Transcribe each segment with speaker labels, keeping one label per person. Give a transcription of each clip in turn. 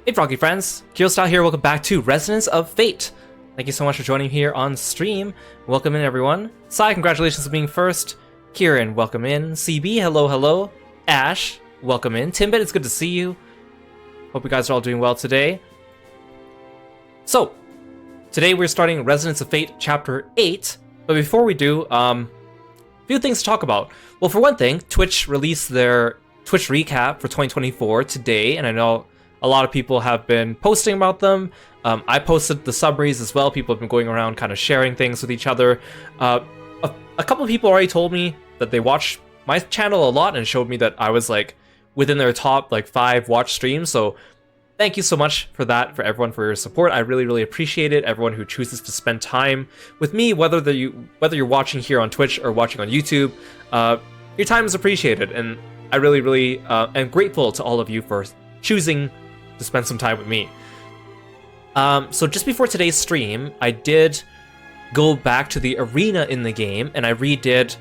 Speaker 1: Hey Froggy friends, Kirostyle here, welcome back to Resonance of Fate. Thank you so much for joining here on stream. Welcome in everyone. Sai, congratulations on being first. Kieran, welcome in. CB, hello, hello. Ash, welcome in. Timbit, it's good to see you. Hope you guys are all doing well today. So, today we're starting Resonance of Fate Chapter 8. But before we do, a few things to talk about. Well, for one thing, Twitch released their Twitch recap for 2024 today, and I know a lot of people have been posting about them. I posted the summaries as well. People have been going around kind of sharing things with each other. A couple of people already told me that they watch my channel a lot and showed me that I was like within their top 5 watch streams. So thank you so much for that, for everyone, for your support. I really appreciate it. Everyone who chooses to spend time with me, whether you're watching here on Twitch or watching on YouTube, your time is appreciated, and I really am grateful to all of you for choosing to spend some time with me. So just before today's stream, I did go back to the arena in the game, and I redid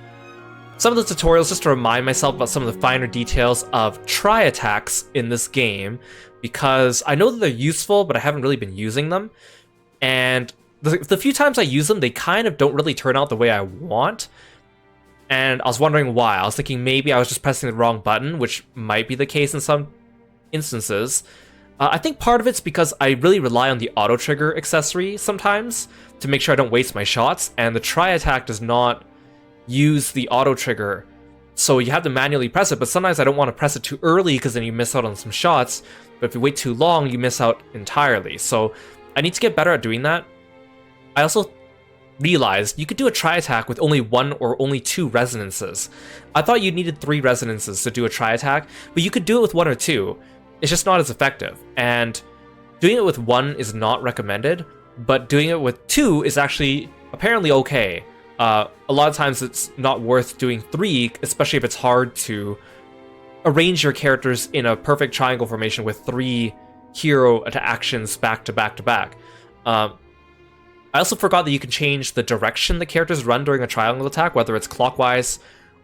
Speaker 1: some of the tutorials just to remind myself about some of the finer details of tri-attacks in this game, because I know that they're useful, but I haven't really been using them. And the few times I use them, they kind of don't really turn out the way I want. And I was wondering why. I was thinking maybe I was just pressing the wrong button, which might be the case in some instances. I think part of it's because I really rely on the auto trigger accessory sometimes to make sure I don't waste my shots, and the tri-attack does not use the auto trigger, so you have to manually press it. But sometimes I don't want to press it too early because then you miss out on some shots, but if you wait too long you miss out entirely. So I need to get better at doing that. I also realized you could do a tri-attack with only 1 or only 2 resonances. I thought you needed 3 resonances to do a tri-attack, but you could do it with 1 or 2. It's just not as effective, and doing it with 1 is not recommended, but doing it with 2 is actually apparently okay. A lot of times it's not worth doing 3, especially if it's hard to arrange your characters in a perfect triangle formation with 3 hero actions back to back to back. I also forgot that you can change the direction the characters run during a triangle attack, whether it's clockwise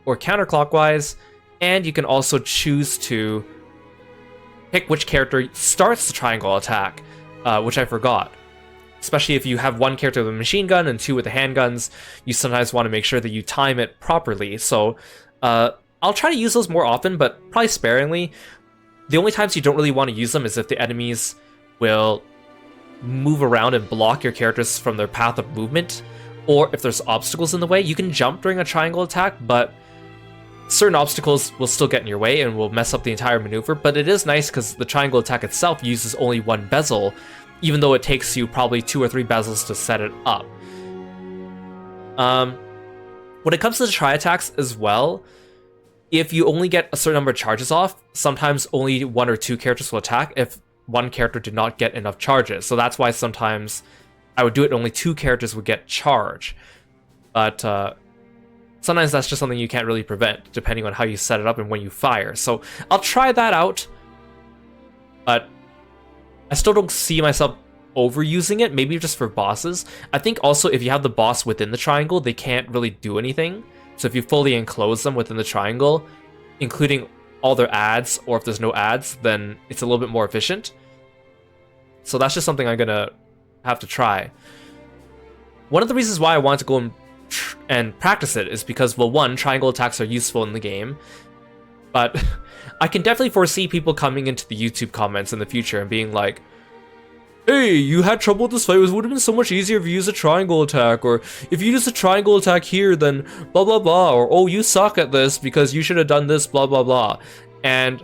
Speaker 1: or counterclockwise, and you can also choose to pick which character starts the triangle attack, which I forgot. Especially if you have 1 character with a machine gun and 2 with the handguns, you sometimes want to make sure that you time it properly. So I'll try to use those more often, but probably sparingly. The only times you don't really want to use them is if the enemies will move around and block your characters from their path of movement, or if there's obstacles in the way. You can jump during a triangle attack, but certain obstacles will still get in your way and will mess up the entire maneuver. But it is nice because the triangle attack itself uses only 1 bezel, even though it takes you probably 2 or 3 bezels to set it up. When it comes to the tri-attacks as well, if you only get a certain number of charges off, sometimes only 1 or 2 characters will attack if 1 character did not get enough charges. So that's why sometimes I would do it, only 2 characters would get charge. But sometimes that's just something you can't really prevent, depending on how you set it up and when you fire. So I'll try that out, but I still don't see myself overusing it, maybe just for bosses. I think also if you have the boss within the triangle, they can't really do anything. So if you fully enclose them within the triangle, including all their ads, or if there's no ads, then it's a little bit more efficient. So that's just something I'm gonna have to try. One of the reasons why I wanted to go and practice it is because, well, 1, triangle attacks are useful in the game, but I can definitely foresee people coming into the YouTube comments in the future and being like, hey, you had trouble with this fight, it would have been so much easier if you used a triangle attack, or if you used a triangle attack here, then blah blah blah, or oh, you suck at this because you should have done this, blah blah blah. And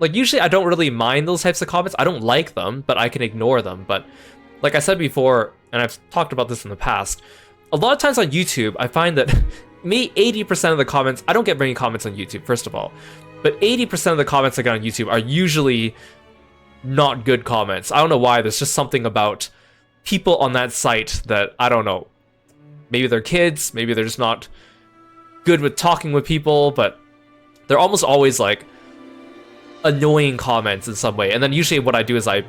Speaker 1: usually I don't really mind those types of comments. I don't like them, but I can ignore them. But like I said before, and I've talked about this in the past, a lot of times on YouTube, I find that 80% of the comments, I don't get many comments on YouTube, first of all, but 80% of the comments I get on YouTube are usually not good comments. I don't know why. There's just something about people on that site that, I don't know. Maybe they're kids, maybe they're just not good with talking with people, but they're almost always annoying comments in some way. And then usually what I do is I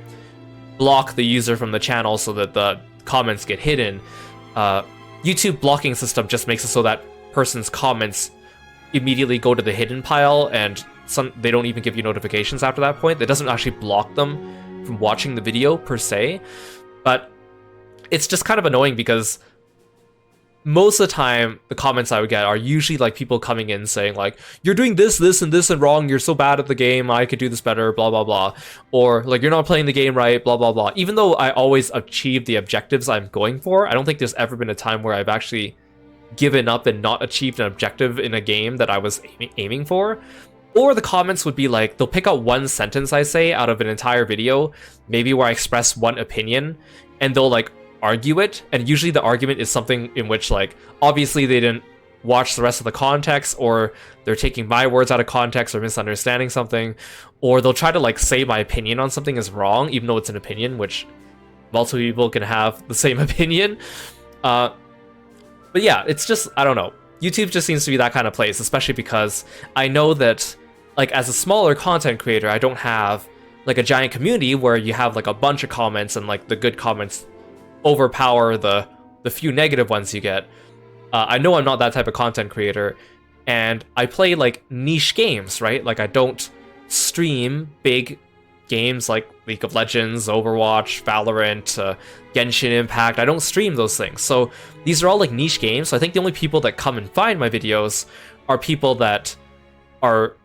Speaker 1: block the user from the channel so that the comments get hidden. YouTube blocking system just makes it so that person's comments immediately go to the hidden pile, and they don't even give you notifications after that point. It doesn't actually block them from watching the video per se, but it's just kind of annoying because most of the time the comments I would get are usually like people coming in saying like, you're doing this, this, and this and wrong, you're so bad at the game, I could do this better, blah blah blah, or like, you're not playing the game right, blah blah blah. Even though I always achieve the objectives I'm going for, I don't think there's ever been a time where I've actually given up and not achieved an objective in a game that I was aiming for. Or the comments would be like, they'll pick out one sentence I say out of an entire video, maybe where I express one opinion, and they'll like argue it, and usually the argument is something in which like obviously they didn't watch the rest of the context, or they're taking my words out of context or misunderstanding something, or they'll try to like say my opinion on something is wrong even though it's an opinion, which multiple people can have the same opinion. But yeah, it's just, I don't know, YouTube just seems to be that kind of place, especially because I know that like as a smaller content creator I don't have like a giant community where you have like a bunch of comments and like the good comments overpower the few negative ones you get. I know I'm not that type of content creator, and I play like niche games, right? Like I don't stream big games like League of Legends, Overwatch, Valorant, Genshin Impact. I don't stream those things. So these are all like niche games. So I think the only people that come and find my videos are people that are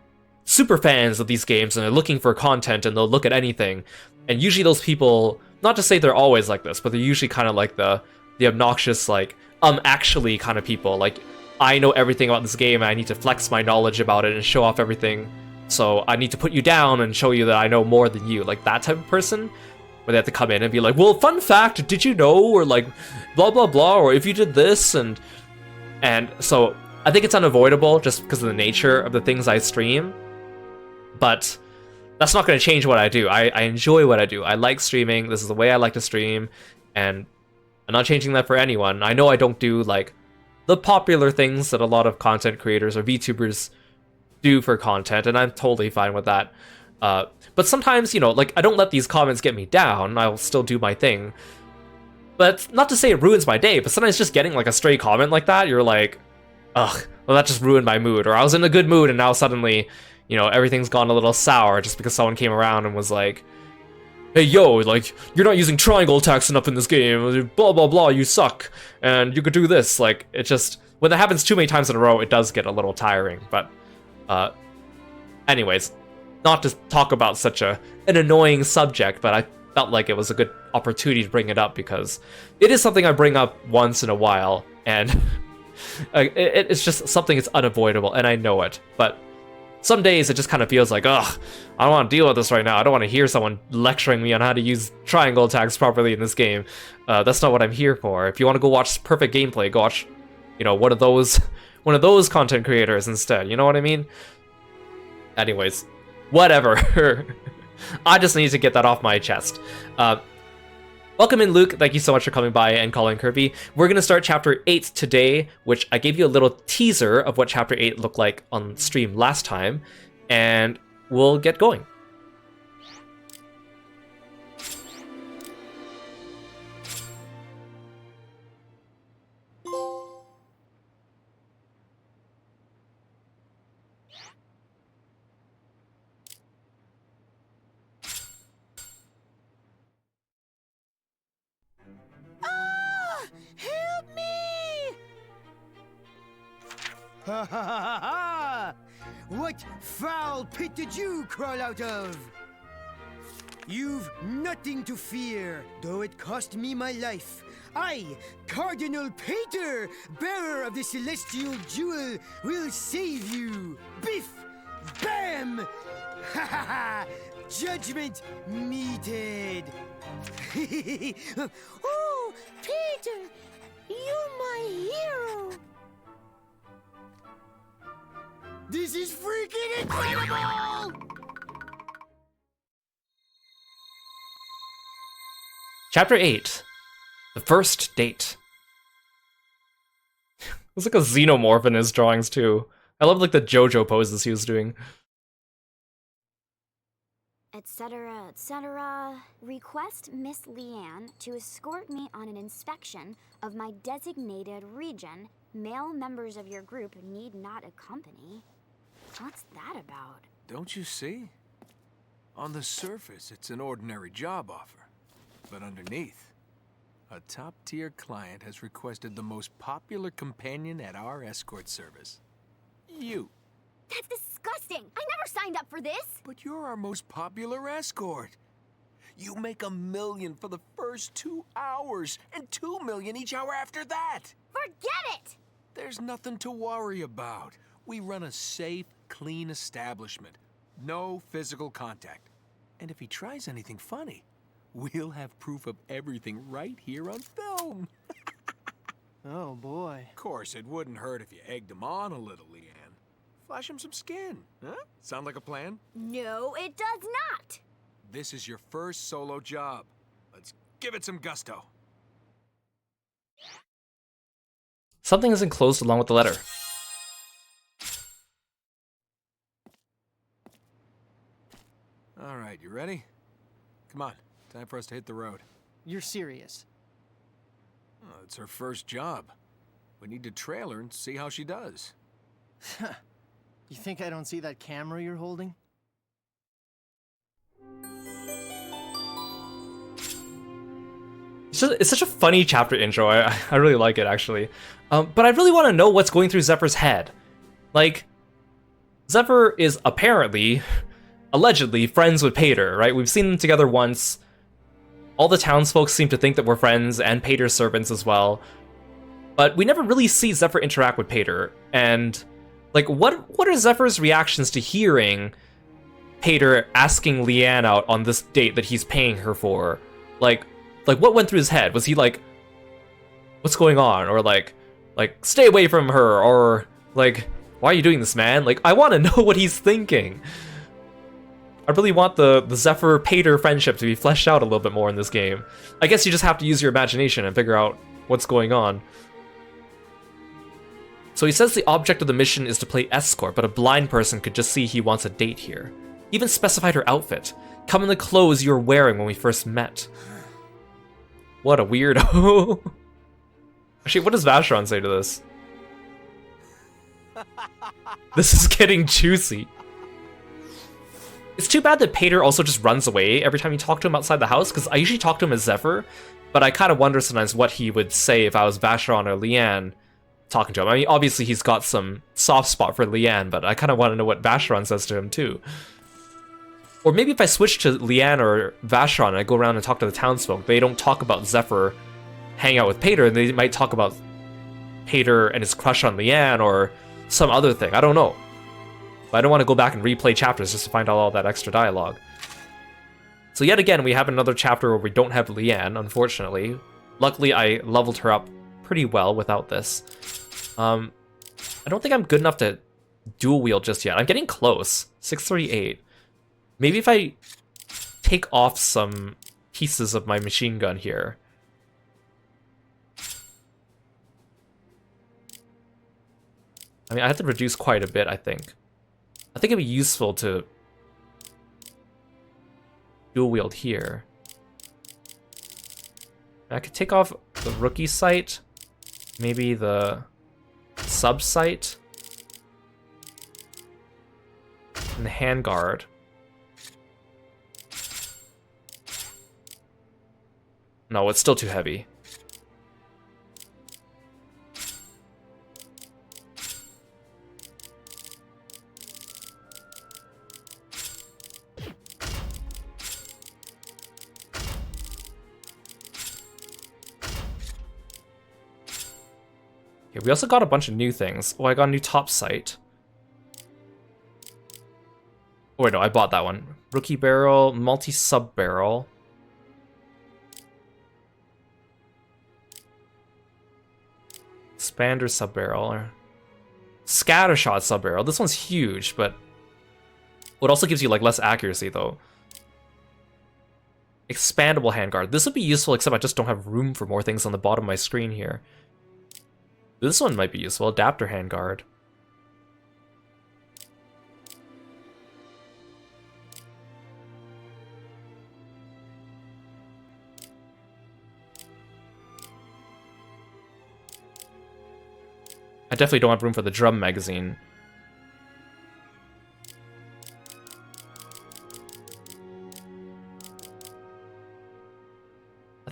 Speaker 1: super fans of these games and they're looking for content, and they'll look at anything. And usually those people, not to say they're always like this, but they're usually kind of like the obnoxious, like, actually kind of people. Like, I know everything about this game and I need to flex my knowledge about it and show off everything. So I need to put you down and show you that I know more than you. Like that type of person, where they have to come in and be like, well, fun fact, did you know? Or like, blah, blah, blah. Or if you did this. And so I think it's unavoidable just because of the nature of the things I stream. But that's not going to change what I do. I enjoy what I do. I like streaming. This is the way I like to stream. And I'm not changing that for anyone. I know I don't do like the popular things that a lot of content creators or VTubers do for content, and I'm totally fine with that. But sometimes, you know, like, I don't let these comments get me down. I'll still do my thing. But not to say it ruins my day, but sometimes just getting like a stray comment like that, you're like, ugh, well, that just ruined my mood. Or I was in a good mood and now suddenly, you know, everything's gone a little sour just because someone came around and was like, hey, yo, like, you're not using triangle attacks enough in this game, blah, blah, blah, you suck, and you could do this. Like, it just, when that happens too many times in a row, it does get a little tiring. But, anyways, not to talk about such an annoying subject, but I felt like it was a good opportunity to bring it up because it is something I bring up once in a while, and it's just something that's unavoidable, and I know it. But some days it just kind of feels like, ugh, I don't want to deal with this right now. I don't want to hear someone lecturing me on how to use triangle attacks properly in this game. That's not what I'm here for. If you want to go watch perfect gameplay, go watch, you know, one of those content creators instead. You know what I mean? Anyways, whatever. I just need to get that off my chest. Welcome in, Luke. Thank you so much for coming by and calling Kirby. We're going to start Chapter 8 today, which I gave you a little teaser of what Chapter 8 looked like on stream last time, and we'll get going.
Speaker 2: Help me! Ha ha ha ha! What foul pit did you crawl out of? You've nothing to fear, though it cost me my life. I, Cardinal Pater, bearer of the celestial jewel, will save you. Biff! Bam! Ha ha ha! Judgment meted!
Speaker 3: Oh, Peter, you're my hero.
Speaker 2: This is freaking incredible!
Speaker 1: Chapter 8, The First Date. It's like a xenomorph in his drawings too. I love like the JoJo poses he was doing.
Speaker 3: Etc., etc. Request Miss Leanne to escort me on an inspection of my designated region. Male members of your group need not accompany. What's that about?
Speaker 4: Don't you see? On the surface, it's an ordinary job offer. But underneath, a top-tier client has requested the most popular companion at our escort service. You.
Speaker 3: That's disgusting! I never signed up for this!
Speaker 4: But you're our most popular escort. You make $1 million for the first 2 hours, and $2 million each hour after that.
Speaker 3: Forget it!
Speaker 4: There's nothing to worry about. We run a safe, clean establishment. No physical contact. And if he tries anything funny, we'll have proof of everything right here on film.
Speaker 2: Oh, boy.
Speaker 4: Of course, it wouldn't hurt if you egged him on a little, Leanne. Flash him some skin, huh? Sound like a plan?
Speaker 3: No, it does not!
Speaker 4: This is your first solo job. Let's give it some gusto.
Speaker 1: Something is enclosed along with the letter.
Speaker 4: All right, you ready? Come on, time for us to hit the road.
Speaker 2: You're serious?
Speaker 4: Oh, it's her first job. We need to trail her and see how she does.
Speaker 2: You think I don't see that camera you're holding?
Speaker 1: It's such a funny chapter intro. I really like it, actually. But I really want to know what's going through Zephyr's head. Like, Zephyr is apparently, allegedly, friends with Pater, right? We've seen them together once. All the townsfolk seem to think that we're friends, and Pater's servants as well. But we never really see Zephyr interact with Pater. And, like, what are Zephyr's reactions to hearing Pater asking Leanne out on this date that he's paying her for? Like, what went through his head? Was he like, what's going on? Or like, stay away from her? Or like, why are you doing this, man? Like, I want to know what he's thinking. I really want the Zephyr-Pater friendship to be fleshed out a little bit more in this game. I guess you just have to use your imagination and figure out what's going on. So he says the object of the mission is to play escort, but a blind person could just see he wants a date here. He even specified her outfit. Come in the clothes you were wearing when we first met. What a weirdo. Actually, what does Vacheron say to this? This is getting juicy. It's too bad that Pater also just runs away every time you talk to him outside the house, because I usually talk to him as Zephyr, but I kind of wonder sometimes what he would say if I was Vacheron or Leanne talking to him. I mean, obviously he's got some soft spot for Leanne, but I kind of want to know what Vacheron says to him too. Or maybe if I switch to Leanne or Vacheron and I go around and talk to the townsfolk, they don't talk about Zephyr hanging out with Pater, and they might talk about Pater and his crush on Leanne or some other thing. I don't know. But I don't want to go back and replay chapters just to find out all that extra dialogue. So yet again, we have another chapter where we don't have Leanne, unfortunately. Luckily, I leveled her up pretty well without this. I don't think I'm good enough to dual wield just yet. I'm getting close. 638. Maybe if I take off some pieces of my machine gun here. I mean, I have to reduce quite a bit, I think. I think it'd be useful to dual wield here. I could take off the rookie sight, maybe the sub sight, and the handguard. No, it's still too heavy. Okay, we also got a bunch of new things. Oh, I got a new top sight. Oh, wait, no, I bought that one. Rookie barrel, multi-sub barrel. Expander sub barrel or scattershot sub barrel. This one's huge, but it also gives you like less accuracy though. Expandable handguard. This would be useful, except I just don't have room for more things on the bottom of my screen here. This one might be useful. Adapter handguard. I definitely don't have room for the drum magazine.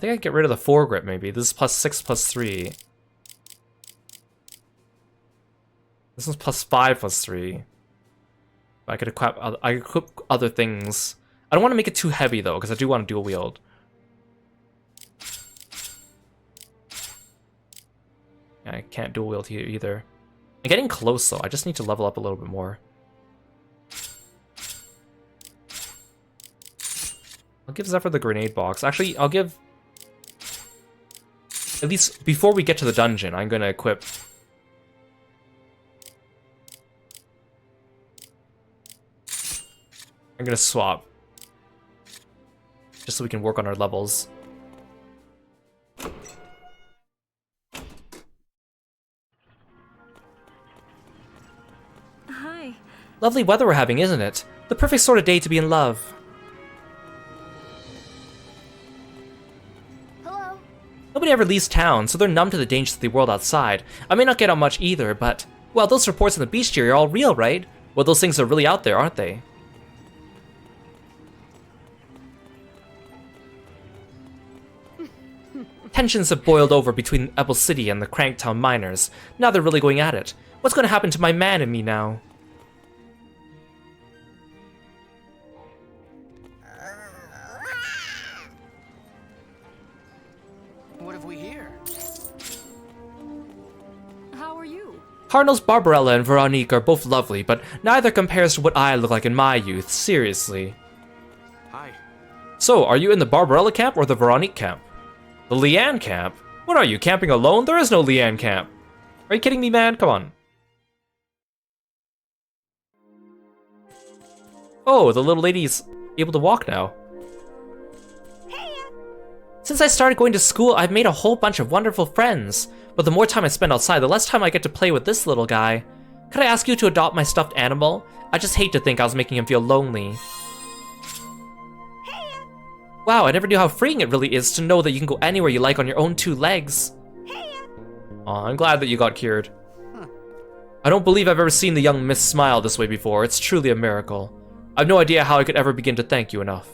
Speaker 1: I think I get rid of the foregrip maybe. This is +6 +3. This one's +5 +3. I could equip other things. I don't want to make it too heavy though, because I do want to dual wield. Yeah, I can't dual wield here either. I'm getting close though. I just need to level up a little bit more. I'll give Zephyr the grenade box. Actually, I'll give... At least before we get to the dungeon, I'm going to equip... I'm going to swap. Just so we can work on our levels.
Speaker 5: Hi.
Speaker 1: Lovely weather we're having, isn't it? The perfect sort of day to be in love.
Speaker 3: Hello?
Speaker 1: Nobody ever leaves town, so they're numb to the dangers of the world outside. I may not get out much either, but... Well, those reports in the bestiary are all real, right? Well, those things are really out there, aren't they? Tensions have boiled over between Apple City and the Cranktown miners. Now they're really going at it. What's going to happen to my man and me now?
Speaker 2: What have we here?
Speaker 5: How are you?
Speaker 1: Cardinals Barbarella and Veronique are both lovely, but neither compares to what I look like in my youth, seriously.
Speaker 4: Hi.
Speaker 1: So, are you in the Barbarella camp or the Veronique camp? The Leanne camp? What are you, camping alone? There is no Leanne camp. Are you kidding me, man? Come on. Oh, the little lady's able to walk now. Since I started going to school, I've made a whole bunch of wonderful friends. But the more time I spend outside, the less time I get to play with this little guy. Could I ask you to adopt my stuffed animal? I just hate to think I was making him feel lonely. Wow, I never knew how freeing it really is to know that you can go anywhere you like on your own 2 legs. Aw, I'm glad that you got cured. I don't believe I've ever seen the young Miss smile this way before. It's truly a miracle. I've no idea how I could ever begin to thank you enough.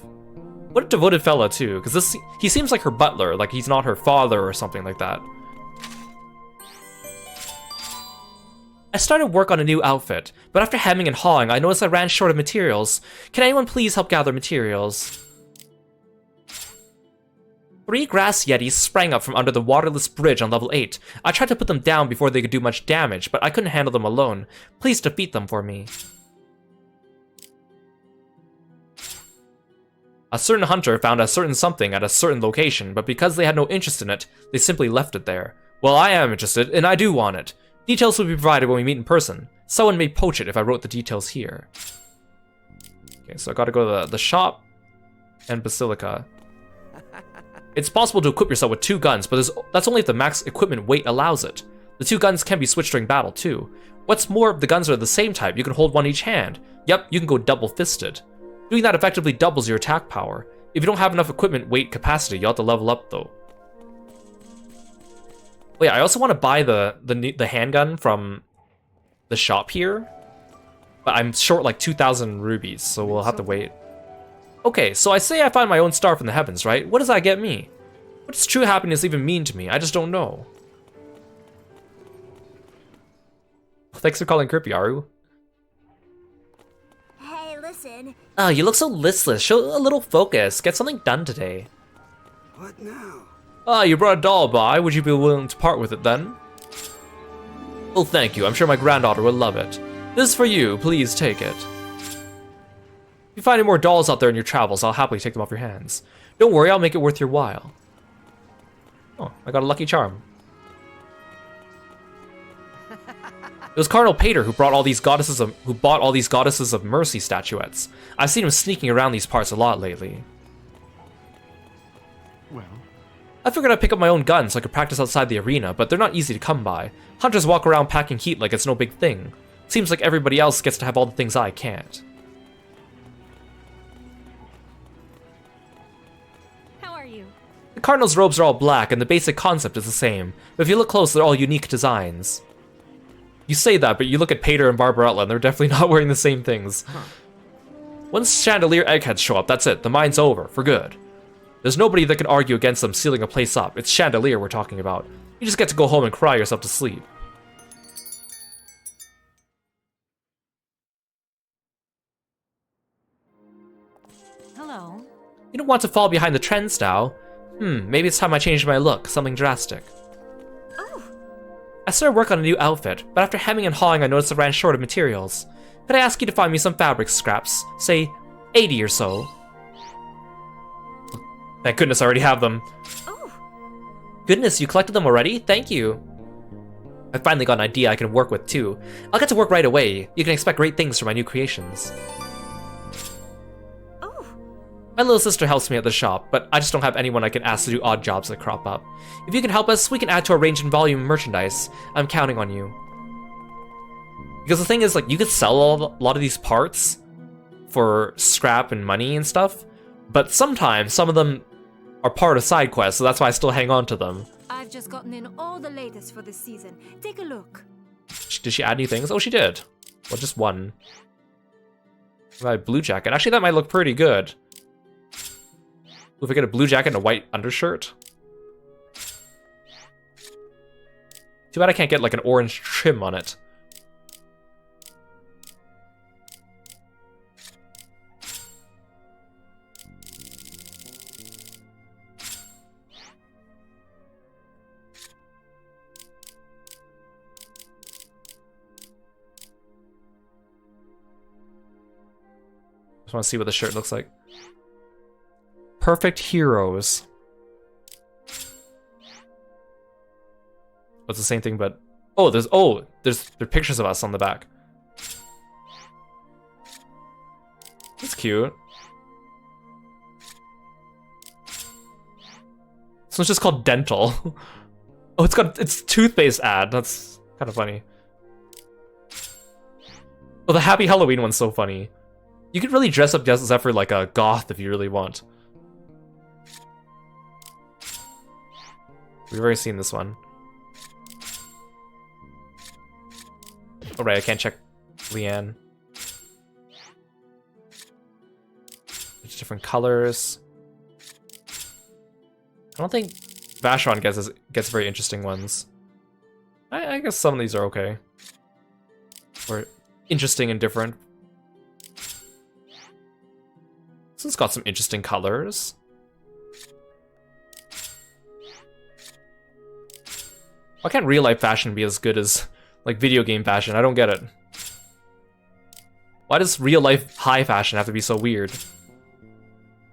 Speaker 1: What a devoted fella, too, because he seems like her butler, like he's not her father or something like that. I started work on a new outfit, but after hemming and hawing, I noticed I ran short of materials. Can anyone please help gather materials? 3 grass yetis sprang up from under the waterless bridge on level 8. I tried to put them down before they could do much damage, but I couldn't handle them alone. Please defeat them for me. A certain hunter found a certain something at a certain location, but because they had no interest in it, they simply left it there. Well, I am interested, and I do want it. Details will be provided when we meet in person. Someone may poach it if I wrote the details here. Okay, so I gotta go to the shop and Basilica. It's possible to equip yourself with 2 guns, but that's only if the max equipment weight allows it. The 2 guns can be switched during battle, too. What's more, if the guns are the same type, you can hold one each hand. Yep, you can go double-fisted. Doing that effectively doubles your attack power. If you don't have enough equipment weight capacity, you'll have to level up, though. Wait, I also want to buy the handgun from the shop here, but I'm short like 2,000 rubies, so we'll have to wait. Okay, so I say I find my own star from the heavens, right? What does that get me? What does true happiness even mean to me? I just don't know. Thanks for calling Kirby, Aru.
Speaker 3: Hey, listen.
Speaker 1: Oh, you look so listless. Show a little focus. Get something done today.
Speaker 2: What now?
Speaker 1: Ah, you brought a doll by. Would you be willing to part with it then? Well, thank you. I'm sure my granddaughter will love it. This is for you. Please take it. If you find any more dolls out there in your travels, I'll happily take them off your hands. Don't worry, I'll make it worth your while. Oh, I got a lucky charm. It was Cardinal Pater who bought all these goddesses of mercy statuettes. I've seen him sneaking around these parts a lot lately.
Speaker 4: Well,
Speaker 1: I figured I'd pick up my own gun so I could practice outside the arena, but they're not easy to come by. Hunters walk around packing heat like it's no big thing. Seems like everybody else gets to have all the things I can't.
Speaker 5: How are you?
Speaker 1: The Cardinal's robes are all black, and the basic concept is the same, but if you look close, they're all unique designs. You say that, but you look at Pater and Barbarella, and they're definitely not wearing the same things. Once Chandelier Eggheads show up, that's it. The mine's over, for good. There's nobody that can argue against them sealing a place up. It's Chandelier we're talking about. You just get to go home and cry yourself to sleep.
Speaker 5: Hello.
Speaker 1: You don't want to fall behind the trend style. Maybe it's time I changed my look, something drastic.
Speaker 5: Oh,
Speaker 1: I started work on a new outfit, but after hemming and hawing I noticed I ran short of materials. Could I ask you to find me some fabric scraps? Say, 80 or so. Thank goodness I already have them.
Speaker 5: oh.
Speaker 1: Goodness, you collected them already? Thank you. I finally got an idea I can work with too. I'll get to work right away. You can expect great things from my new creations.
Speaker 5: Oh,
Speaker 1: My little sister helps me at the shop, but I just don't have anyone I can ask to do odd jobs that crop up. If you can help us, we can add to our range and volume of merchandise. I'm counting on you. Because the thing is, like, you could sell a lot of these parts for scrap and money and stuff, but sometimes some of them are part of side quests, so that's why I still hang on to them.
Speaker 5: I've just gotten in all the latest for this season. Take a look.
Speaker 1: Did she add new things? Oh, she did. Well, just one. My blue jacket. Actually, that might look pretty good. If I get a blue jacket and a white undershirt. Too bad I can't get like an orange trim on it. Just want to see what the shirt looks like. Perfect Heroes. It's the same thing, but there's there are pictures of us on the back. That's cute. This one's just called Dental. Oh, it's toothpaste ad. That's kind of funny. Oh, the Happy Halloween one's so funny. You could really dress up just as for like a goth if you really want. We've already seen this one. Oh right, I can't check Leanne. There's different colors. I don't think Vacheron gets very interesting ones. I guess some of these are okay. Or interesting and different. This one's got some interesting colors. Why can't real life fashion be as good as like video game fashion? I don't get it. Why does real life high fashion have to be so weird?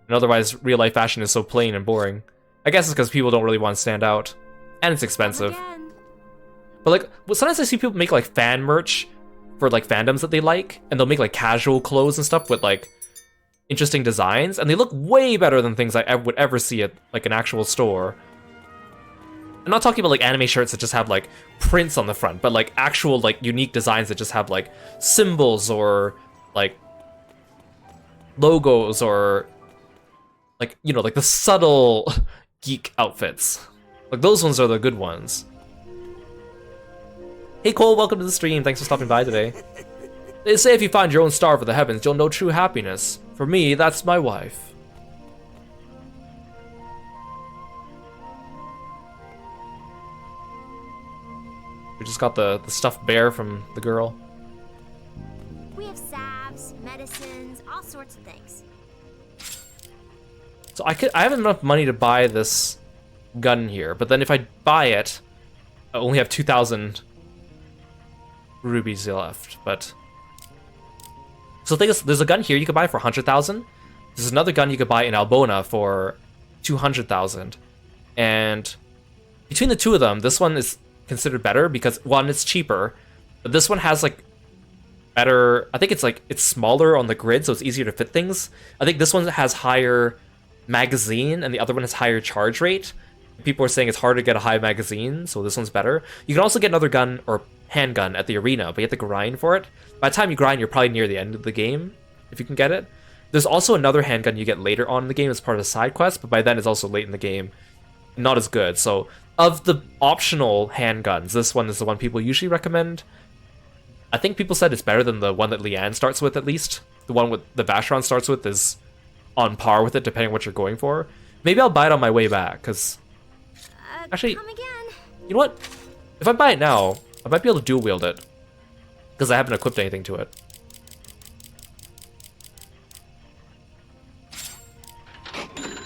Speaker 1: And otherwise real life fashion is so plain and boring. I guess it's because people don't really want to stand out. And it's expensive. But like, sometimes I see people make like fan merch for like fandoms that they like, and they'll make like casual clothes and stuff with like interesting designs, and they look way better than things I would ever see at like an actual store. I'm not talking about like anime shirts that just have like prints on the front, but like actual like unique designs that just have like symbols or like logos or like, you know, like the subtle geek outfits. Like those ones are the good ones. Hey Cole, welcome to the stream. Thanks for stopping by today. They say if you find your own star for the heavens, you'll know true happiness. For me, that's my wife. We just got the stuffed bear from the girl.
Speaker 3: We have salves, medicines, all sorts of things.
Speaker 1: So I have enough money to buy this gun here, but then if I buy it, I only have 2,000 rubies left, but... So the thing is, there's a gun here you could buy for 100,000. There's another gun you could buy in Albona for 200,000. And between the two of them, this one is considered better because, one, it's cheaper, but this one has like better, I think it's smaller on the grid, so it's easier to fit things. I think this one has higher magazine and the other one has higher charge rate. People are saying it's harder to get a high magazine, so this one's better. You can also get another gun or handgun at the arena, but you have to grind for it. By the time you grind, you're probably near the end of the game, if you can get it. There's also another handgun you get later on in the game as part of the side quest, but by then it's also late in the game. Not as good. So, of the optional handguns, this one is the one people usually recommend. I think people said it's better than the one that Leanne starts with, at least. The one with the Vacheron starts with is on par with it, depending on what you're going for. Maybe I'll buy it on my way back, because... Actually,
Speaker 5: Come again.
Speaker 1: you know what? If I buy it now, I might be able to dual wield it. Because I haven't equipped anything to it.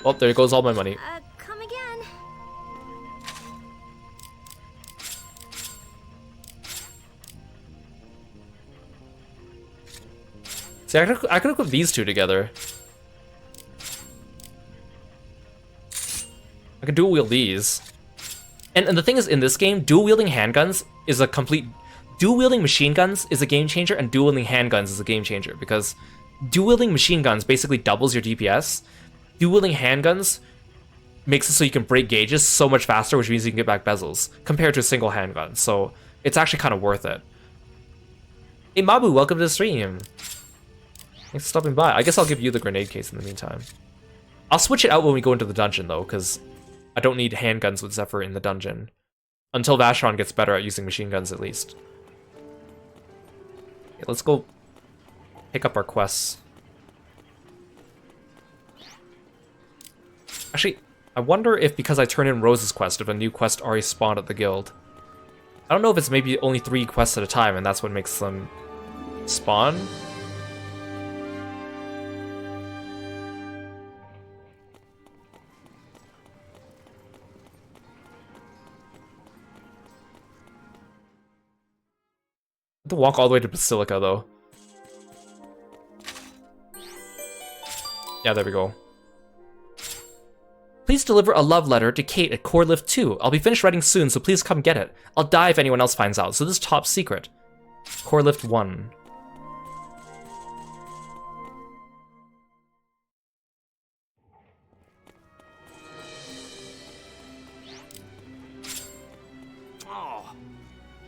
Speaker 1: Oh, there goes all my money.
Speaker 5: Come again.
Speaker 1: See, I could equip these two together. I can dual wield these. And the thing is, in this game, dual wielding handguns is a complete... Dual wielding machine guns is a game changer, and dual wielding handguns is a game changer, because dual wielding machine guns basically doubles your DPS. Dual wielding handguns makes it so you can break gauges so much faster, which means you can get back bezels, compared to a single handgun. So it's actually kind of worth it. Hey Mabu, welcome to the stream. Thanks for stopping by. I guess I'll give you the grenade case in the meantime. I'll switch it out when we go into the dungeon, though, because I don't need handguns with Zephyr in the dungeon. Until Vacheron gets better at using machine guns, at least. Okay, let's go pick up our quests. Actually, I wonder if because I turned in Rose's quest, if a new quest already spawned at the guild. I don't know if it's maybe only 3 quests at a time, and that's what makes them spawn. I have to walk all the way to Basilica, though. Yeah, there we go. Please deliver a love letter to Kate at Core Lift 2. I'll be finished writing soon, so please come get it. I'll die if anyone else finds out, so this is top secret. Core Lift 1.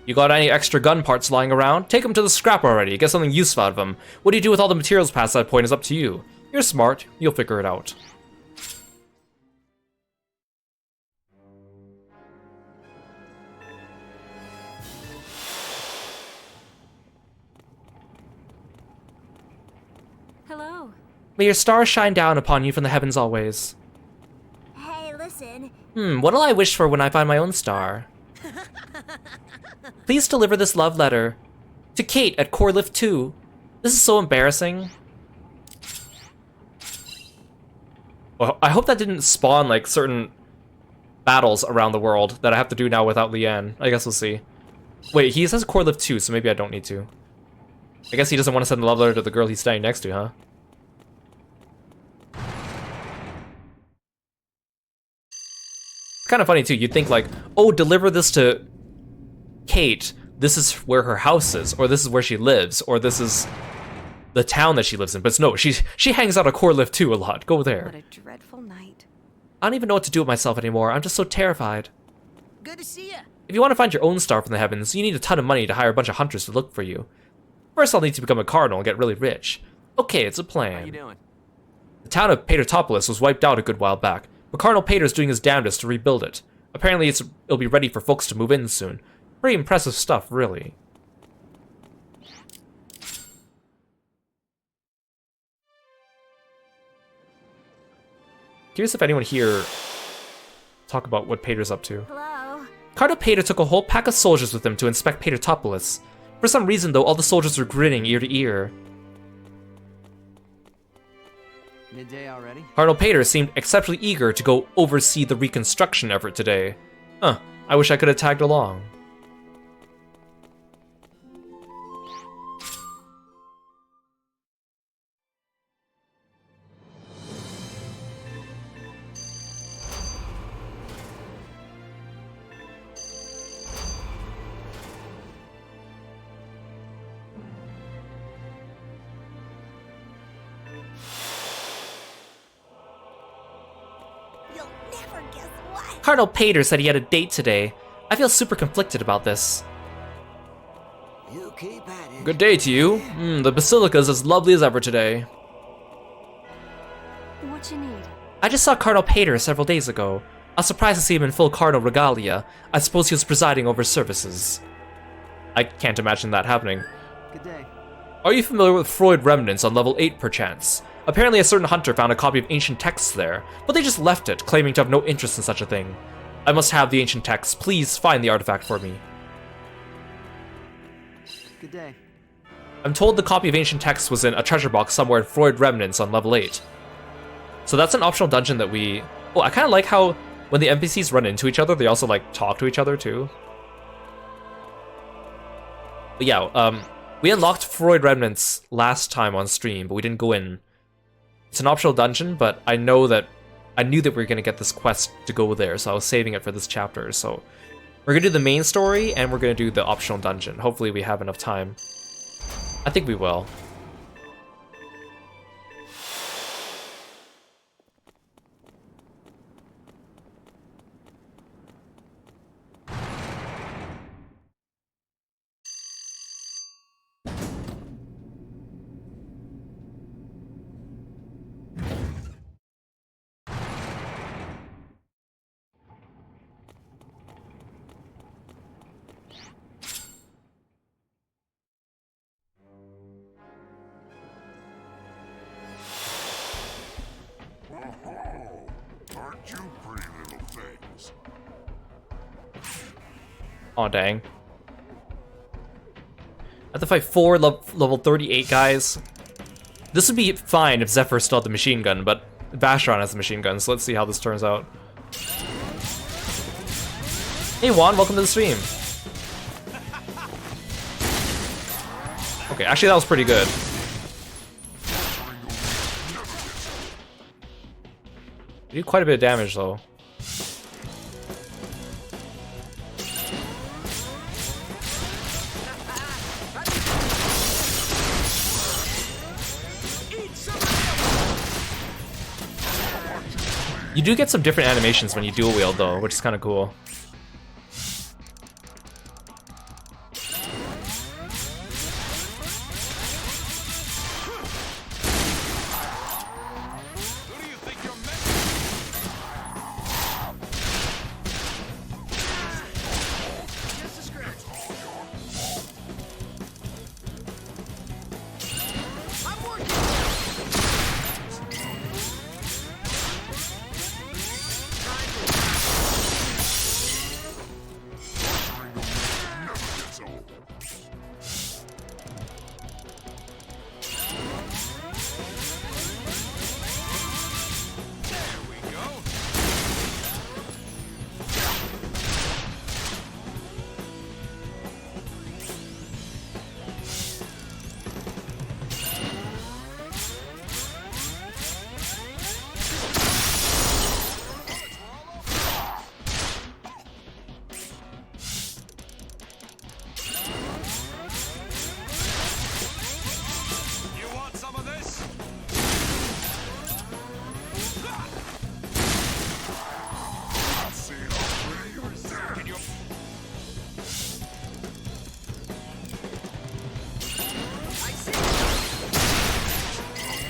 Speaker 1: You got any extra gun parts lying around? Take them to the scrap already, get something useful out of them. What do you do with all the materials past that point is up to you. You're smart, you'll figure it out.
Speaker 5: Hello.
Speaker 1: May your stars shine down upon you from the heavens always.
Speaker 5: Hey, listen.
Speaker 1: What'll I wish for when I find my own star? Please deliver this love letter to Kate at Core Lift 2. This is so embarrassing. Well, I hope that didn't spawn like certain battles around the world that I have to do now without Leanne. I guess we'll see. Wait, he says Core Lift 2, so maybe I don't need to. I guess he doesn't want to send the love letter to the girl he's standing next to, huh? Kind of funny too. You'd think like, oh, deliver this to Kate. This is where her house is, or this is where she lives, or this is the town that she lives in. But no, she hangs out at Core Lift 2 a lot. Go there.
Speaker 5: What a dreadful night.
Speaker 1: I don't even know what to do with myself anymore. I'm just so terrified.
Speaker 2: Good to see ya.
Speaker 1: If you want to find your own star from the heavens, you need a ton of money to hire a bunch of hunters to look for you. First, I'll need to become a cardinal and get really rich. Okay, it's a plan.
Speaker 4: How you doing?
Speaker 1: The town of Patertopolis was wiped out a good while back, but Cardinal Pater's doing his damnedest to rebuild it. Apparently it'll be ready for folks to move in soon. Pretty impressive stuff, really. Curious if anyone here talk about what Pater's up to.
Speaker 5: Hello.
Speaker 1: Cardinal Pater took a whole pack of soldiers with him to inspect Patertopolis. For some reason, though, all the soldiers were grinning ear to ear.
Speaker 2: Midday already?
Speaker 1: Cardinal Pater seemed exceptionally eager to go oversee the reconstruction effort today. Huh, I wish I could have tagged along. Cardinal Pater said he had a date today. I feel super conflicted about this.
Speaker 2: You keep at it.
Speaker 1: Good day to you. The Basilica's as lovely as ever today.
Speaker 5: What you need?
Speaker 1: I just saw Cardinal Pater several days ago. I was surprised to see him in full cardinal regalia. I suppose he was presiding over services. I can't imagine that happening.
Speaker 2: Good day.
Speaker 1: Are you familiar with Freud remnants on level 8 perchance? Apparently a certain hunter found a copy of ancient texts there, but they just left it, claiming to have no interest in such a thing. I must have the ancient texts. Please find the artifact for me.
Speaker 2: Good day.
Speaker 1: I'm told the copy of ancient texts was in a treasure box somewhere in Freud remnants on level 8. So that's an optional dungeon that we... Oh, I kind of like how when the NPCs run into each other, they also like talk to each other too. But yeah, we unlocked Freud remnants last time on stream, but we didn't go in. It's an optional dungeon, but I knew that we were gonna get this quest to go there, so I was saving it for this chapter. So we're gonna do the main story and we're gonna do the optional dungeon. Hopefully we have enough time. I think we will.
Speaker 6: Aren't you pretty little things?
Speaker 1: Aw, dang. I have to fight 4 level 38 guys. This would be fine if Zephyr still had the machine gun, but Vashron has the machine gun, so let's see how this turns out. Hey Juan, welcome to the stream. Okay, actually that was pretty good. You do quite a bit of damage though. You do get some different animations when you dual wield though, which is kind of cool.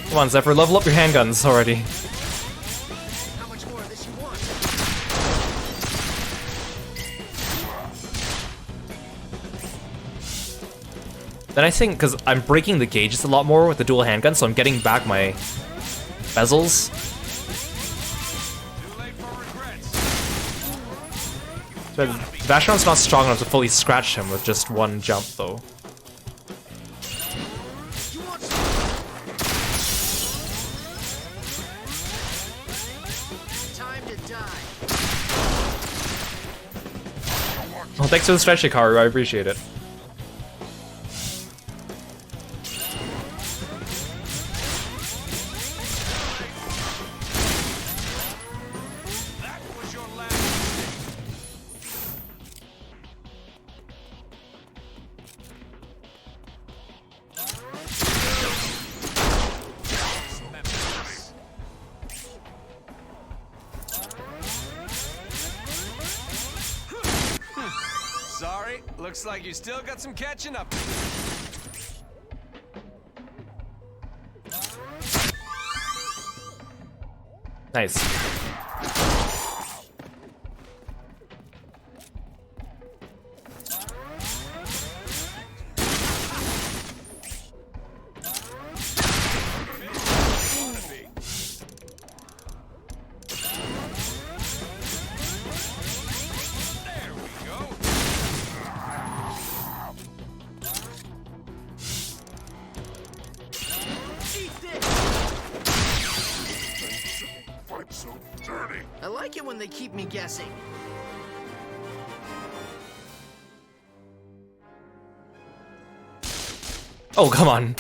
Speaker 1: Come on, Zephyr, level up your handguns already.
Speaker 2: How much more of this you want?
Speaker 1: Then I think, because I'm breaking the gauges a lot more with the dual handgun, so I'm getting back my bezels. But Vashron's not strong enough to fully scratch him with just one jump, though. Well, thanks for the stretch, Hikaru. I appreciate it.
Speaker 7: Sorry, looks like you still got some catching up.
Speaker 1: Nice.
Speaker 6: so dirty.
Speaker 8: I like it when they keep me guessing.
Speaker 1: Oh, come on.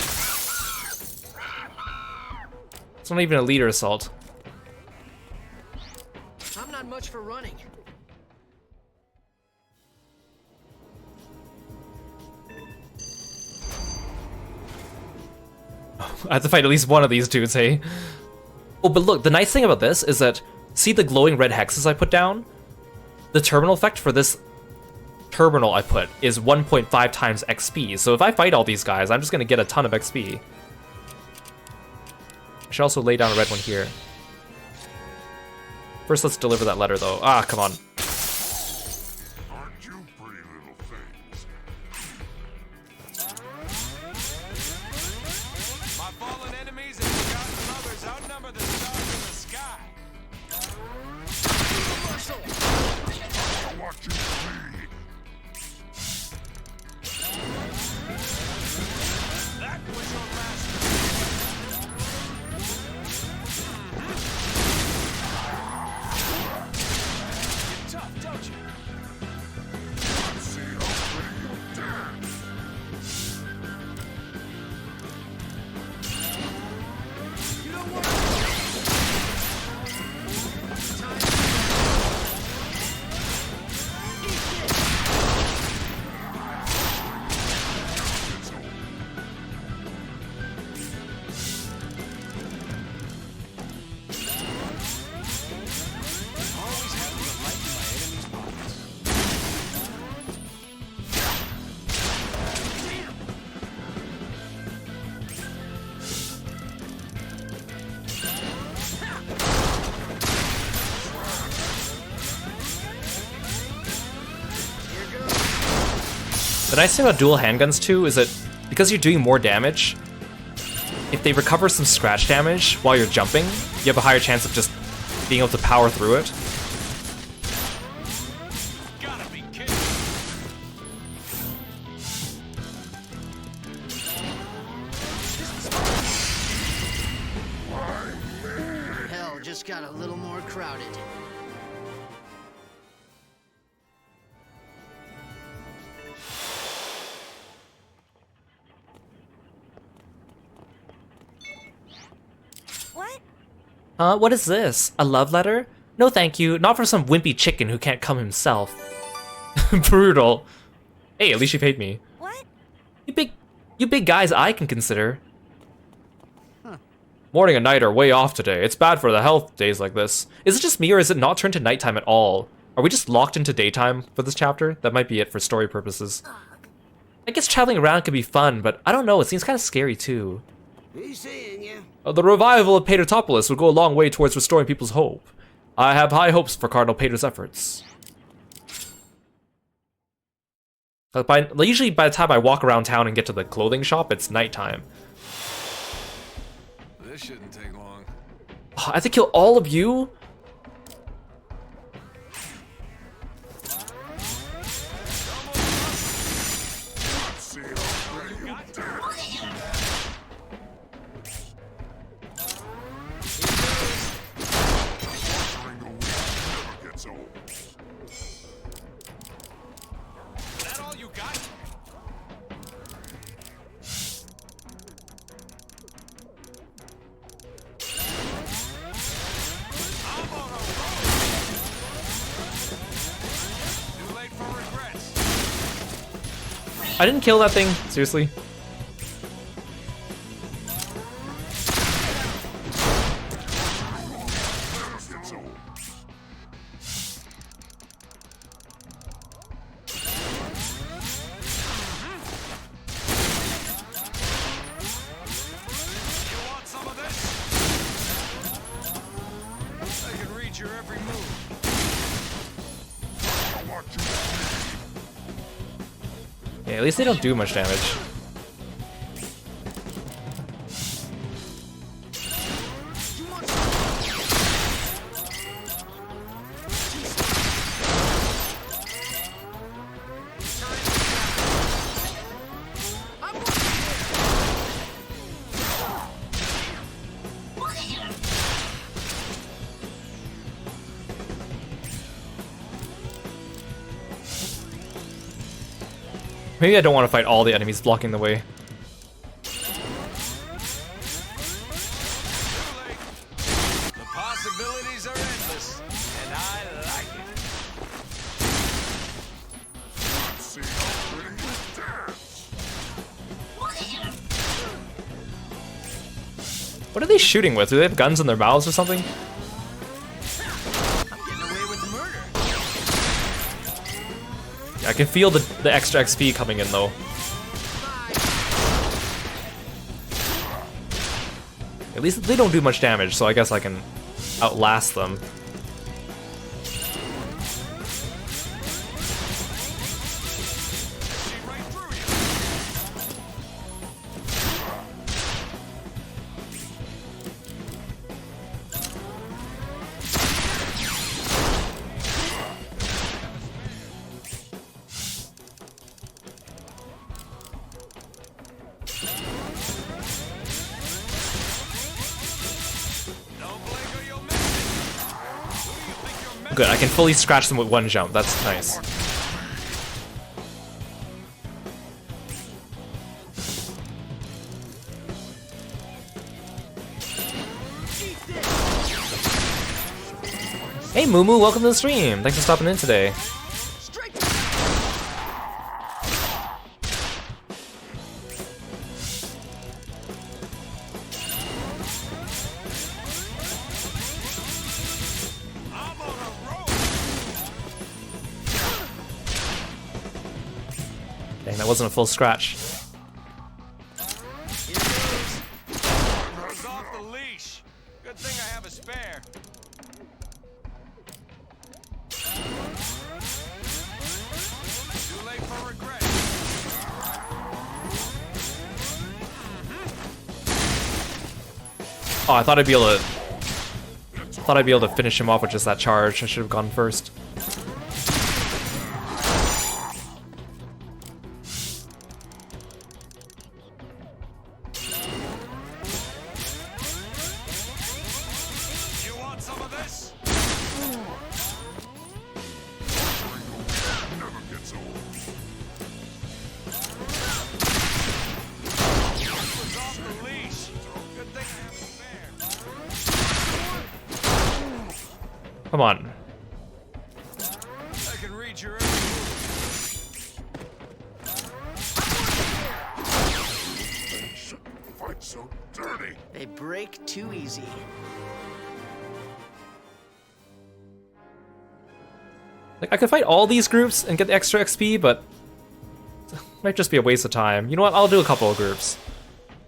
Speaker 1: It's not even a leader assault.
Speaker 8: I'm not much for running.
Speaker 1: I have to fight at least one of these dudes, hey? Oh, but look, the nice thing about this is that, see the glowing red hexes I put down? The terminal effect for this terminal I put is 1.5 times XP, so if I fight all these guys, I'm just gonna get a ton of XP. I should also lay down a red one here. First, let's deliver that letter, though. Ah, come on.
Speaker 6: Aren't you pretty little things?
Speaker 7: My fallen enemies and forgotten mothers outnumber the stars in the sky.
Speaker 6: I'll watch you bleed.
Speaker 7: That was your master. You're tough, don't you?
Speaker 6: Let's see how pretty you dance.
Speaker 8: You don't want
Speaker 7: Always happy to lighten my enemy's bodies.
Speaker 1: The nice thing about dual handguns, too, is that because you're doing more damage, if they recover some scratch damage while you're jumping, you have a higher chance of just being able to power through it.
Speaker 7: Gotta be kidding.
Speaker 8: hell just got a little more crowded.
Speaker 3: What?
Speaker 1: What is this? A love letter? No thank you, not for some wimpy chicken who can't come himself. Brutal. Hey, at least you paid me.
Speaker 3: What?
Speaker 1: You big guys I can consider. Morning and night are way off today. It's bad for the health days like this. Is it just me, or is it not turned to nighttime at all? Are we just locked into daytime for this chapter? That might be it for story purposes. I guess traveling around could be fun, but I don't know, it seems kind of scary too.
Speaker 2: He's seeing you.
Speaker 1: The revival of Patertopolis would go a long way towards restoring people's hope. I have high hopes for Cardinal Pater's efforts. Usually by the time I walk around town and get to the clothing shop, it's nighttime.
Speaker 7: This shouldn't take long.
Speaker 1: I have to kill all of you?
Speaker 6: Let's see how pretty you dance. Watering the wheat never gets old.
Speaker 7: Is that all you got? I'm on a roll. Too late for regrets.
Speaker 1: I didn't kill that thing, seriously.
Speaker 6: Never gets old.
Speaker 7: You want some of this? I can read your every move.
Speaker 6: I'll watch you bleed.
Speaker 1: Yeah, at least they don't do much damage. Maybe I don't want to fight all the enemies blocking the way.
Speaker 7: The possibilities are endless, and I like it.
Speaker 6: Let's see how pretty you dance.
Speaker 1: What are they shooting with? Do they have guns in their mouths or something?
Speaker 8: I'm getting away with murder.
Speaker 1: I can feel the extra XP coming in though. At least they don't do much damage, so I guess I can outlast them. Good, I can fully scratch them with one jump. That's nice. Hey Mumu, welcome to the stream. Thanks for stopping in today. Dang, that wasn't a full scratch.
Speaker 7: Goes off the leash. Good thing I have a spare. Too late for regret.
Speaker 1: Oh, I thought I'd be able to finish him off with just that charge. I should have gone first.
Speaker 7: You want some of this?
Speaker 6: Never gets old.
Speaker 7: Goes off the leash. Good thing I have a spare.
Speaker 1: Come on.
Speaker 7: I can read your
Speaker 6: They shouldn't fight so dirty.
Speaker 8: They break too easy.
Speaker 1: Like, I could fight all these groups and get the extra XP, but it might just be a waste of time. You know what? I'll do a couple of groups.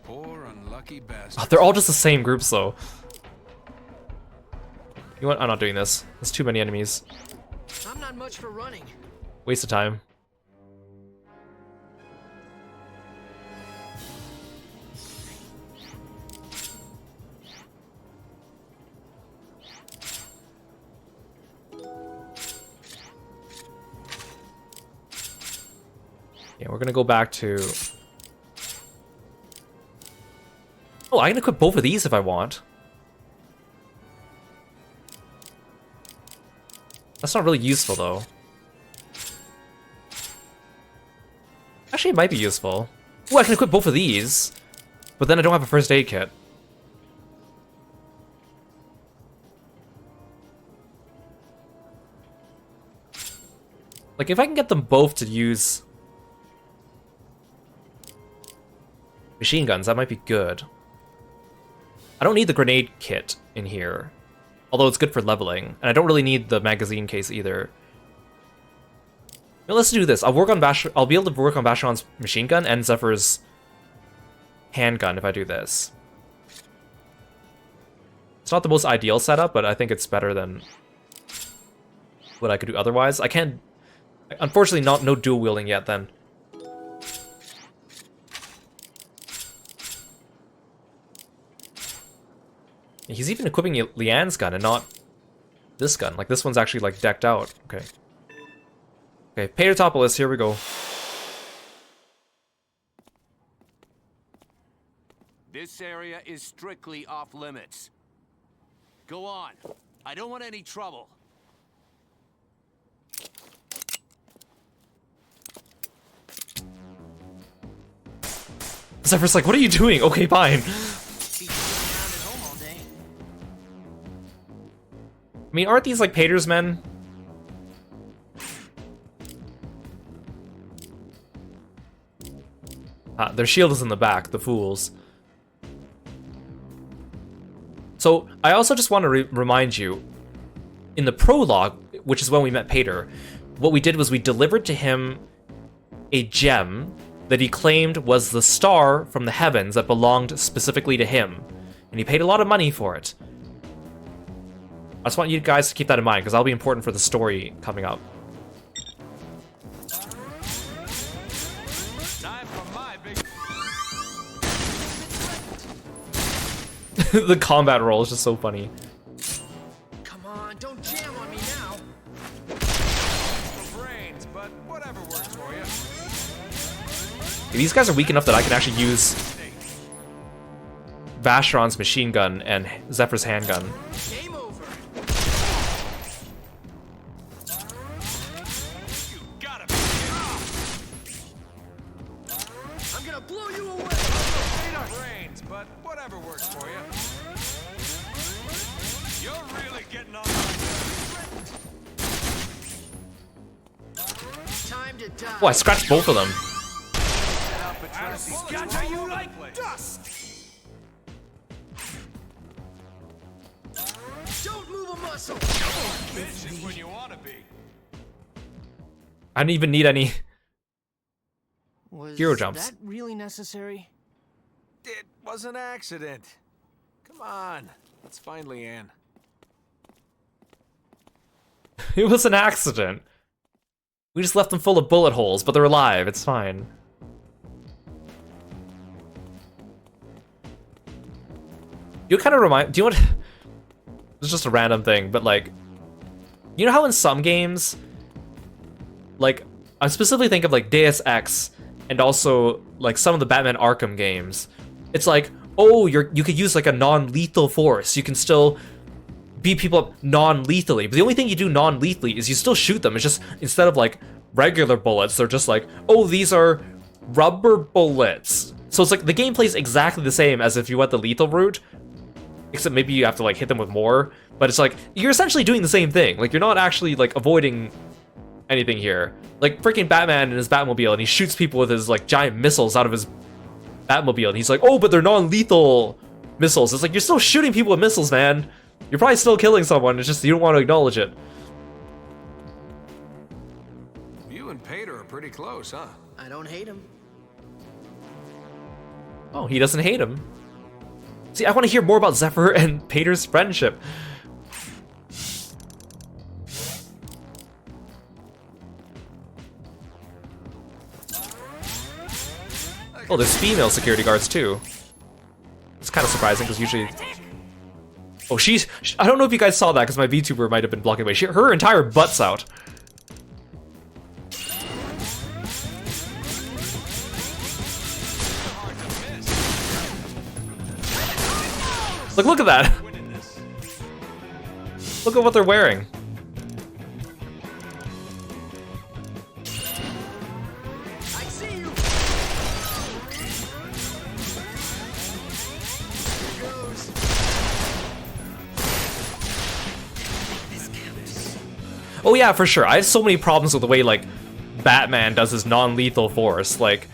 Speaker 7: poor unlucky
Speaker 1: Oh,
Speaker 7: bastard.
Speaker 1: they're all just the same groups, though. You know what? I'm not doing this. There's too many enemies.
Speaker 8: I'm not much for running.
Speaker 1: Waste of time. Yeah, we're gonna go back to... Oh, I can equip both of these if I want. That's not really useful, though. Actually, it might be useful. Oh, I can equip both of these, but then I don't have a first aid kit. Like, if I can get them both to use machine guns, that might be good. I don't need the grenade kit in here, although it's good for leveling, and I don't really need the magazine case either. Now, let's do this. I'll be able to work on Vacheron's machine gun and Zephyr's handgun if I do this. It's not the most ideal setup, but I think it's better than what I could do otherwise. I can't... Unfortunately, no dual wielding yet, then. He's even equipping Leanne's gun and not this gun. Like, this one's actually, like, decked out. Okay. Okay, Patertopolis, here we go.
Speaker 9: This area is strictly off limits. Go on. I don't want any trouble.
Speaker 1: Zephyr's like, what are you doing? Okay, fine. I mean, aren't these like Pater's men? Their shield is in the back, the fools. So, I also just want to remind you, in the prologue, which is when we met Pater, what we did was we delivered to him a gem that he claimed was the star from the heavens that belonged specifically to him. And he paid a lot of money for it. I just want you guys to keep that in mind, because that'll be important for the story coming up.
Speaker 7: Time for my big...
Speaker 1: The combat roll is just so funny.
Speaker 8: Come on, don't jam on me now.
Speaker 7: No brains, but whatever works for you.
Speaker 1: These guys are weak enough that I can actually use Vacheron's machine gun and Zephyr's handgun.
Speaker 8: Game over.
Speaker 7: You gotta be
Speaker 8: I'm gonna blow you away.
Speaker 7: no brains, but whatever works for you. You're really getting on my nerves.
Speaker 8: Time to die.
Speaker 1: Oh, I scratched both of them.
Speaker 7: Scatter you like dust!
Speaker 8: Don't move a muscle.
Speaker 7: Bitch is when you wanna be.
Speaker 1: I didn't even need any
Speaker 8: Was
Speaker 1: hero jumps.
Speaker 8: that really necessary?
Speaker 4: It was an accident. Come on, let's find Leanne.
Speaker 1: It was an accident. We just left them full of bullet holes, but they're alive. It's fine. You kind of remind... Do you want... It's just a random thing, but like... You know how in some games... Like, I specifically think of like Deus Ex, and also like some of the Batman Arkham games. It's like, oh, you could use like a non-lethal force. You can still beat people up non-lethally. But the only thing you do non-lethally is you still shoot them. It's just, instead of like regular bullets, they're just like, oh, these are rubber bullets. So it's like the gameplay is exactly the same as if you went the lethal route, except maybe you have to like hit them with more. But it's like, you're essentially doing the same thing. Like, you're not actually like avoiding anything here. Like freaking Batman in his Batmobile, and he shoots people with his like giant missiles out of his Batmobile, and he's like, oh, but they're non-lethal missiles. It's like, you're still shooting people with missiles, man. You're probably still killing someone, it's just you don't want to acknowledge it.
Speaker 4: You and Pater are pretty close, huh?
Speaker 8: I don't hate him.
Speaker 1: Oh, he doesn't hate him. See, I want to hear more about Zephyr and Pater's friendship. Oh, there's female security guards too. It's kind of surprising because usually... Oh, I don't know if you guys saw that because my VTuber might have been blocking away. Her entire butt's out. Look at that. Look at what they're wearing.
Speaker 8: I see you. Here goes.
Speaker 1: Oh yeah, for sure. I have so many problems with the way like Batman does his non-lethal force. Like,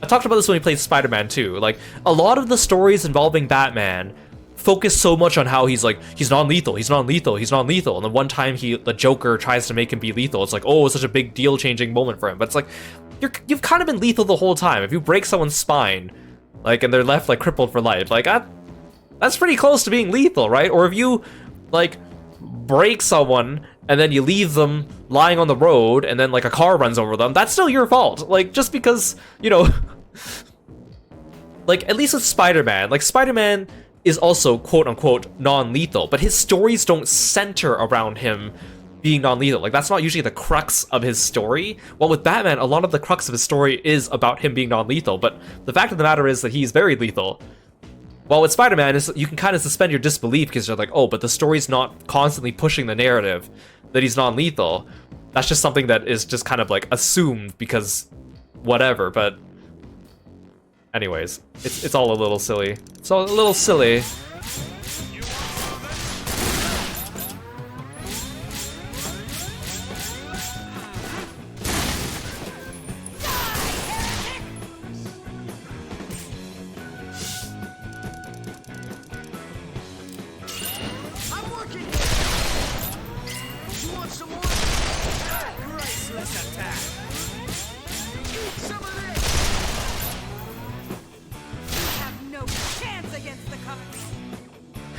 Speaker 1: I talked about this when we played Spider-Man 2. Like, a lot of the stories involving Batman focus so much on how he's like, he's non-lethal, he's non-lethal, he's non-lethal, and then one time the Joker tries to make him be lethal. It's like, oh, it's such a big deal-changing moment for him. But it's like, you've kind of been lethal the whole time. If you break someone's spine, like, and they're left like crippled for life, like that's pretty close to being lethal, right? Or if you like break someone and then you leave them lying on the road and then like a car runs over them, that's still your fault. Like, just because, you know, like, at least with Spider-Man, like, Spider-Man is also quote-unquote non-lethal, but his stories don't center around him being non-lethal. Like, that's not usually the crux of his story. While with Batman, a lot of the crux of his story is about him being non-lethal, but the fact of the matter is that he's very lethal. While with Spider-Man, you can kind of suspend your disbelief because you're like, oh, but the story's not constantly pushing the narrative that he's non-lethal. That's just something that is just kind of like assumed because whatever, but Anyways, it's all a little silly. It's all a little silly.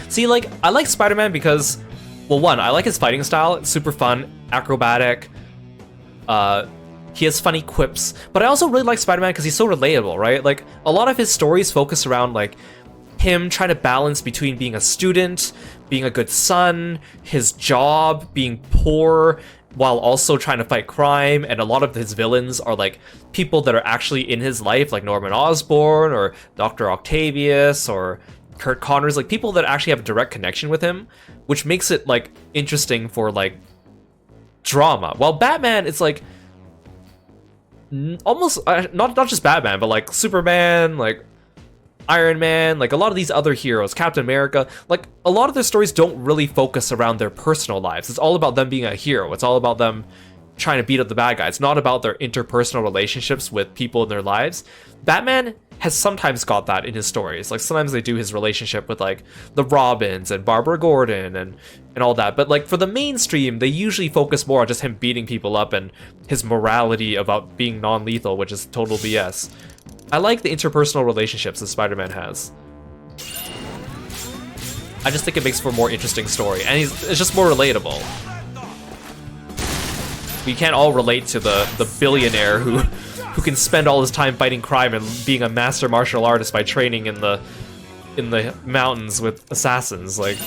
Speaker 1: See, like, I like Spider-Man because, well, one, I like his fighting style. It's super fun, acrobatic. He has funny quips. But I also really like Spider-Man because he's so relatable, right? Like, a lot of his stories focus around, like, him trying to balance between being a student, being a good son, his job, being poor, while also trying to fight crime. And a lot of his villains are, like, people that are actually in his life, like Norman Osborn or Dr. Octavius or Kurt Connors, like people that actually have a direct connection with him, which makes it like interesting for like drama. While Batman, it's like almost not just Batman, but like Superman, like Iron Man, like a lot of these other heroes, Captain America, like a lot of their stories don't really focus around their personal lives. It's all about them being a hero. It's all about them trying to beat up the bad guy. It's not about their interpersonal relationships with people in their lives. Batman has sometimes got that in his stories. Like sometimes they do his relationship with like the Robins and Barbara Gordon and all that. But like for the mainstream, they usually focus more on just him beating people up and his morality about being non-lethal, which is total BS. I like the interpersonal relationships that Spider-Man has. I just think it makes for a more interesting story, and it's just more relatable. We can't all relate to the billionaire who can spend all his time fighting crime and being a master martial artist by training in the mountains with assassins. Like,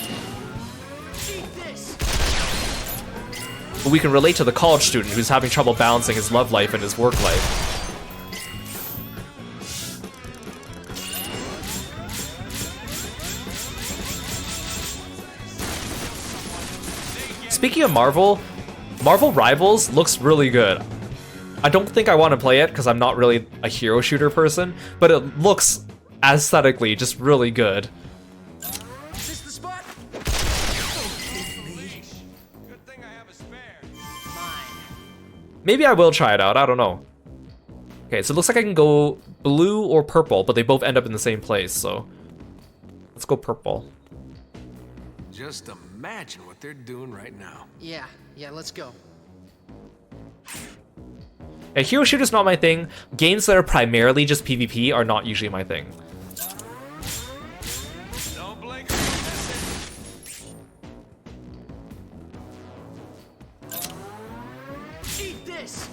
Speaker 1: but we can relate to the college student who's having trouble balancing his love life and his work life. Speaking of Marvel Rivals looks really good. I don't think I want to play it because I'm not really a hero shooter person, but it looks aesthetically just really good.
Speaker 7: Is this the spot? Good thing I have a spare.
Speaker 1: Maybe I will try it out, I don't know. Okay, so it looks like I can go blue or purple, but they both end up in the same place, so let's go purple.
Speaker 4: Just imagine what they're doing right now.
Speaker 8: Yeah, let's go.
Speaker 1: Yeah, hero shooter's not my thing. Games that are primarily just PvP are not usually my thing.
Speaker 7: Don't blink or you'll miss it.
Speaker 8: Eat this!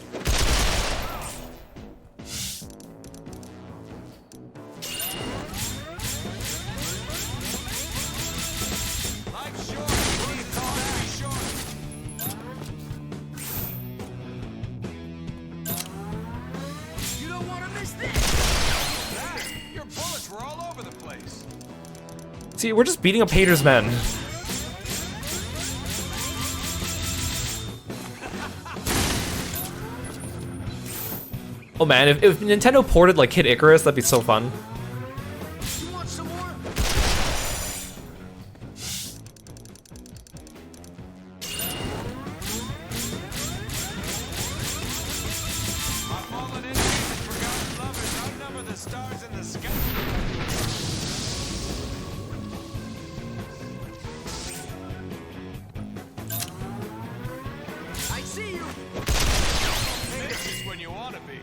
Speaker 7: Life's short. What do you call that? Short.
Speaker 8: You don't want to miss this!
Speaker 7: That, your bullets were all over the place.
Speaker 1: See, we're just beating up haters, men. Oh man, if Nintendo ported like Kid Icarus, that'd be so fun.
Speaker 8: You want some more?
Speaker 7: My fallen enemies and forgotten lovers outnumber the stars in the sky.
Speaker 8: I see you!
Speaker 7: This is when you want to be.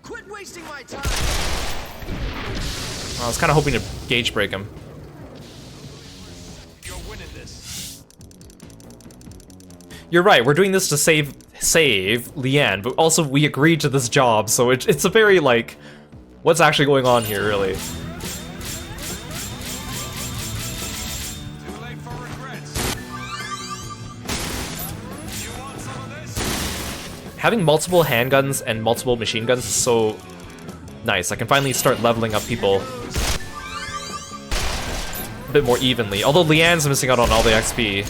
Speaker 8: Quit wasting my time!
Speaker 1: I was kind of hoping to gauge break him.
Speaker 7: You're winning this.
Speaker 1: You're right, we're doing this to save Leanne, but also we agreed to this job, so it's a very, like, what's actually going on here, really?
Speaker 7: Too late for regrets. You want some of this?
Speaker 1: Having multiple handguns and multiple machine guns is so nice. I can finally start leveling up people a bit more evenly, although Leanne's missing out on all the XP.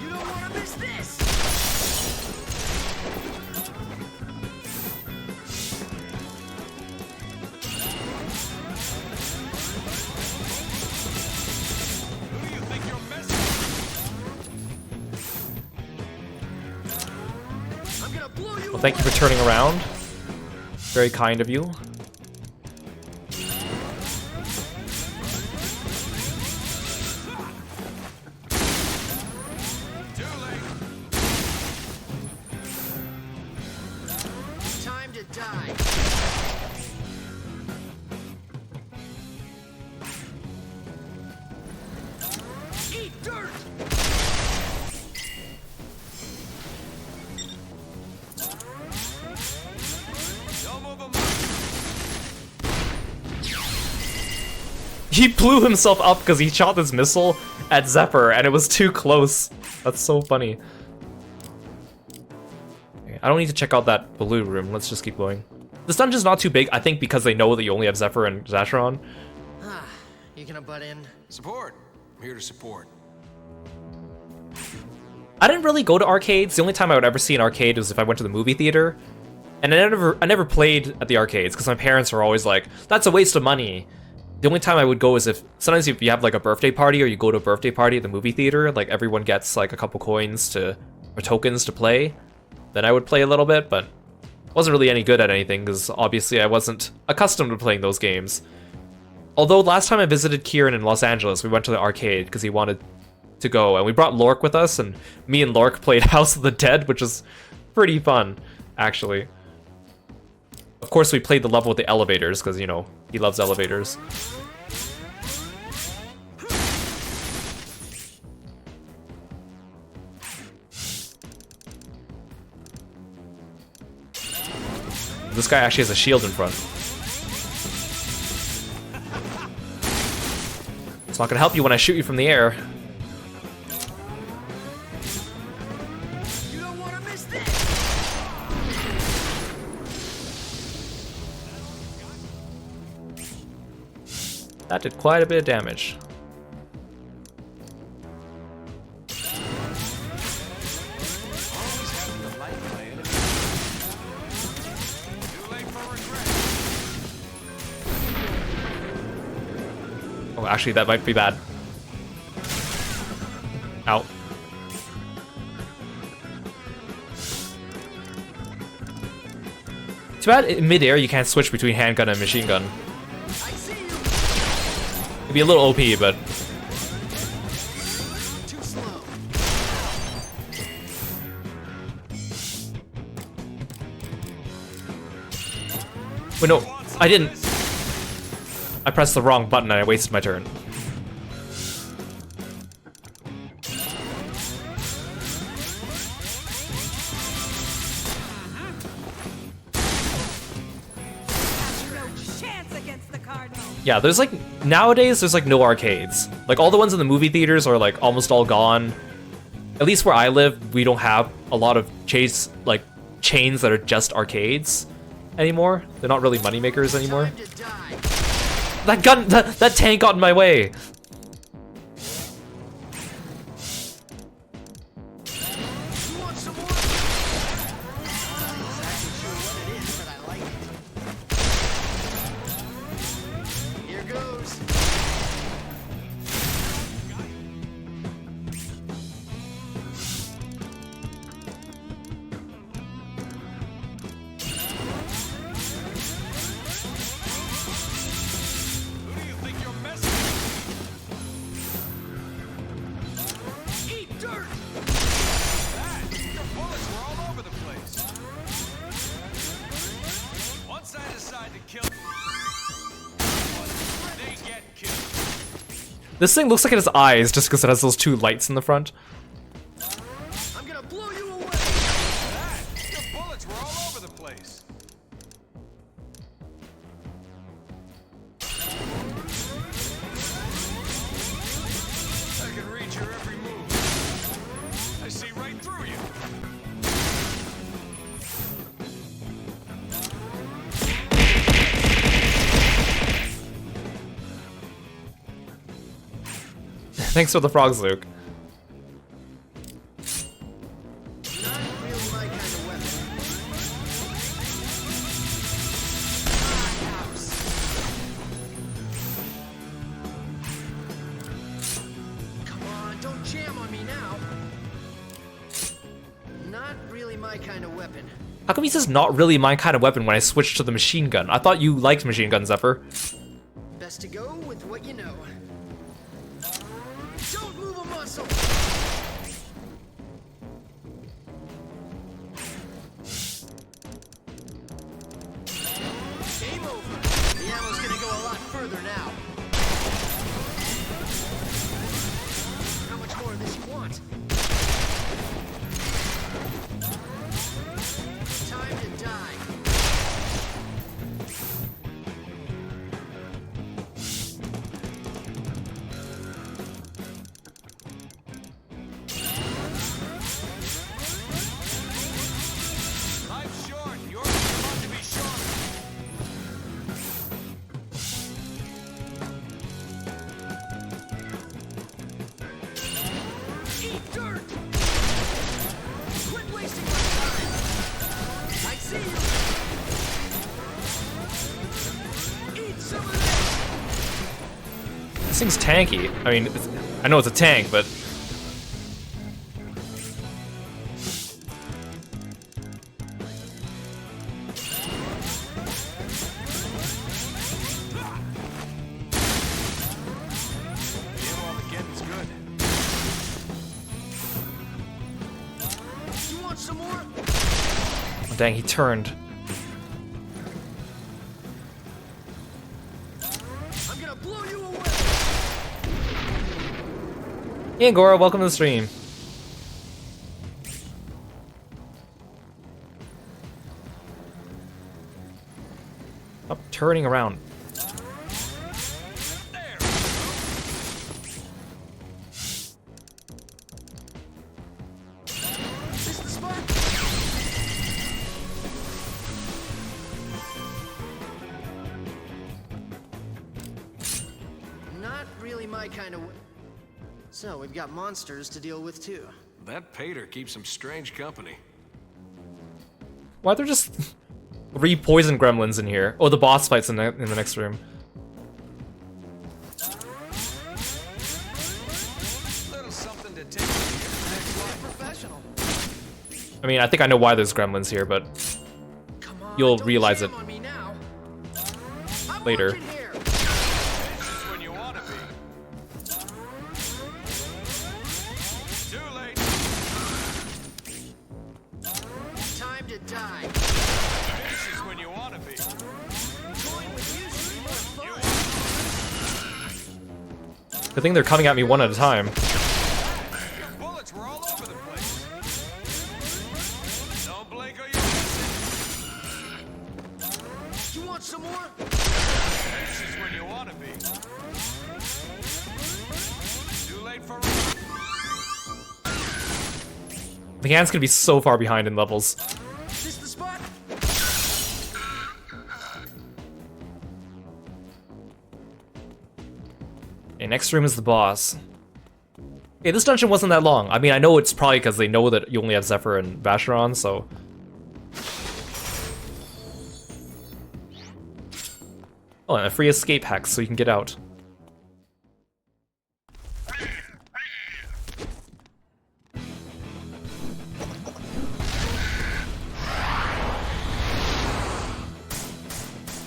Speaker 8: You don't want to miss this!
Speaker 1: Well, thank you for turning around. Very kind of you.
Speaker 8: Time to die.
Speaker 2: Eat dirt!
Speaker 7: Don't move him.
Speaker 1: He blew himself up because he shot this missile at Zephyr and it was too close. That's so funny. Okay, I don't need to check out that blue room. Let's just keep going. This dungeon's not too big, I think, because they know that you only have Zephyr and Zacharon.
Speaker 8: You gonna butt in?
Speaker 4: Support. I'm here to support.
Speaker 1: I didn't really go to arcades. The only time I would ever see an arcade was if I went to the movie theater. And I never played at the arcades because my parents were always like, that's a waste of money. The only time I would go is if sometimes if you have like a birthday party or you go to a birthday party at the movie theater, like everyone gets like a couple coins or tokens to play. Then I would play a little bit, but wasn't really any good at anything because obviously I wasn't accustomed to playing those games. Although last time I visited Kieran in Los Angeles, we went to the arcade because he wanted to go, and we brought Lork with us, and me and Lork played House of the Dead, which is pretty fun, actually. Of course, we played the level with the elevators because, you know, he loves elevators. This guy actually has a shield in front. It's not gonna help you when I shoot you from the air.
Speaker 2: You don't want to miss this!
Speaker 1: That did quite a bit of damage. Oh, actually, that might be bad. Ow. Too bad in mid-air you can't switch between handgun and machine gun. It'd be a little OP, but...
Speaker 8: Too slow.
Speaker 1: Wait, no, I didn't. I pressed the wrong button and I wasted my turn. Yeah, there's like, nowadays there's like no arcades. Like all the ones in the movie theaters are like almost all gone. At least where I live, we don't have a lot of chains that are just arcades anymore. They're not really moneymakers anymore. That gun, that tank got in my way. This thing looks like it has eyes just because it has those two lights in the front.
Speaker 2: I'm gonna blow you away!
Speaker 7: Your bullets were all over the place. I can read your every move. I see right through you.
Speaker 1: Thanks for the frogs, Luke.
Speaker 8: Come on, don't jam on me now. Not really my kind of weapon.
Speaker 1: How come he's just not really my kind of weapon when I switched to the machine gun? I thought you liked machine guns, Zephyr.
Speaker 8: Best to go with what you know. Don't move a muscle! Game over. The ammo's gonna go a lot further now. How much more of this you want? Time to die.
Speaker 7: Life's short. Yours is about to be short.
Speaker 8: Eat dirt! Quit wasting my time! I see you! Eat some of this!
Speaker 1: This thing's tanky. I mean, I know it's a tank, but
Speaker 7: Ammo I'm getting's good.
Speaker 8: You want some more?
Speaker 1: oh, dang, he turned.
Speaker 8: I'm gonna blow you away!
Speaker 1: Hey, Gora, welcome to the stream. Stop turning around.
Speaker 8: Is this the spot? Not really my kind of... So, we've got monsters to deal with too.
Speaker 4: That Pater keeps some strange company.
Speaker 1: Why are there just 3 poison gremlins in here? Oh, the boss fight's in the next room.
Speaker 7: Little something to take you to the next life.
Speaker 8: Professional.
Speaker 1: I mean, I think I know why there's gremlins here, but
Speaker 8: Come on,
Speaker 1: You'll
Speaker 8: don't
Speaker 1: realize
Speaker 8: jam
Speaker 1: it
Speaker 8: on me now. I'm
Speaker 1: later.
Speaker 8: working here.
Speaker 7: This is when you want to be. Too late.
Speaker 8: Time to die.
Speaker 7: This is when you want to be.
Speaker 8: Going with you should be more fun.
Speaker 1: Good thing they're coming at me one at a time.
Speaker 7: Your bullets were all over the place. Don't blink or you'll miss
Speaker 8: You want some more?
Speaker 7: it. This is when you want to be. Too late for...
Speaker 1: The hand's gonna be so far behind in levels.
Speaker 8: Is this the spot?
Speaker 1: Okay, next room is the boss. Okay, this dungeon wasn't that long. I mean, I know it's probably because they know that you only have Zephyr and Vacheron, so... Oh, and a free escape hack so you can get out.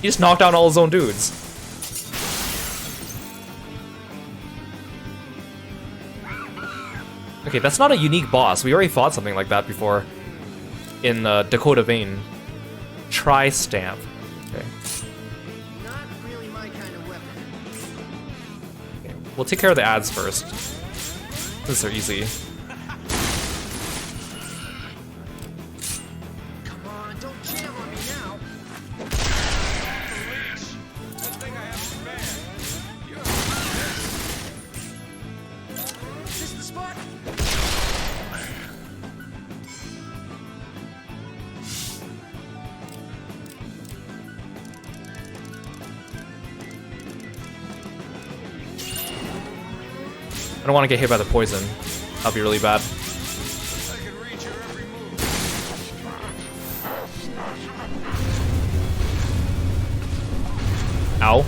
Speaker 1: He just knocked down all his own dudes. Okay, that's not a unique boss. We already fought something like that before. In Dakota Vein. Tri-Stamp. Okay.
Speaker 8: Not really my kind of weapon.
Speaker 1: Okay, we'll take care of the ads first. These are easy.
Speaker 8: Come on, don't jam on me now.
Speaker 7: Good thing I have a spare. You're
Speaker 8: Is this the spot?
Speaker 1: I don't want to get hit by the poison. That'll be really bad.
Speaker 7: I can read your every move.
Speaker 1: Ow.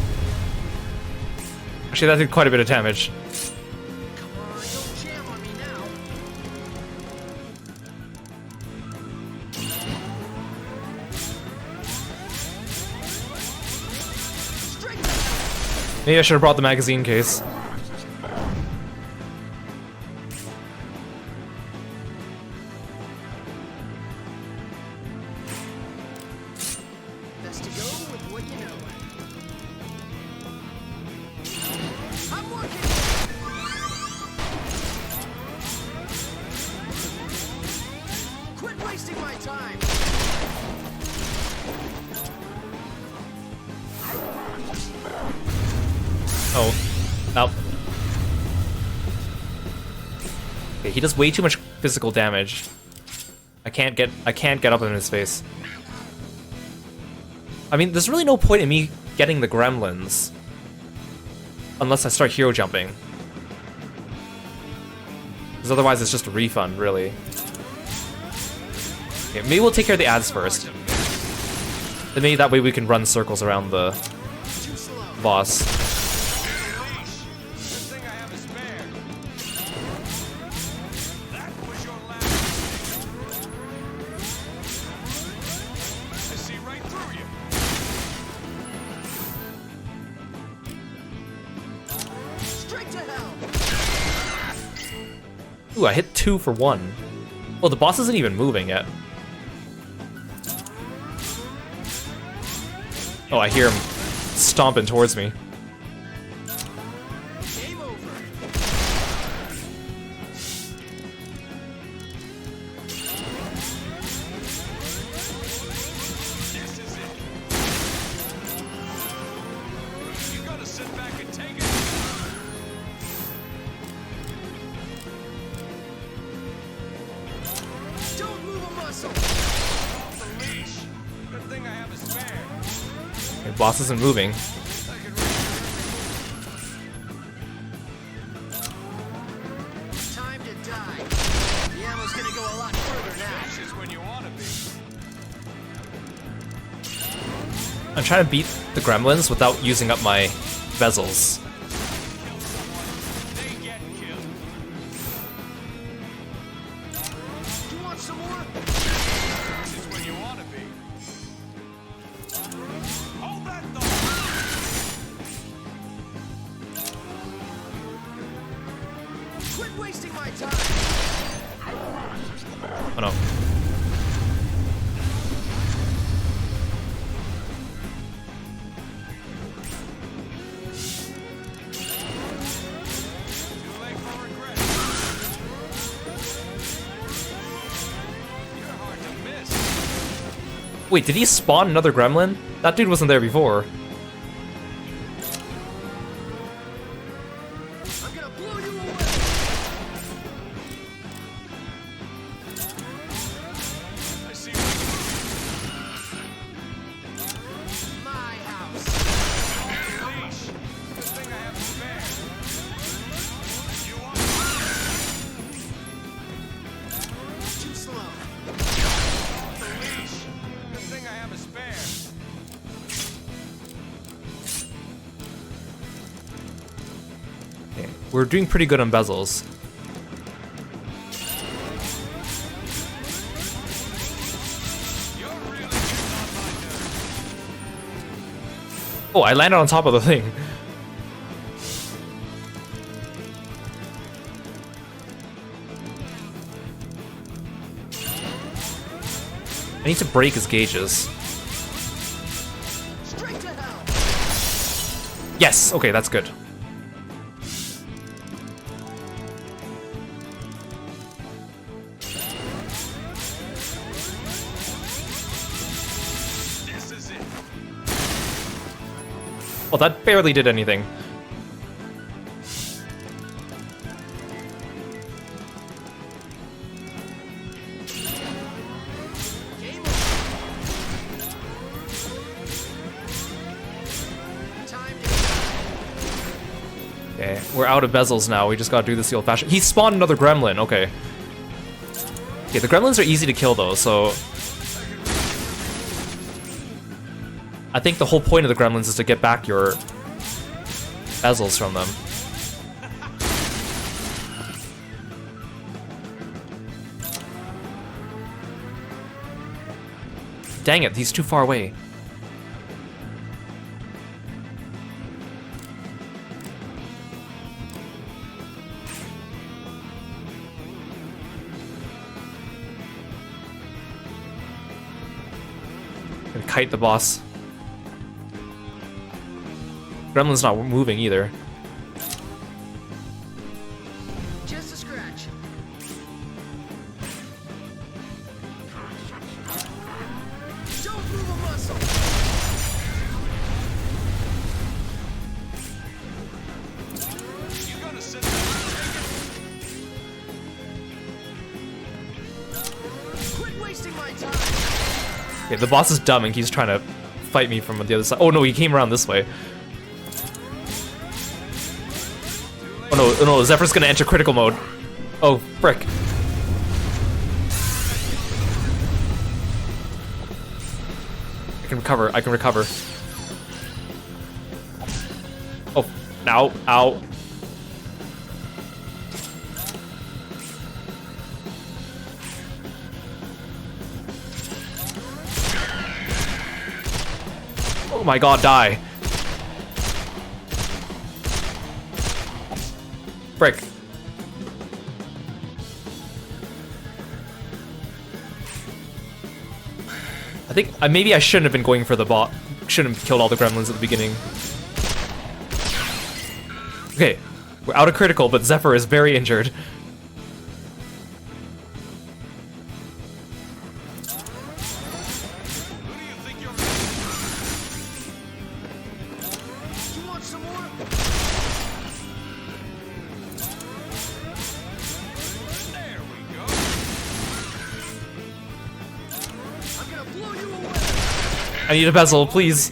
Speaker 1: Actually, that did quite a bit of damage.
Speaker 8: Come on, don't jam on me now.
Speaker 1: Maybe I should have brought the magazine case.
Speaker 8: Best to go with what you know. I'm working. Quit wasting my time.
Speaker 1: Oh. Nope. Okay, he does way too much physical damage. I can't get up in his face. I mean, there's really no point in me getting the gremlins unless I start hero jumping. Because otherwise it's just a refund, really. Okay, maybe we'll take care of the ads first. Then maybe that way we can run circles around the boss. Ooh, I hit 2 for 1. Well, the boss isn't even moving yet. Oh, I hear him stomping towards me.
Speaker 8: Game over.
Speaker 7: This is it. You gotta sit back and take it.
Speaker 8: Don't move a muscle.
Speaker 7: Off the leash. Good thing I have a spare.
Speaker 1: The boss isn't moving.
Speaker 8: Time to die. The ammo's gonna go a lot further now.
Speaker 7: Finish is when you wanna be.
Speaker 1: I'm trying to beat the gremlins without using up my bezels.
Speaker 7: They get killed.
Speaker 8: You want some more?
Speaker 7: This is when you wanna be. Hold that thought.
Speaker 8: Quit wasting my time.
Speaker 1: Oh no.
Speaker 7: Too late for regret. You're hard to miss.
Speaker 1: Wait, did he spawn another gremlin? That dude wasn't there before.
Speaker 8: I'm gonna blow you away.
Speaker 7: I see
Speaker 8: My house.
Speaker 7: off the leash. Good thing I have a spare. You want
Speaker 8: Too slow.
Speaker 7: off the leash. Good thing I have a spare.
Speaker 1: Okay. We're doing pretty good on bezels.
Speaker 7: You're really getting on my nerves.
Speaker 1: Oh, I landed on top of the thing. I need to break his gauges.
Speaker 8: Straight to hell.
Speaker 1: Yes! Okay, that's good.
Speaker 7: This is it.
Speaker 1: Well, that barely did anything.
Speaker 8: Game over. Time to
Speaker 1: Okay, we're out of bezels now. We just gotta do this the old-fashioned. He spawned another gremlin. Okay. Okay, the gremlins are easy to kill though, so I think the whole point of the gremlins is to get back your bezels from them. Dang it, he's too far away. kite the boss. Gremlin's not moving either.
Speaker 8: Just a scratch. Don't move a muscle.
Speaker 7: You gonna sit there and
Speaker 8: Quit wasting my time.
Speaker 1: Okay, the boss is dumb and he's trying to fight me from the other side. Oh no, he came around this way. Oh no, Zephyr's gonna enter critical mode. Oh, frick. I can recover. Oh, ow, ow. Oh my god, die. Frick. I think maybe I shouldn't have been going for the bot. Shouldn't have killed all the gremlins at the beginning. Okay, we're out of critical, but Zephyr is very injured.
Speaker 8: You want some more?
Speaker 7: there we go.
Speaker 8: I'm gonna blow you away.
Speaker 1: I need a bezel, please.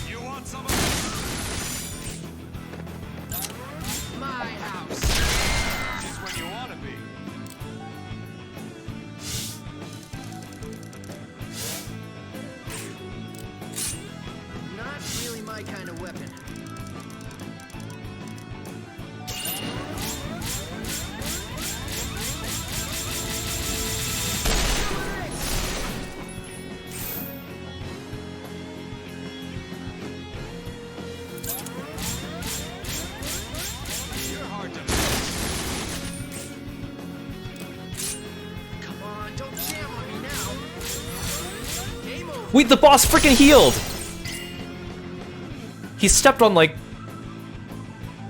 Speaker 7: You want some of this?
Speaker 8: My house.
Speaker 7: Just when you wanna be.
Speaker 8: Not really my kind of weapon.
Speaker 7: You're hard to
Speaker 8: Come on, don't jam on me now. Game over.
Speaker 1: Wait, the boss freaking healed! He stepped on, like,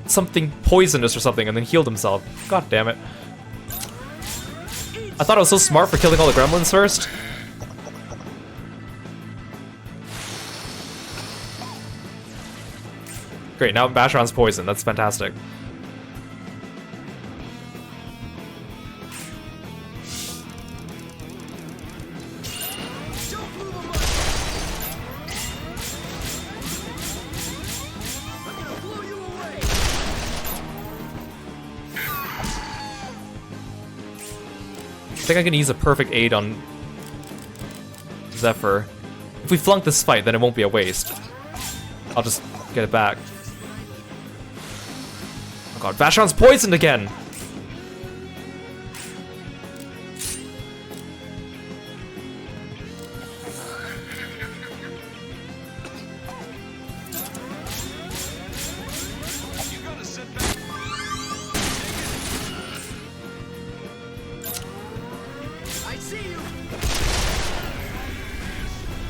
Speaker 1: something poisonous or something and then healed himself. God damn it. I thought I was so smart for killing all the gremlins first. Great, now Basharon's poisoned. That's fantastic.
Speaker 8: Don't move a muscle. I'm gonna blow you away.
Speaker 1: I think I can use a perfect aid on Zephyr. If we flunk this fight, then it won't be a waste. I'll just get it back. Oh god, Basharon's poisoned again!
Speaker 7: You gonna sit back?
Speaker 8: I see you.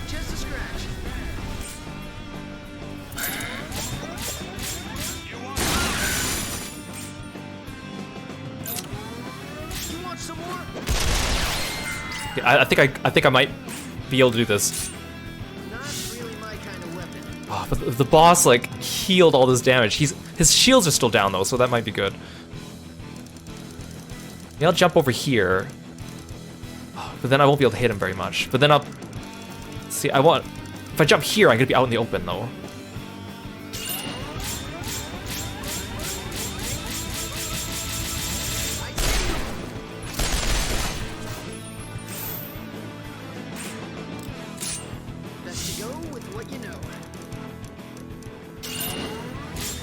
Speaker 8: Just a scratch.
Speaker 7: You want
Speaker 8: You want some more?
Speaker 1: Okay, I think I might be able to do this.
Speaker 8: Not really my kind of weapon.
Speaker 1: Oh, but the boss like healed all this damage. His shields are still down though, so that might be good. Maybe I'll jump over here. Oh, but then I won't be able to hit him very much. But then I'll see. If I jump here, I'm gonna be out in the open though.
Speaker 8: Best to go with what you know.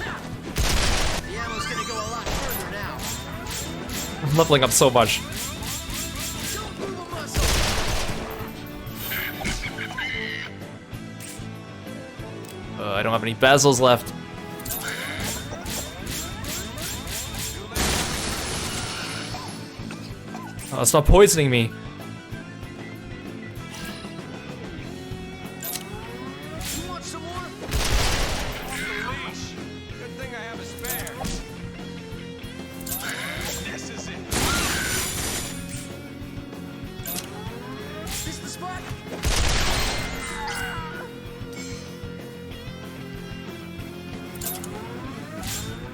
Speaker 8: Ha! The ammo's gonna go a lot further now.
Speaker 1: I'm leveling up so much.
Speaker 8: Don't move a muscle.
Speaker 1: I don't have any bezels left. Oh, stop poisoning me.
Speaker 8: spot?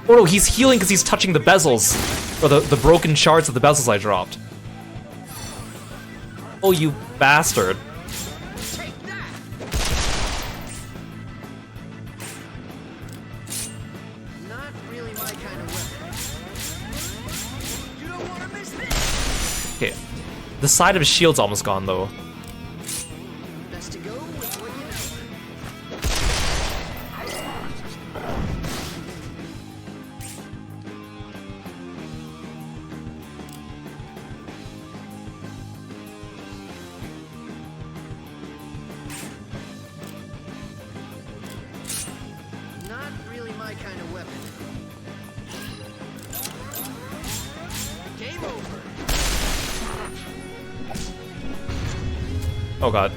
Speaker 1: Oh no, he's healing because he's touching the bezels. Or the broken shards of the bezels I dropped. Oh, you bastard.
Speaker 8: Take that! Not really my kind of weapon. You don't want to miss this!
Speaker 1: Okay. The side of his shield's almost gone though.
Speaker 8: Best to go with what you know. Not really my kind of weapon. Game over.
Speaker 1: Oh god.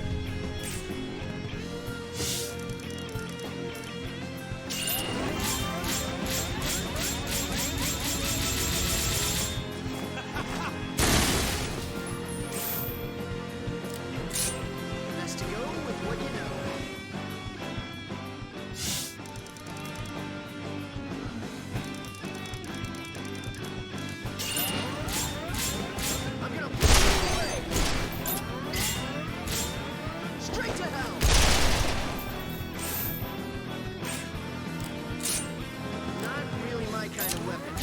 Speaker 8: Best to go with what you know. I'm gonna push you away. Straight to hell. Not really my kind of weapon.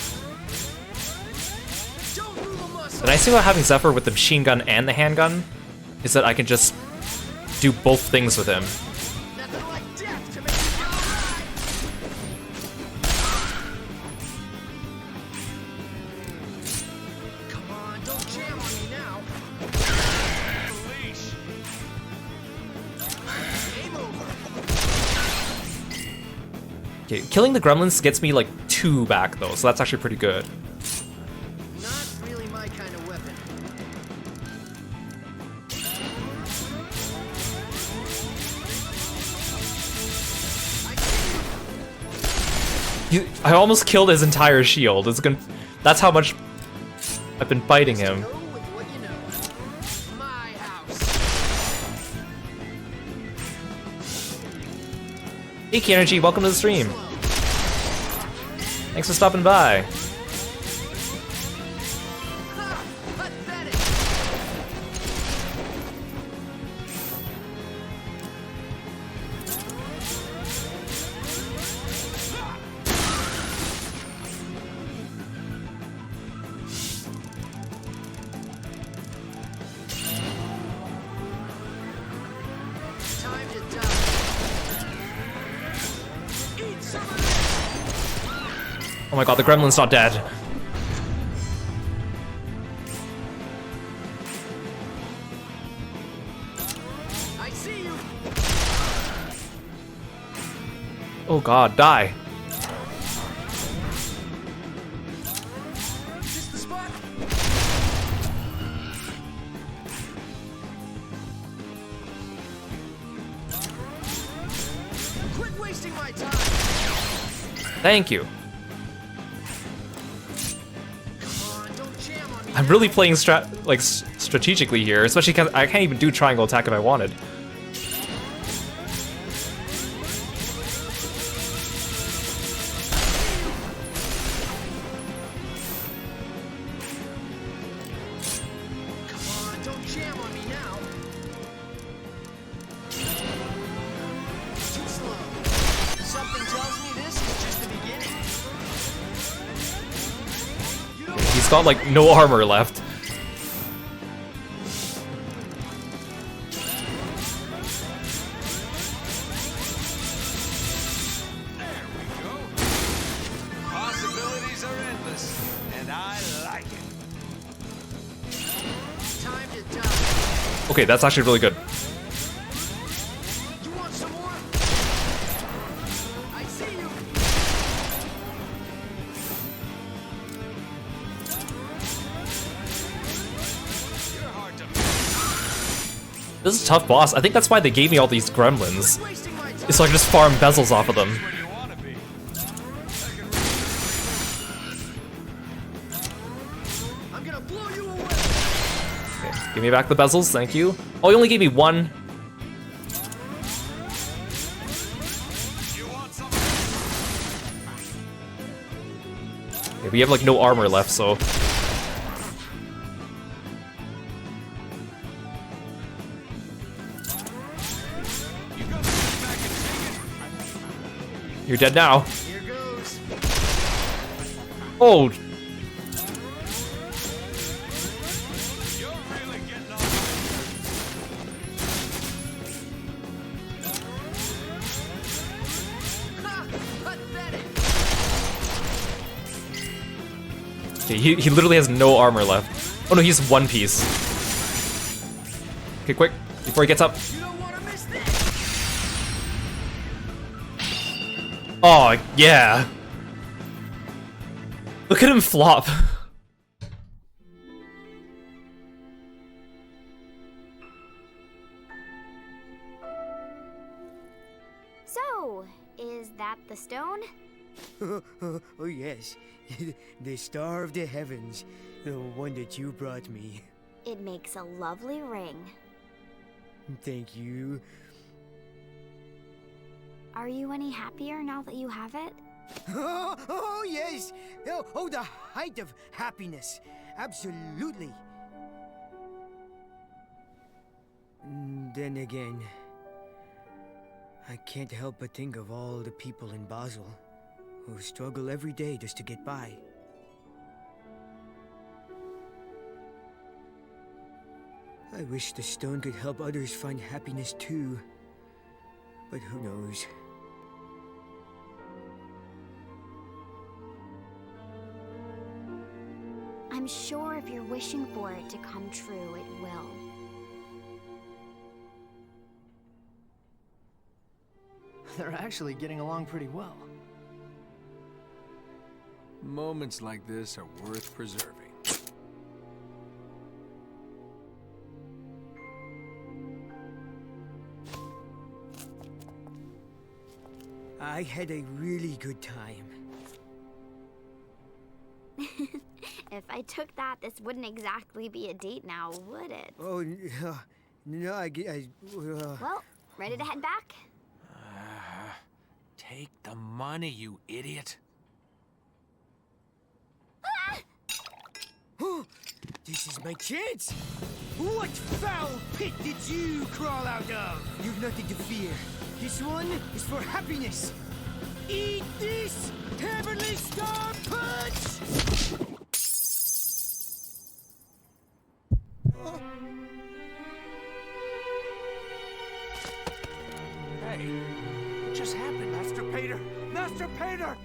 Speaker 8: Don't move a muscle.
Speaker 1: The nice thing about having Zephyr with the machine gun and the handgun is that I can just do both things with him.
Speaker 8: Nothing like death to make you feel alive. Come on, don't jam on me now.
Speaker 7: Leash.
Speaker 8: Game over.
Speaker 1: Okay, killing the gremlins gets me like 2 back though, so that's actually pretty good.
Speaker 8: Not really my kind of weapon. I see you.
Speaker 1: I almost killed his entire shield. That's how much I've been fighting him.
Speaker 8: Go with what you know. My house.
Speaker 1: Hey Key Energy, welcome to the stream. Thanks for stopping by.
Speaker 8: Ha! Pathetic. Time to die. Eat some of this.
Speaker 1: Oh my god, the gremlin's not dead.
Speaker 8: I see you.
Speaker 1: Oh god, die.
Speaker 8: Is this the spot? Quit wasting my time.
Speaker 1: Thank you.
Speaker 8: Come on, don't jam on me.
Speaker 1: I'm really playing strategically here, especially because I can't even do triangle attack if I wanted.
Speaker 8: Come on, don't jam on me now. Too slow. Something tells me this is just the beginning. You don't
Speaker 1: He's got like no armor left.
Speaker 7: There we go. Possibilities are endless, and I like it.
Speaker 8: time to die.
Speaker 1: Okay, that's actually really good.
Speaker 8: You want some more? I see you.
Speaker 7: You're hard to
Speaker 1: This is a tough boss. I think that's why they gave me all these gremlins.
Speaker 8: Wasting my time.
Speaker 1: It's so I can just farm bezels off of them.
Speaker 7: where you want to be.
Speaker 8: I'm gonna blow you away.
Speaker 1: Okay, give me back the bezels, thank you. Oh, he only gave me one. Yeah, we have like no armor left, so. You're dead now.
Speaker 8: Here goes.
Speaker 1: Oh. Okay, he literally has no armor left. Oh no, he's one piece. Okay, quick, before he gets up.
Speaker 8: You don't want to miss this.
Speaker 1: Oh, yeah. Look at him flop.
Speaker 3: So, is that the stone?
Speaker 2: Oh yes, the star of the heavens, the one that you brought me.
Speaker 3: It makes a lovely ring.
Speaker 2: Thank you.
Speaker 3: Are you any happier now that you have it?
Speaker 2: Oh yes! Oh, the height of happiness. Absolutely. Then again, I can't help but think of all the people in Basel who struggle every day just to get by. I wish the stone could help others find happiness too, but who knows?
Speaker 3: I'm sure if you're wishing for it to come true, it will.
Speaker 8: They're actually getting along pretty well.
Speaker 4: Moments like this are worth preserving.
Speaker 2: I had a really good time.
Speaker 3: If I took that, this wouldn't exactly be a date now, would it?
Speaker 2: Oh, no,
Speaker 3: Well, ready to head back?
Speaker 4: Take the money, you idiot.
Speaker 2: This is my chance! What foul pit did you crawl out of? You've nothing to fear. This one is for happiness. Eat this, Heavenly Star Punch!
Speaker 4: Hey, what just happened?
Speaker 7: Master Pater! Master Pater!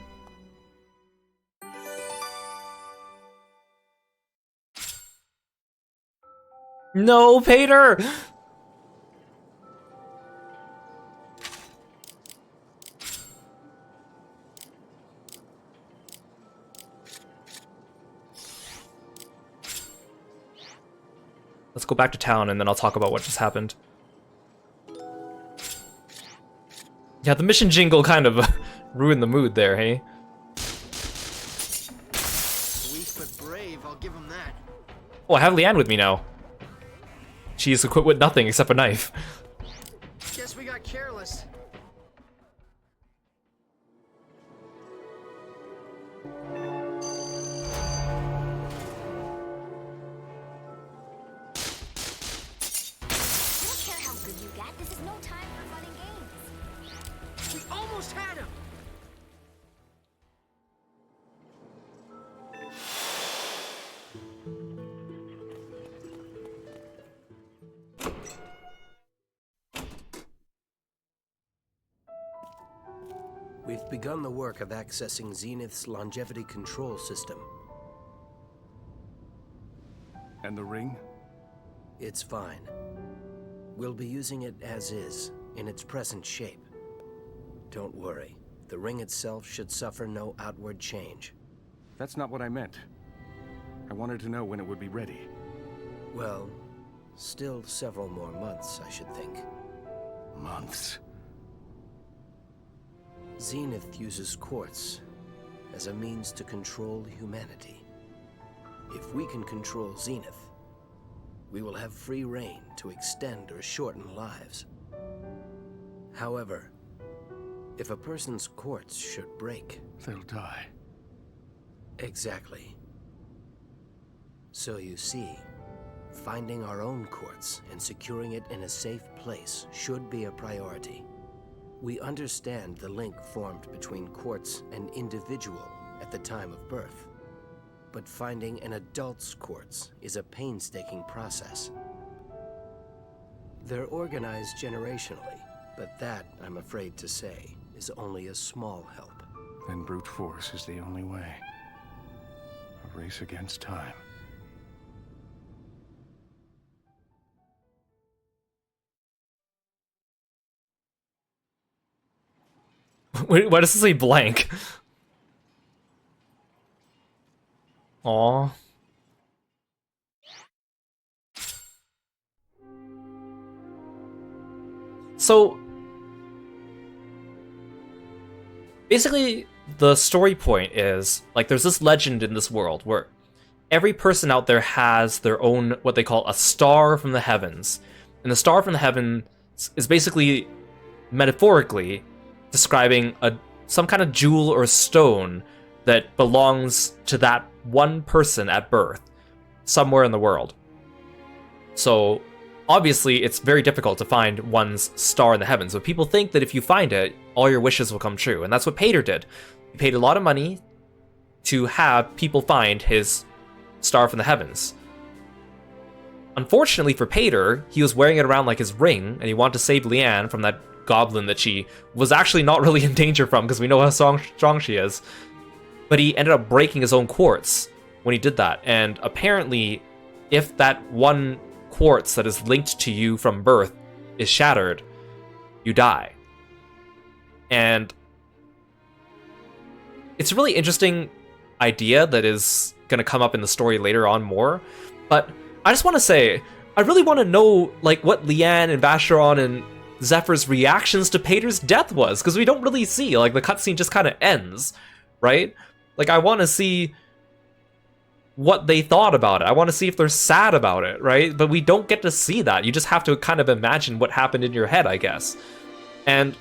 Speaker 1: No, Pater! Let's go back to town and then I'll talk about what just happened. Yeah, the mission jingle kind of ruined the mood there, hey?
Speaker 8: Weak but brave, I'll give him that.
Speaker 1: Oh, I have Leanne with me now. She's equipped with nothing except a knife.
Speaker 8: Guess we got careless.
Speaker 3: I don't care how good you get. This is no time for fun and games.
Speaker 8: We almost had him.
Speaker 10: We've begun the work of accessing Zenith's longevity control system.
Speaker 6: And the ring?
Speaker 10: It's fine. We'll be using it as is, in its present shape. Don't worry. The ring itself should suffer no outward change.
Speaker 6: That's not what I meant. I wanted to know when it would be ready.
Speaker 10: Well, still several more months, I should think.
Speaker 6: Months?
Speaker 10: Zenith uses quartz as a means to control humanity. If we can control Zenith, we will have free reign to extend or shorten lives. However, if a person's quartz should break...
Speaker 6: They'll die.
Speaker 10: Exactly. So you see, finding our own quartz and securing it in a safe place should be a priority. We understand the link formed between quartz and individual at the time of birth, but finding an adult's quartz is a painstaking process. They're organized generationally, but that, I'm afraid to say, is only a small help.
Speaker 6: Then brute force is the only way. A race against time.
Speaker 1: Wait, why does it say blank? Aww. So basically the story point is like there's this legend in this world where every person out there has their own what they call a star from the heavens. And the star from the heavens is basically metaphorically describing some kind of jewel or stone that belongs to that one person at birth somewhere in the world. So obviously it's very difficult to find one's star in the heavens, but people think that if you find it, all your wishes will come true. And that's what Pater did. He paid a lot of money to have people find his star from the heavens. Unfortunately for Pater, he was wearing it around like his ring, and he wanted to save Leanne from that goblin that she was actually not really in danger from, because we know how strong she is. But he ended up breaking his own quartz when he did that. And apparently, if that one quartz that is linked to you from birth is shattered, you die. And it's a really interesting idea that is going to come up in the story later on more. But I just want to say, I really want to know like what Leanne and Vacheron and Zephyr's reactions to Pater's death was, because we don't really see, like the cutscene just kind of ends, right? Like I want to see what they thought about it. I want to see if they're sad about it, right? But we don't get to see that. You just have to kind of imagine what happened in your head, I guess. And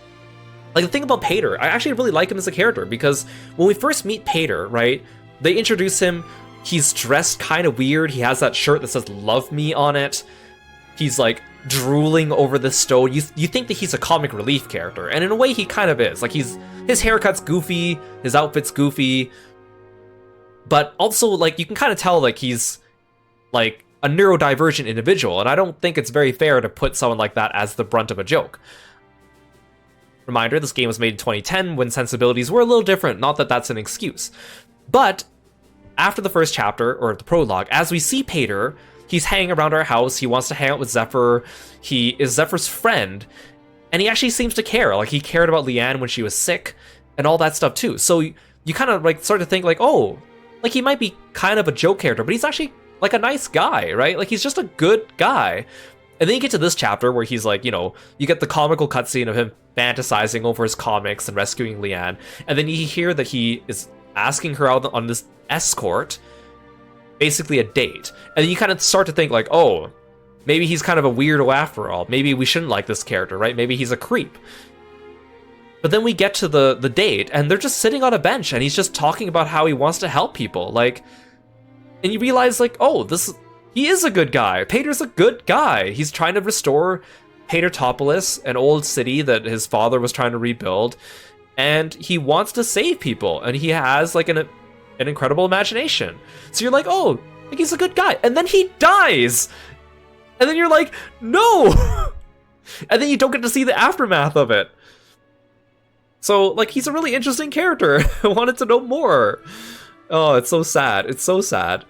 Speaker 1: like the thing about Pater, I actually really like him as a character, because when we first meet Pater, right, they introduce him, he's dressed kind of weird. He has that shirt that says "Love Me" on it. He's like drooling over the stone. You think that he's a comic relief character, and in a way he kind of is. Like his haircut's goofy, his outfit's goofy, but also like you can kind of tell like he's like a neurodivergent individual, and I don't think it's very fair to put someone like that as the brunt of a joke. Reminder, this game was made in 2010 when sensibilities were a little different, not that that's an excuse. But after the first chapter, or the prologue, as we see Pater, he's hanging around our house, he wants to hang out with Zephyr, he is Zephyr's friend, and he actually seems to care. Like, he cared about Leanne when she was sick, and all that stuff too. So you kind of like start to think like, oh, like he might be kind of a joke character, but he's actually like a nice guy, right? Like he's just a good guy. And then you get to this chapter where he's like, you know, you get the comical cutscene of him fantasizing over his comics and rescuing Leanne, and then you hear that he is asking her out on this escort, basically a date. And then you kind of start to think like, oh, maybe he's kind of a weirdo after all. Maybe we shouldn't like this character, right? Maybe he's a creep. But then we get to the date, and they're just sitting on a bench, and he's just talking about how he wants to help people. Like, and you realize like, oh, he is a good guy. Pater's a good guy. He's trying to restore Patertopolis, an old city that his father was trying to rebuild, and he wants to save people, and he has like an incredible imagination. So you're like, oh, like he's a good guy. And then he dies. And then you're like, no. And then you don't get to see the aftermath of it. So like he's a really interesting character. I wanted to know more. Oh, it's so sad. It's so sad.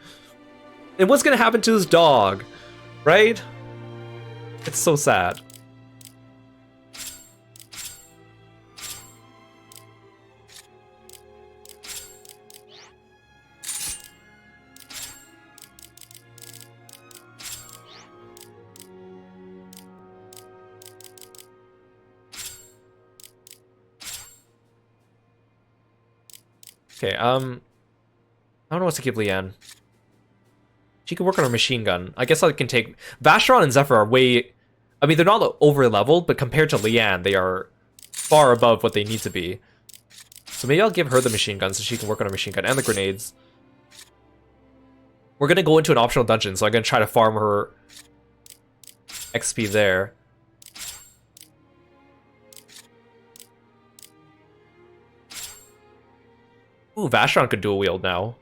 Speaker 1: And what's gonna happen to his dog, right? It's so sad. Okay, I don't know what to give Leanne. She can work on her machine gun. I guess I can take... Vacheron and Zephyr are way... I mean, they're not over-leveled, but compared to Leanne, they are far above what they need to be. So maybe I'll give her the machine gun so she can work on her machine gun and the grenades. We're going to go into an optional dungeon, so I'm going to try to farm her XP there. Ooh, Vacheron could dual wield now.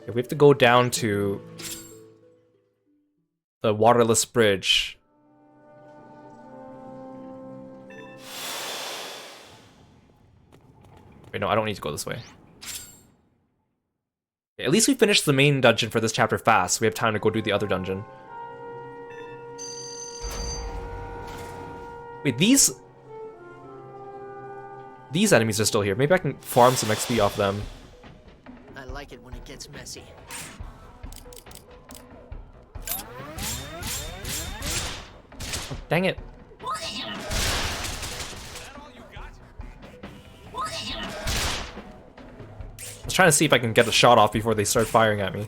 Speaker 1: We have to go down to the waterless bridge. Wait, no, I don't need to go this way. Okay, at least we finished the main dungeon for this chapter fast, so we have time to go do the other dungeon. Wait, these enemies are still here. Maybe I can farm some XP off them.
Speaker 8: I like it when it gets messy.
Speaker 1: Oh, dang it. I was trying to see if I can get a shot off before they start firing at me.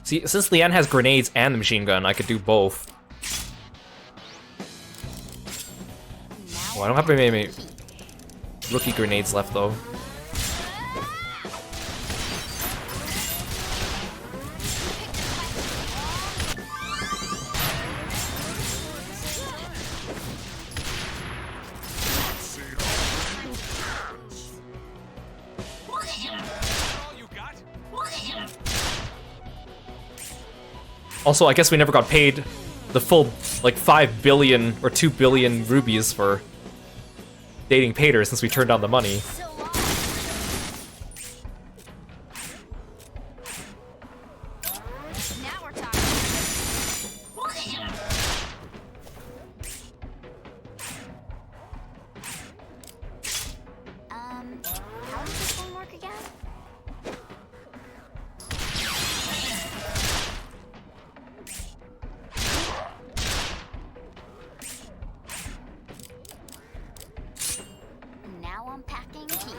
Speaker 1: See, since Leanne has grenades and the machine gun, I could do both. Oh, I don't have very many rookie grenades left, though. Also, I guess we never got paid the full, like, 5 billion or 2 billion rubies for dating Pater since we turned down the money.
Speaker 3: How does this one work again? Now I'm packing heat.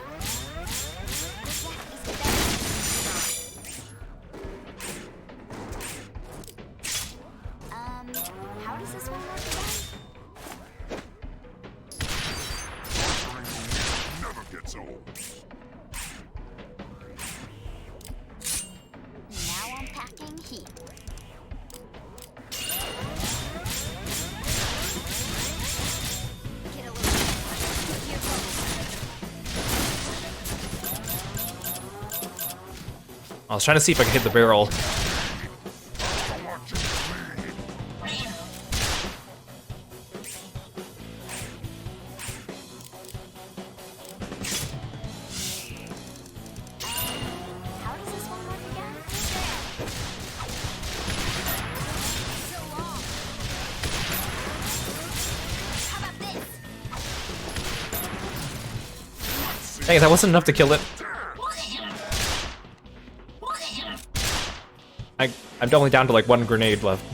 Speaker 3: How does this one work again?
Speaker 6: Never gets old.
Speaker 3: Now I'm packing heat. Get a little
Speaker 1: I was trying to see if I could hit the barrel.
Speaker 3: How does this one work again? So long. How about this?
Speaker 1: Dang it, that wasn't enough to kill it. I'm only down to like 1 grenade left.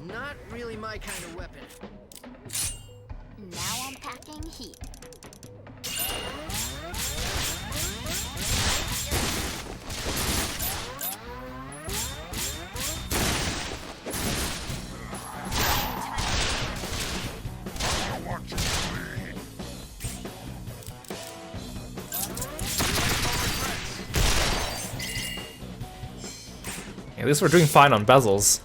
Speaker 8: Not really my kind of weapon.
Speaker 3: Now I'm packing heat.
Speaker 1: least we're doing fine on bezels.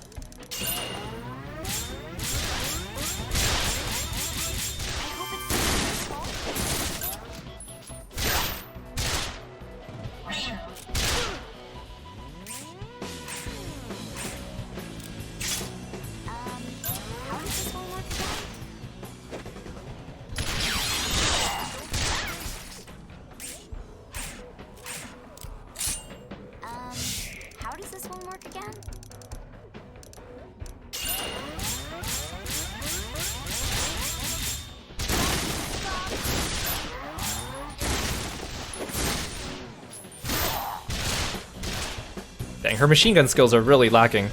Speaker 3: How does this one work again?
Speaker 1: Dang, her machine gun skills are really lacking.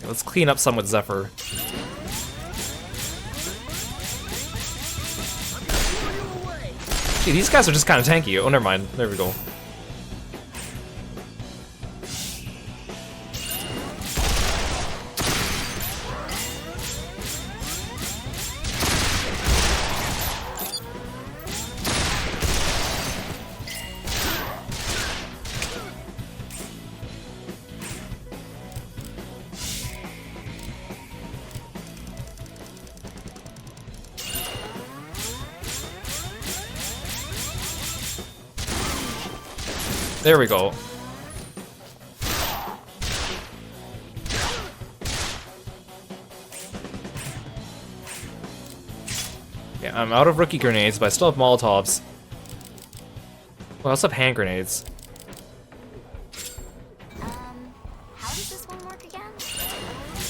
Speaker 1: Let's clean up some with Zephyr. Gee, these guys are just kind of tanky. Oh, never mind. There we go. There we go. Yeah, I'm out of rookie grenades, but I still have Molotovs. Well, I also have hand grenades.
Speaker 3: How does this one work again?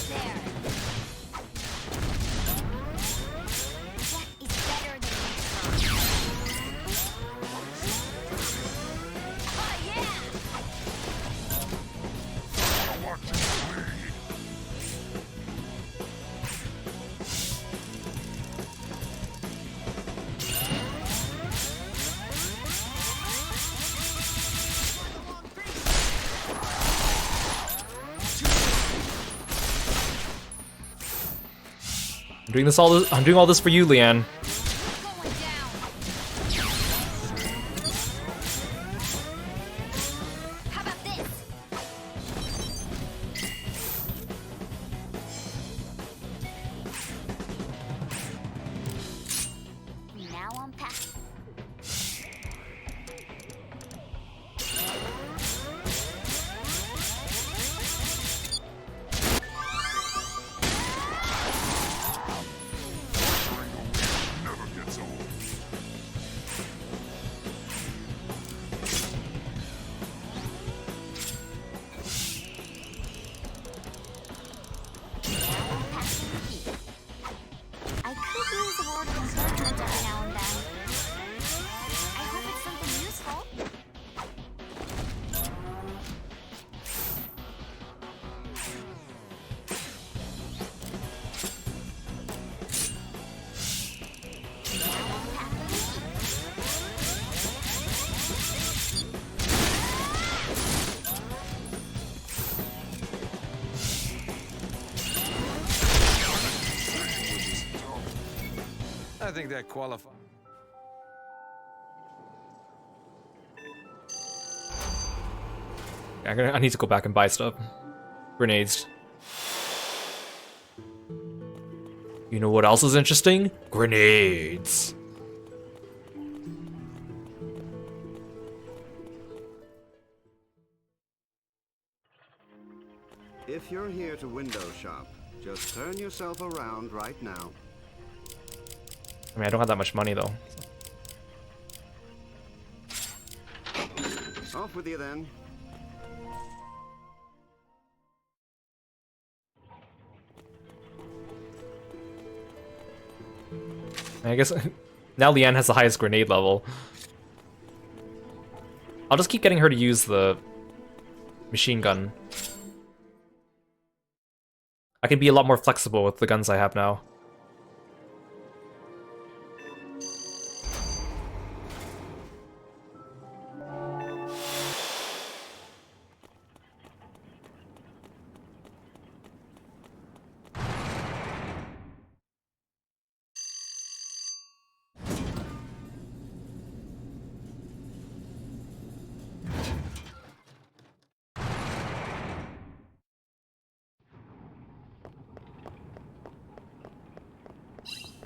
Speaker 3: There. That is better than this. Oh, yeah!
Speaker 1: I'm doing all this for you, Leanne.
Speaker 3: Going down. How about this? Now I'm past. I could use a word of encouragement every now and then. I hope it's something useful.
Speaker 7: I think that qualifies.
Speaker 1: I need to go back and buy stuff. Grenades. You know what else is interesting? Grenades.
Speaker 11: If you're here to window shop, just turn yourself around right now.
Speaker 1: I mean, I don't have that much money, though.
Speaker 11: Off with you then.
Speaker 1: I guess now Leanne has the highest grenade level. I'll just keep getting her to use the machine gun. I can be a lot more flexible with the guns I have now.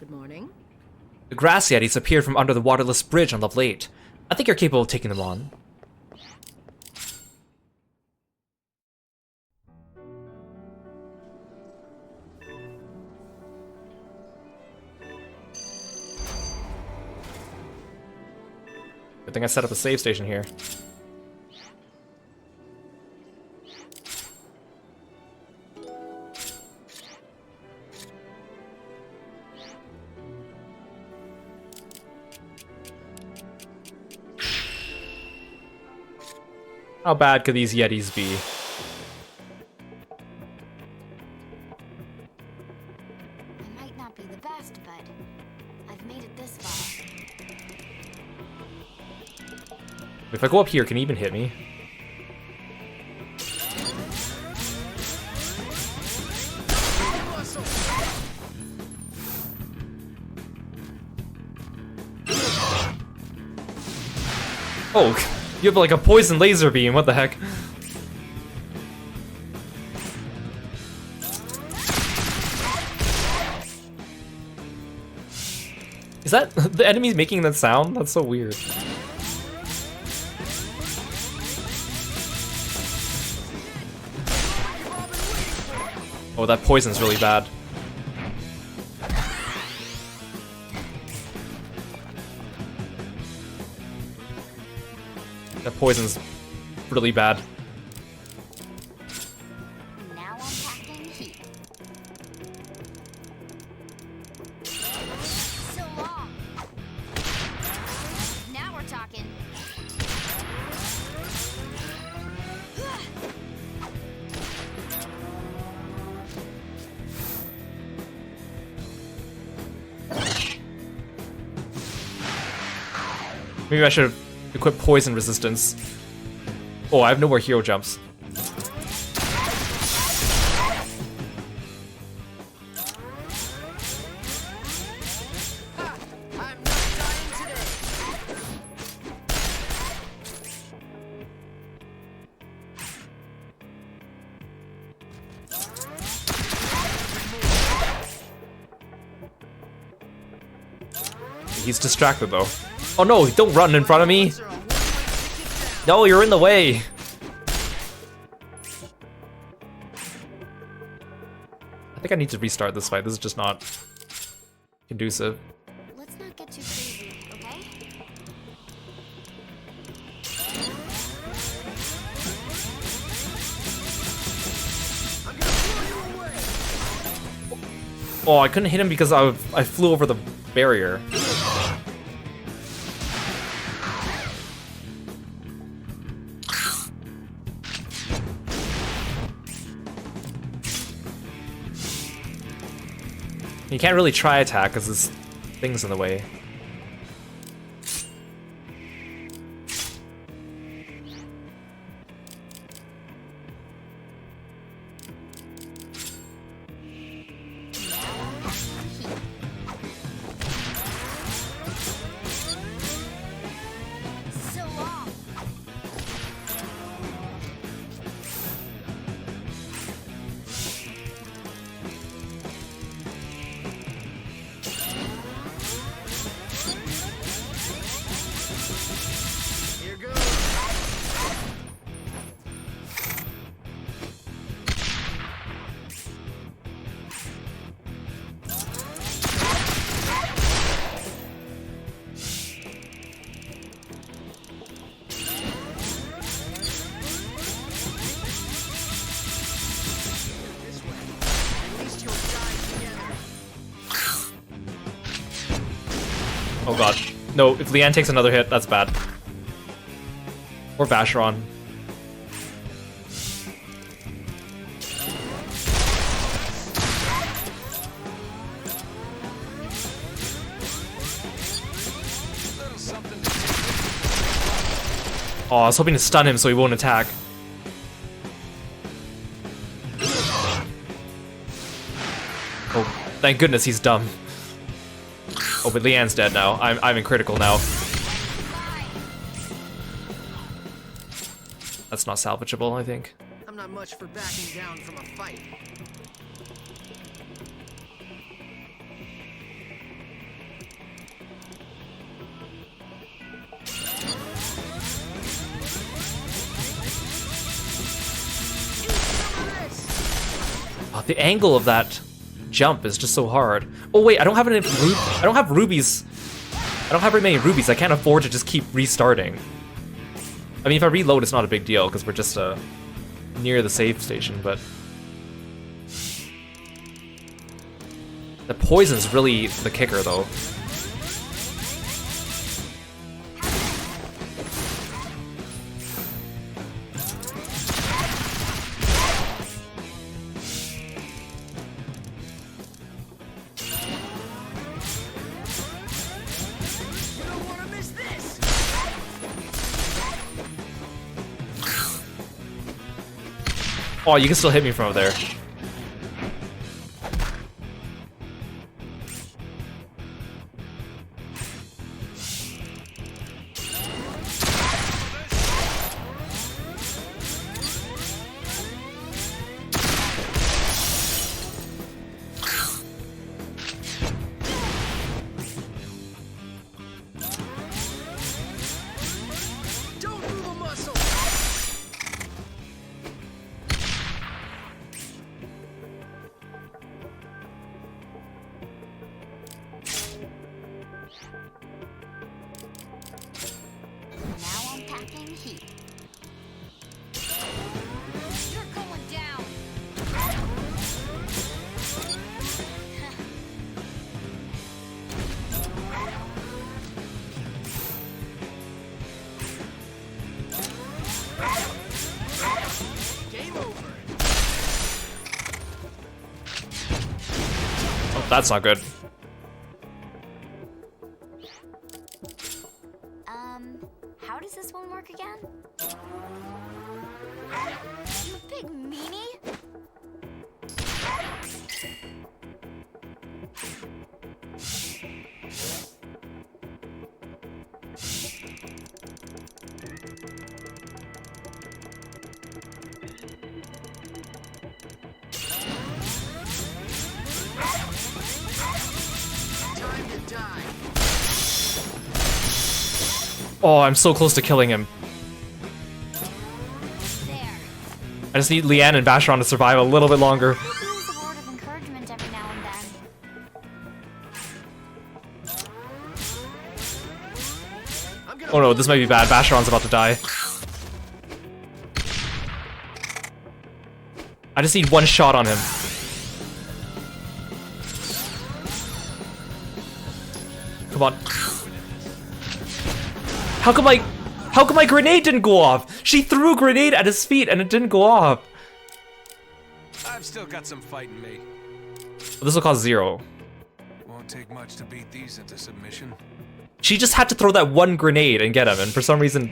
Speaker 12: Good morning.
Speaker 1: The grass yetis appeared from under the waterless bridge on the Blade. I think you're capable of taking them on. Good thing I set up a save station here. How bad could these Yetis be?
Speaker 3: I might not be the best, but I've made it this far.
Speaker 1: If I go up here, can he even hit me? Oh, you have like a poison laser beam, what the heck? Is that the enemies making that sound? That's so weird. Oh, that poison's really bad. That poison's really bad.
Speaker 3: Now I'm packing heat. So long. Now we're talking.
Speaker 1: Maybe I should equip poison resistance. Oh, I have no more hero jumps. He's distracted though. Oh no, don't run in front of me! No, you're in the way! I think I need to restart this fight, this is just not conducive.
Speaker 3: Let's not get too crazy, okay?
Speaker 1: Oh, I couldn't hit him because I flew over the barrier. You can't really try attack because this thing's in the way.
Speaker 3: So long.
Speaker 8: Here goes. This way. At least you'll die together.
Speaker 1: Oh god. No, if Leanne takes another hit, that's bad. Or Vacheron. Oh, I was hoping to stun him so he won't attack. Oh, thank goodness he's dumb. Oh, but Leanne's dead now. I'm in critical now. That's not salvageable, I think.
Speaker 8: I'm not much for backing down from a fight.
Speaker 1: Oh, the angle of that jump is just so hard. Oh wait, I don't have I don't have rubies. I don't have very many rubies. I can't afford to just keep restarting. I mean, if I reload, it's not a big deal because we're just near the save station, but the poison's really the kicker, though. Oh, you can still hit me from over there. That's not good.
Speaker 3: How does this one work again? You big meanie?
Speaker 1: Oh, I'm so close to killing him. I just need Leanne and Vacheron to survive a little bit longer. Oh no, this might be bad. Vacheron's about to die. I just need one shot on him. Come on. How come my grenade didn't go off? She threw a grenade at his feet and it didn't go off.
Speaker 4: I've still got some fight in me.
Speaker 1: This will cost 0.
Speaker 4: Won't take much to beat these into submission.
Speaker 1: She just had to throw that one grenade and get him, and for some reason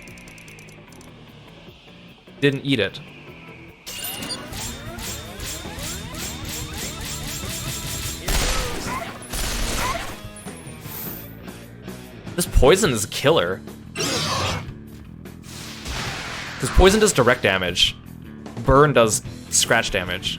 Speaker 1: didn't eat it. This poison is a killer. Because poison does direct damage. Burn does scratch damage.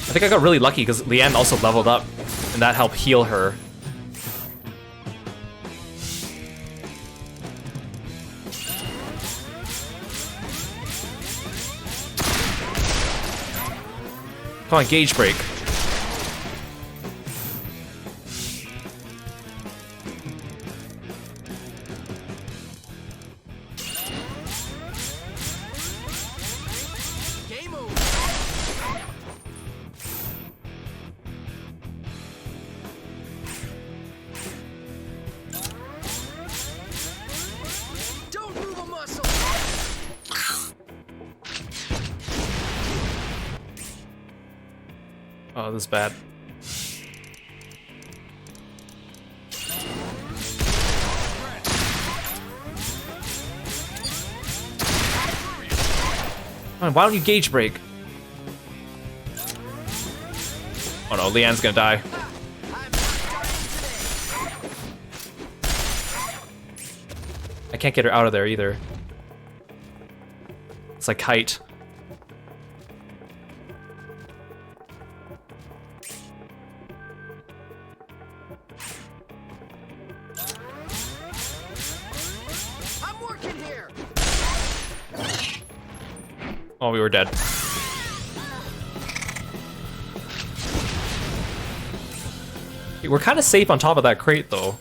Speaker 1: I think I got really lucky because Leanne also leveled up, and that helped heal her. Come on, gauge break.
Speaker 8: Game over. Don't move a muscle.
Speaker 1: Oh, this is bad. Come on, why don't you gauge break? Oh no, Leanne's gonna die. I can't get her out of there either. It's like Kite. Oh, we were dead. We're kind of safe on top of that crate, though.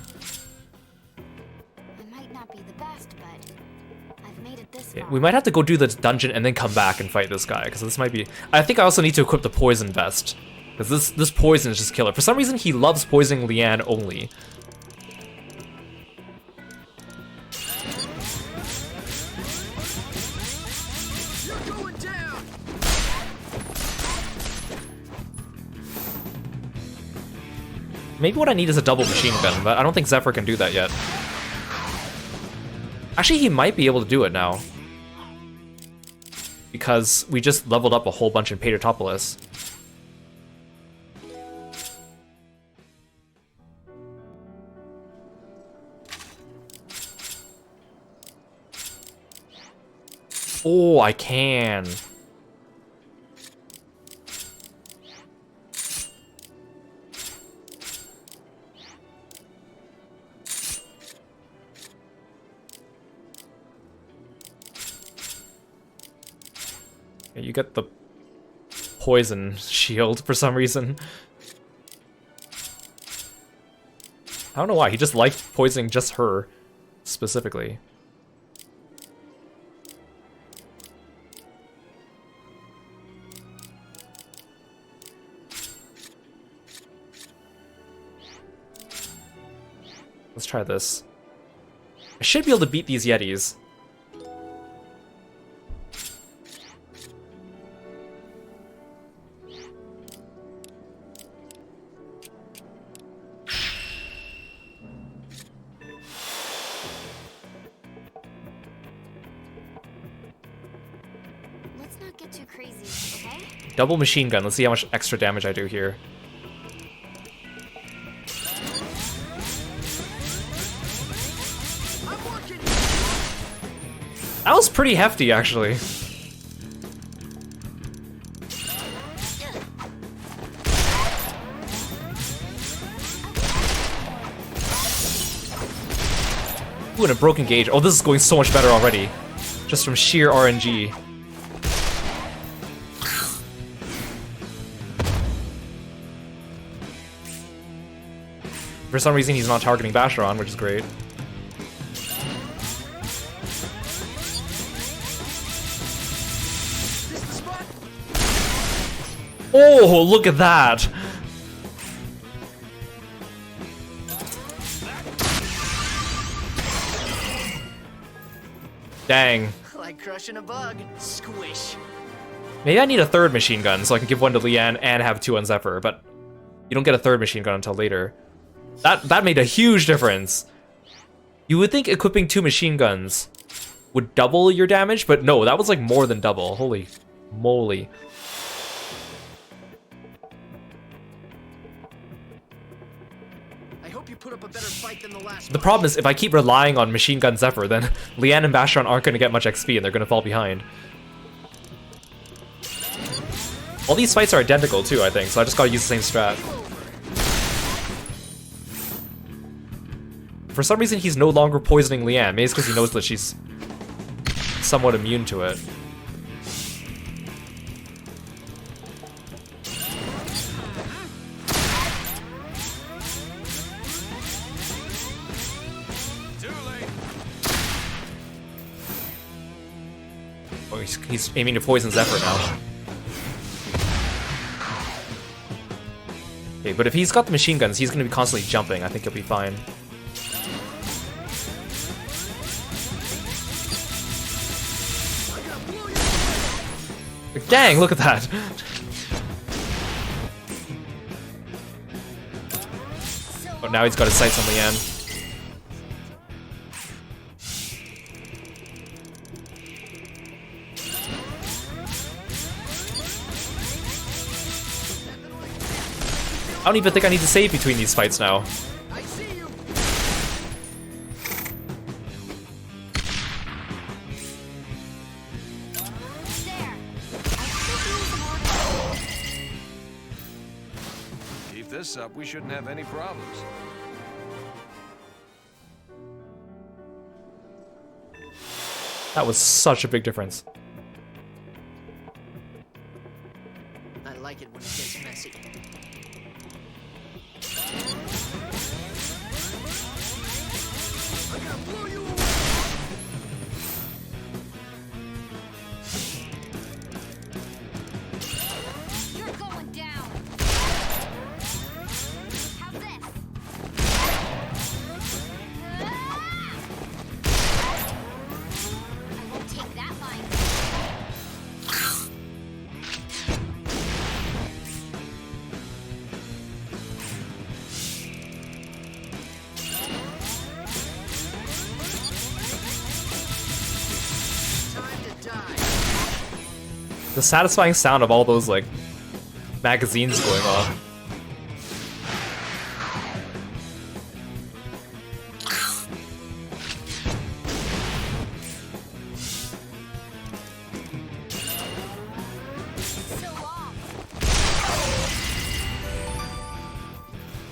Speaker 3: It might not be the best, but I've made it this
Speaker 1: Yeah,
Speaker 3: far.
Speaker 1: we might have to go do the dungeon and then come back and fight this guy, because this might be... I think I also need to equip the poison vest, because this poison is just killer. For some reason, he loves poisoning Leanne only.
Speaker 8: You're going down.
Speaker 1: Maybe what I need is a double machine gun, but I don't think Zephyr can do that yet. Actually, he might be able to do it now. Because we just leveled up a whole bunch in Patertopolis. Oh, I can. You get the poison shield for some reason. I don't know why, he just liked poisoning just her, specifically. Let's try this. I should be able to beat these Yetis.
Speaker 3: Let's not get too crazy, okay?
Speaker 1: Double machine gun. Let's see how much extra damage I do here. That was pretty hefty, actually. Ooh, and a broken gauge. Oh, this is going so much better already. Just from sheer RNG. For some reason, he's not targeting Basharon, which is great. Oh, look at that! Dang.
Speaker 8: Like crushing a bug. Squish.
Speaker 1: Maybe I need a third machine gun so I can give one to Leanne and have two on Zephyr, but you don't get a third machine gun until later. That made a huge difference. You would think equipping two machine guns would double your damage, but no, that was like more than double. Holy moly.
Speaker 8: I hope you put up a better fight than the last
Speaker 1: The problem is, if I keep relying on machine gun Zephyr, then Leanne and Basharon aren't going to get much XP and they're going to fall behind. All these fights are identical too, I think, so I just gotta use the same strat. For some reason, he's no longer poisoning Leanne. Maybe it's because he knows that she's somewhat immune to it. Oh, he's aiming to poison Zephyr now. Okay, but if he's got the machine guns, he's going to be constantly jumping. I think he'll be fine. Dang, look at that! Oh, now he's got his sights on Leanne. I don't even think I need to save between these fights now.
Speaker 8: I see you.
Speaker 7: Keep this up, we shouldn't have any problems.
Speaker 1: That was such a big difference. The satisfying sound of all those like magazines going off.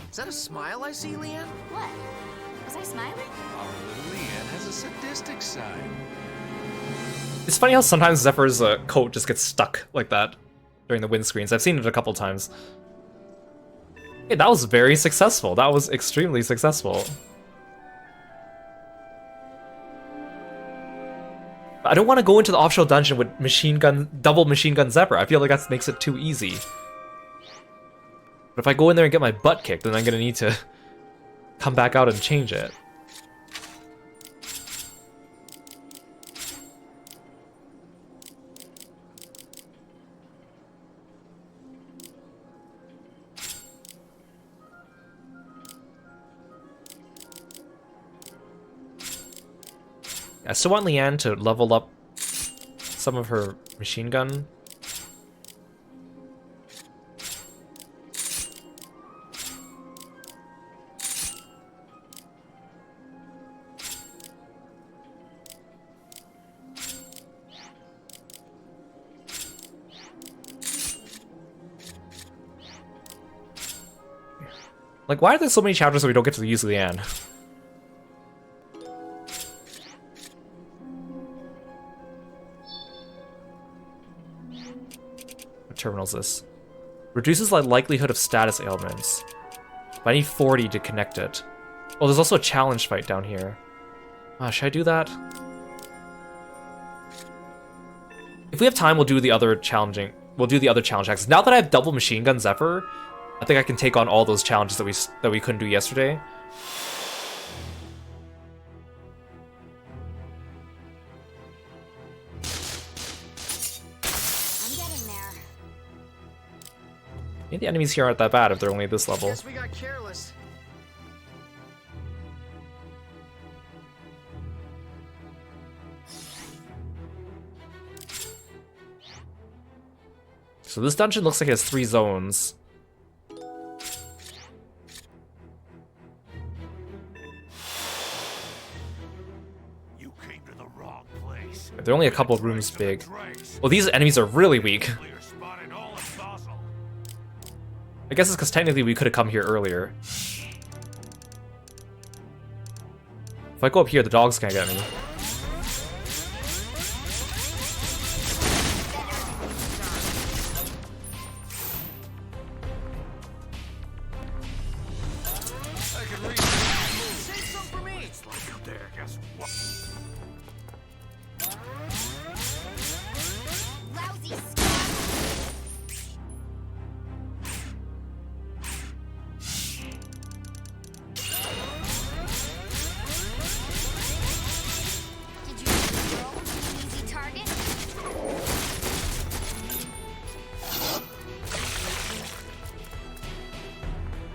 Speaker 8: Is that a smile I see, Leanne?
Speaker 3: What? Was I smiling?
Speaker 4: Our little Leanne has a sadistic side.
Speaker 1: It's funny how sometimes Zephyr's coat just gets stuck like that during the windscreens. I've seen it a couple times. Hey, that was very successful. That was extremely successful. I don't want to go into the offshore dungeon with double machine gun Zephyr. I feel like that makes it too easy. But if I go in there and get my butt kicked, then I'm gonna need to come back out and change it. I still want Leanne to level up some of her machine gun. Like, why are there so many chapters that we don't get to use Leanne? What terminal is this? Reduces the likelihood of status ailments. But I need 40 to connect it. Oh, there's also a challenge fight down here. Should I do that? If we have time, we'll do the other challenge acts. Now that I have double machine gun Zephyr, I think I can take on all those challenges that we couldn't do yesterday.
Speaker 3: I'm getting there.
Speaker 1: Maybe the enemies here aren't that bad if they're only at this level.
Speaker 8: Guess we got careless.
Speaker 1: So this dungeon looks like it has 3 zones.
Speaker 7: You came to the wrong place.
Speaker 1: They're only a couple of rooms big. Well, these enemies are really weak. I guess it's because technically we could have come here earlier. If I go up here, the dogs can't get me.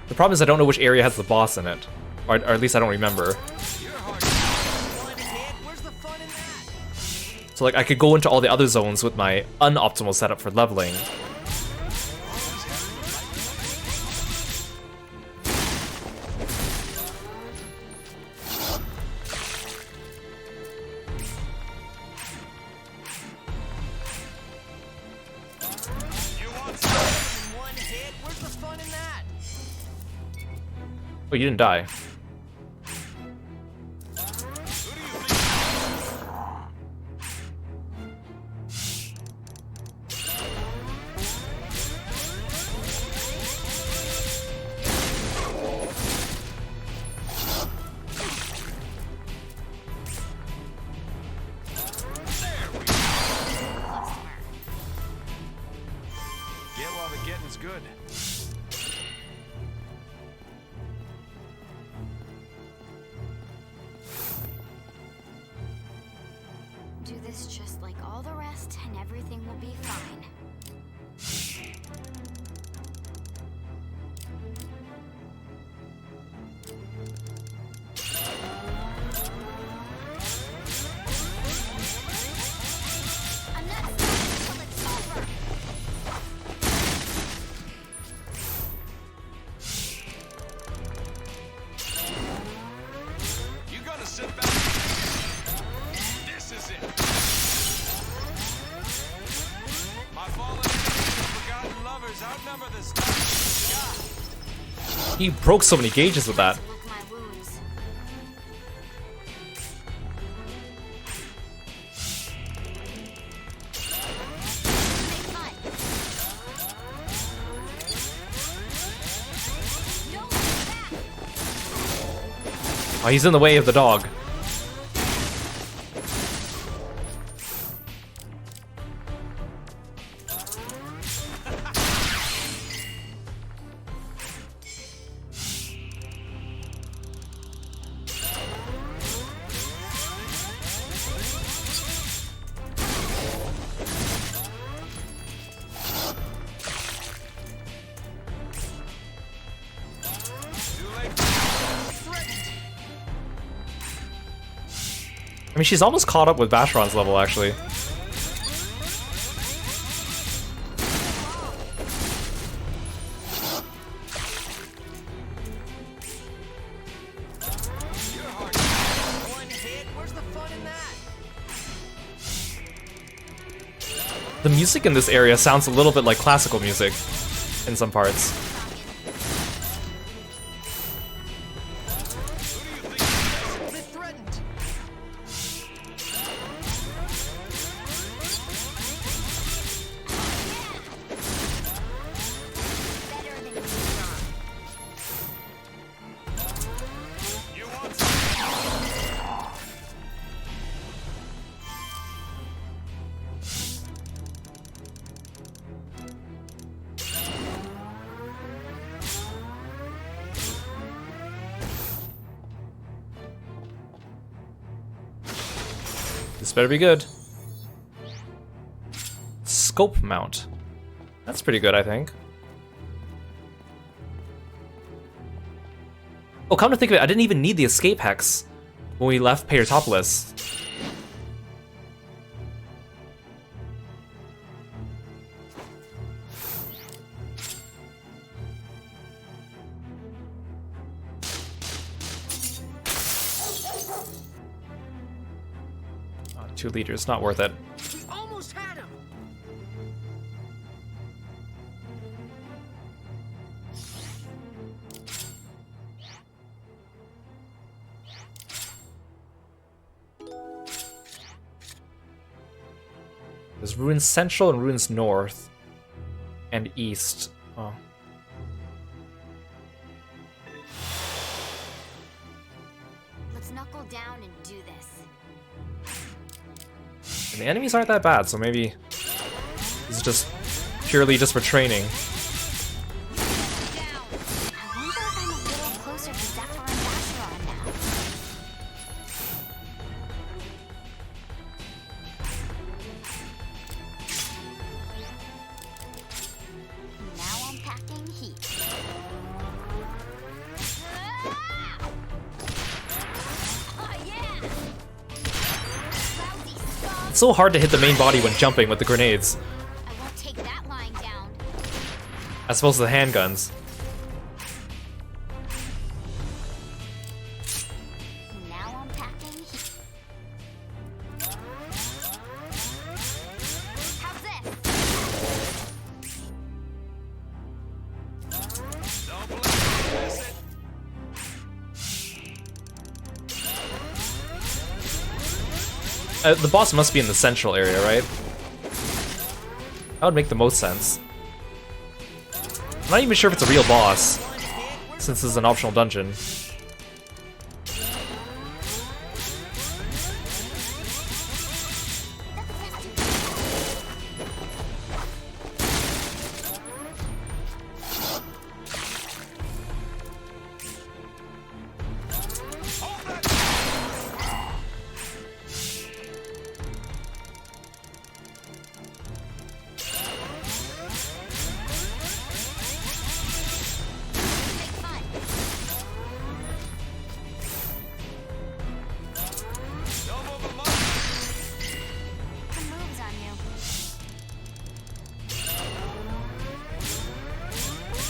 Speaker 1: The problem is I don't know which area has the boss in it. Or at least I don't remember. So like I could go into all the other zones with my unoptimal setup for leveling. Oh, you didn't die.
Speaker 7: Get while the getting's good.
Speaker 3: Do this just like all the rest, and everything will be fine. I'm not stopping until it's over.
Speaker 1: He broke so many gauges with that.
Speaker 3: Look my wounds. Make fun. No, back.
Speaker 1: Oh, he's in the way of the dog. I mean, she's almost caught up with Vacheron's level, actually. The music in this area sounds a little bit like classical music in some parts. This better be good. Scope mount. That's pretty good, I think. Oh, come to think of it, I didn't even need the escape hex when we left Patertopolis. Oh, 2 liters, not worth it.
Speaker 8: We almost had him.
Speaker 1: There's ruins central and ruins north and east. Oh.
Speaker 3: Let's knuckle down and do this.
Speaker 1: And the enemies aren't that bad, so maybe this is just purely just for training.
Speaker 3: Down. I wonder if I'm a little closer to Zephyr and Vacheron now. Now I'm packing heat. Oh yeah! Lousy scum!
Speaker 1: It's so hard to hit the main body when jumping with the grenades,
Speaker 3: I won't take that lying down.
Speaker 1: as opposed to the handguns.
Speaker 3: Now I'm packing heat. How's this?
Speaker 7: Don't believe me, miss it.
Speaker 1: The boss must be in the central area, right? That would make the most sense. I'm not even sure if it's a real boss, since this is an optional dungeon.
Speaker 3: Make fun.
Speaker 7: Don't move a muscle.
Speaker 3: Some moves on you.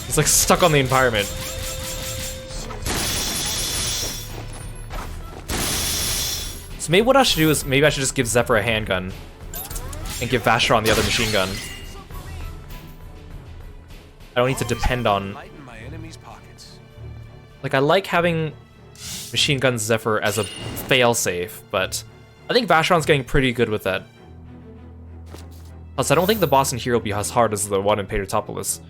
Speaker 1: He's like stuck on the environment. So maybe what I should do is maybe I should just give Zephyr a handgun and give Vacheron the other machine gun. I don't need to depend on.
Speaker 4: Lighten my enemy's pockets.
Speaker 1: Like, I like having Machine Gun Zephyr as a failsafe, but I think Vacheron's getting pretty good with that. Plus, I don't think the boss in Hero will be as hard as the one in Patertopolis.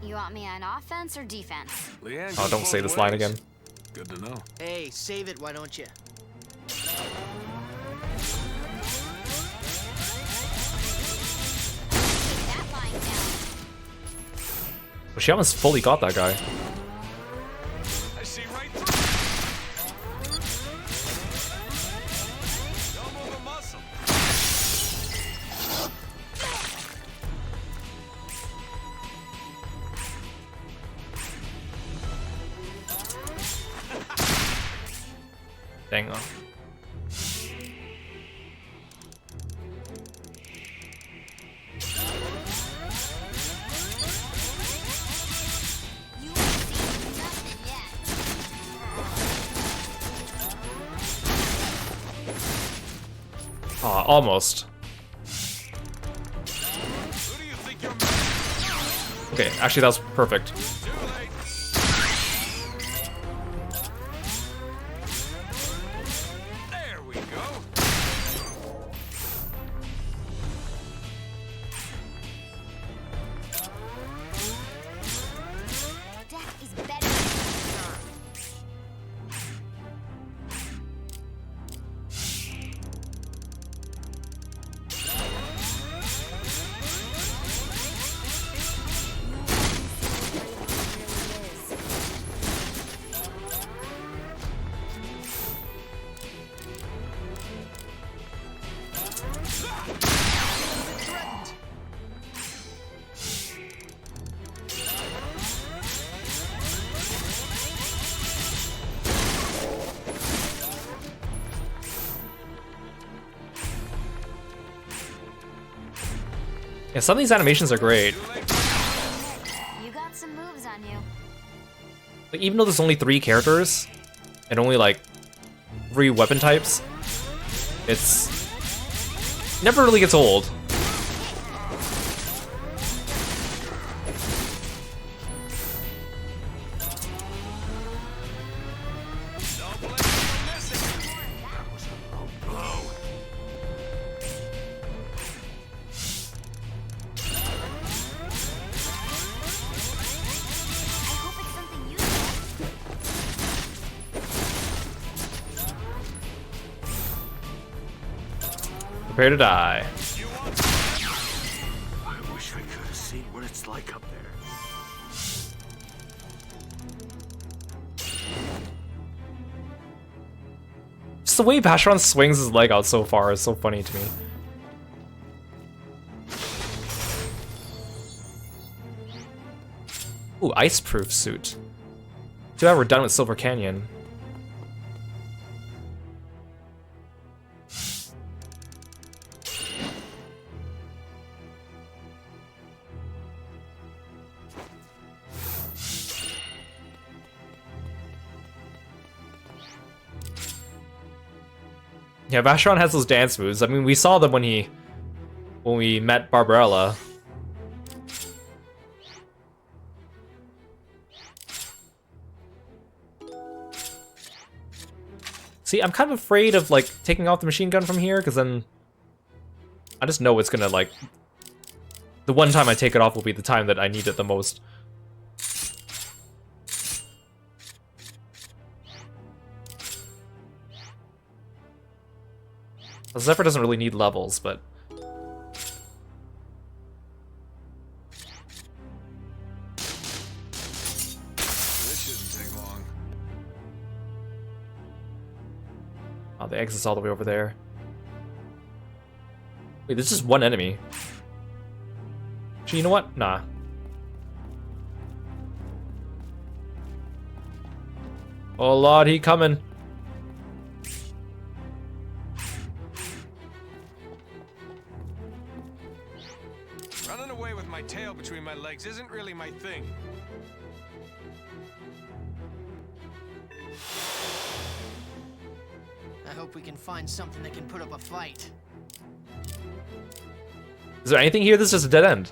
Speaker 3: You want me on offense or defense?
Speaker 4: Leanne
Speaker 1: Oh,
Speaker 4: goes
Speaker 1: don't say
Speaker 4: both
Speaker 1: this line
Speaker 4: ways.
Speaker 1: again.
Speaker 4: Good to know.
Speaker 8: Hey, save it, why don't you?
Speaker 3: That line down.
Speaker 1: Well, she almost fully got that guy.
Speaker 7: I see right through. Don't move a muscle.
Speaker 1: Dang on.
Speaker 3: You ain't seen nothing yet.
Speaker 1: Aw, almost.
Speaker 7: Who do you think you're?
Speaker 1: Okay, actually that was perfect.
Speaker 7: Too late. There we go.
Speaker 3: Death is better than
Speaker 1: Yeah, some of these animations are great.
Speaker 3: You got some moves on you.
Speaker 1: Like, even though there's only 3 characters and only like 3 weapon types, it's never really gets old.
Speaker 7: Don't blame me for missing.
Speaker 4: That was a low blow.
Speaker 3: I hope it's something useful.
Speaker 1: Prepare to die.
Speaker 6: I wish I could have seen what it's like up there.
Speaker 1: Just the way Vacheron swings his leg out so far is so funny to me. Ooh, ice-proof suit. Too bad we're done with Silver Canyon. Yeah, Vacheron has those dance moves. I mean, we saw them when we met Barbarella. See, I'm kind of afraid of like taking off the machine gun from here, because then I just know it's gonna like the one time I take it off will be the time that I need it the most. Zephyr doesn't really need levels, but
Speaker 7: This shouldn't take long.
Speaker 1: oh, the exit's all the way over there. Wait, there's just one enemy. Actually, you know what? Nah. Oh lord, he coming.
Speaker 7: Running away with my tail between my legs isn't really my thing.
Speaker 8: I hope we can find something that can put up a fight.
Speaker 1: Is there anything here that's just a dead end?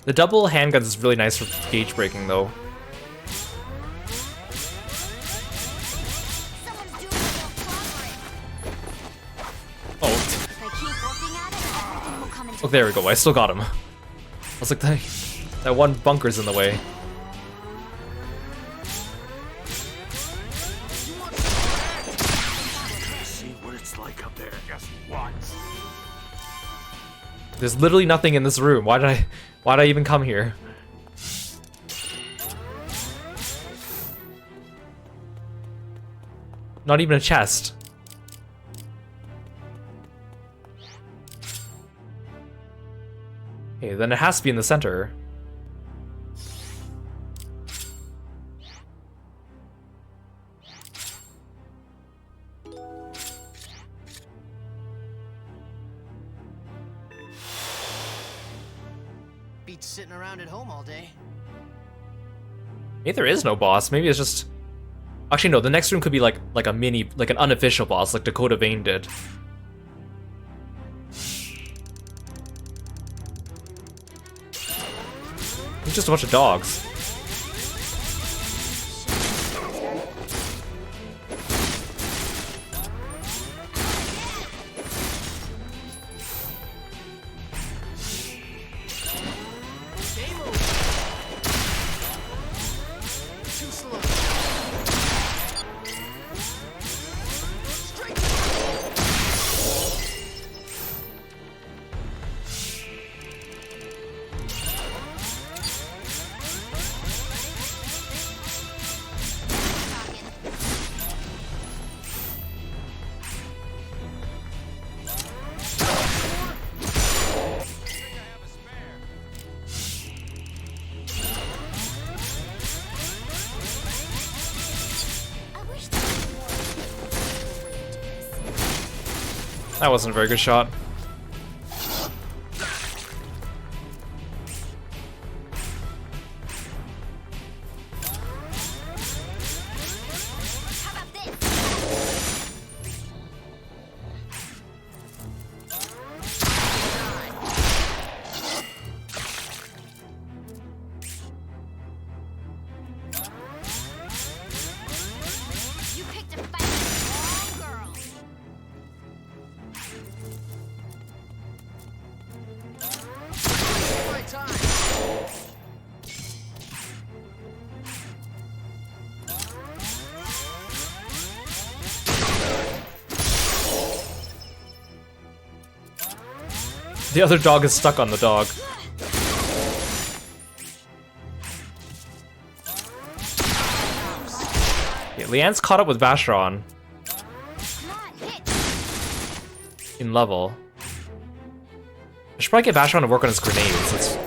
Speaker 1: The double handguns is really nice for gauge breaking, though. Oh. Oh, there we go. I still got him. I was like, that one bunker's in the way.
Speaker 6: See what it's like up there. Just once.
Speaker 1: There's literally nothing in this room. Why did I even come here? Not even a chest. Okay, then it has to be in the center.
Speaker 8: Beats sitting around at home all day.
Speaker 1: Maybe there is no boss. Maybe it's just... Actually, no. The next room could be like a mini, like an unofficial boss, like Dakota Vane did. It's just a bunch of dogs. That wasn't a very good shot. The other dog is stuck on the dog. Yeah, Leanne's caught up with Vacheron in level. I should probably get Vacheron to work on his grenades. That's...